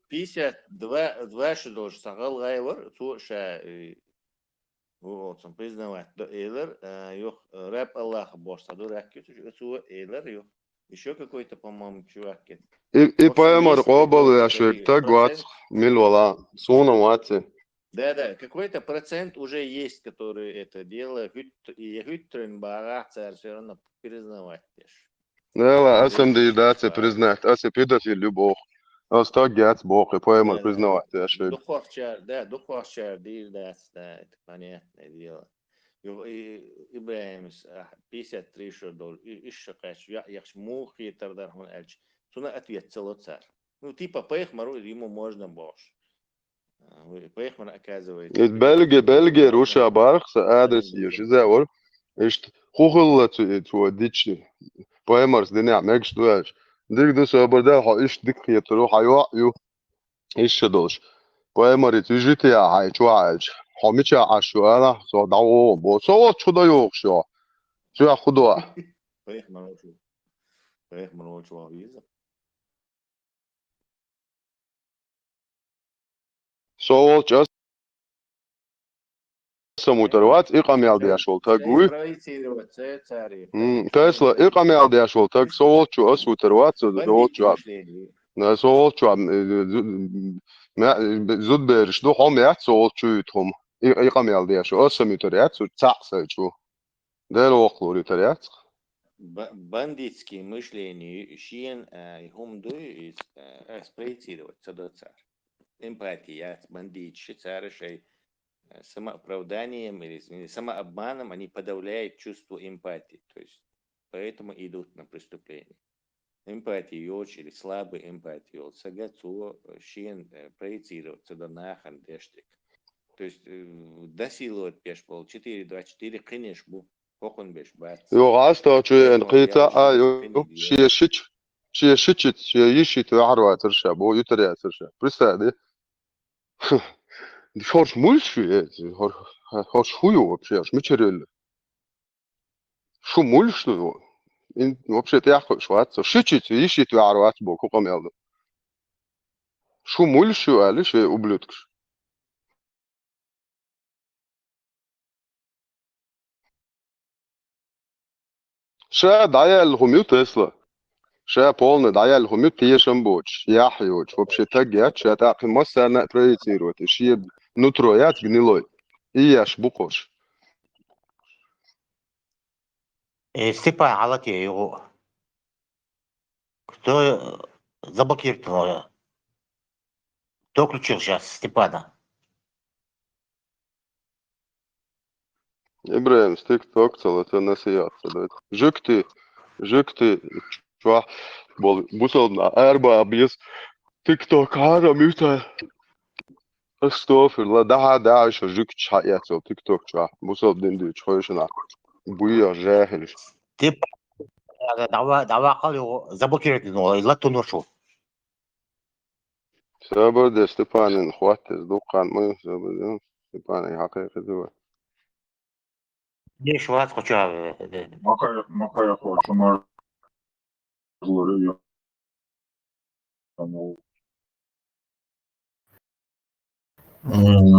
52 шедош сагал гайвар ту ша вот сам признавать до эйлер ёх рэп Аллах бошсаду ракет ту эйлер ёх еще какой-то по-моему чувак и поэмор قابل يا شيخ تجوات ميل ولا صونا واتي да какой-то процент уже есть который это дело и хютрен барах все равно признавать لا اسم دي داتي признать اسم педофил любовь Остагец бог и поэмор признавать, я швейк. Духовчар, да, это понятное дело. Ибраим 53 $, еще каш, я мухи тардархан эльч. Суна ответ целоцар. Ну типа поехмару ему можно больше. Поехмар оказывается. Бельгия, Руша, Барх, адрес ежезавор. Ишт хухулла тудичи. Поэмор с дня мекш дуаш. ديك دو سوبردا ها ايش ديك خيترو حيوا يو ايش دوش поэмори тижити я хай чуач хомича ашуала со дао бо со чудо ёкшо чуа худо поехмар чуа виза со just самутерват иqami алдиашол тагуй Tesla иqami алдиашол таг со чу асутерват со чу на со чу ما زود برش دو هم يات سوال چويتهم иqami алдиашо асамутерят со цаца чу дер оqlori терят бандитские мышления шиен хумду спроецировать цадоцар эмпатия бандитши царышей самооправданием или самообманом они подавляют чувство эмпатии, то есть поэтому идут на преступление. Эмпатия или слабая эмпатия, вот сагацу шин проецироваться до нахан дештик. То есть досиловать пешпол 4-2-4 кинеш бу покон беш бат. Югаста чуен қита шиешичит шиешит арва терша бо ютеря терша. Представь, Хорш мульши, хорш хую вообще, аж мечерель. Шу мульш, ну, вообще ты яхо швац, шичить, ищит варват бо, кукамелда. Шу мульшу, а лишь ублюдкш. ша даяльгум ю Тесла. Ша полный даяльгум ю Тешембоч. Яхьёч. Вообще так я ша так масса проецирует. Ши нутро я гнилой. И яш букош. Степан, алаке его. Кто заблокировал? Кто включил сейчас Степана? Ибраим, стик ток целый насияться. Жукты, чуа, бол бусол на арба объез. TikTok هذا ميتا استغفر الله ده شو جوك شايات او تيك توك شو بوصل دين شويشنا بويا جاهل دعوة قالوا заблокировать, لا ношу. سبب ده ستيفان اخوات دوقان ما سبب ستيفان حقيقة دوا ليش واحد خشوا Макая хочу мажлори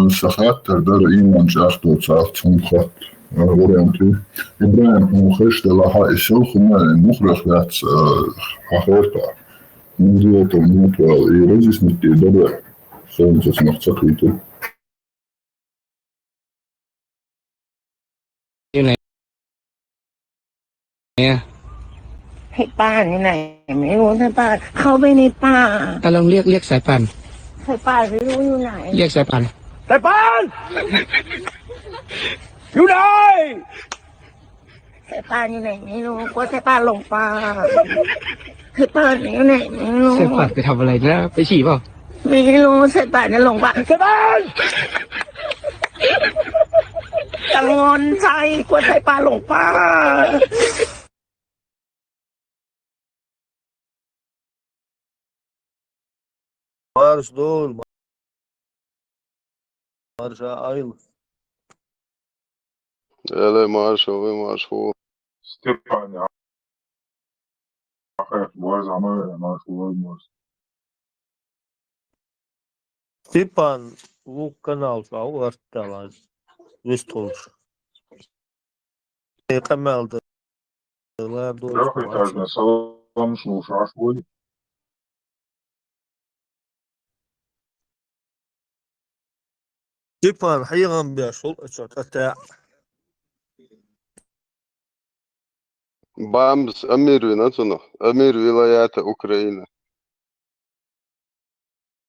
سخاطر دار إيمان جاختو تعرفون خط أورينتي إبراهيم هو خش لها الشيخ ما المخرج ذات حقيقة موضوع الموت ويرجس نتدرع سوون تسمح تقيتوให้ป้าที่ไหนไม่รู้ให้ป้าเข้าไปในป่า ลองเรียกสายป่าน ให้ป้าไม่รู้อยู่ไหน เรียกสายป่าน สายปานอยู่ไหน ให้ป้าอยู่ไหนไม่รู้กลัวให้ป้าหลงป่าให้ป้าอยู่ไหนไม่รู้ สายป่านไปทำอะไรนะไปฉี่เปล่า ไม่รู้ให้ป้าจะหลงป่าให้ป้ากังวลใจกลัวให้ป้าหลงป่าمارش دول مارش عائل يلا مارشو Степан, ахайт боз ама машулой моз. Степан bu kanal şau arttalar Вестолш Камалда Трохи каждый салам слушаш будет. Степан حقيقة بيشول أتاع بامس أمير ولايات أوكرانيا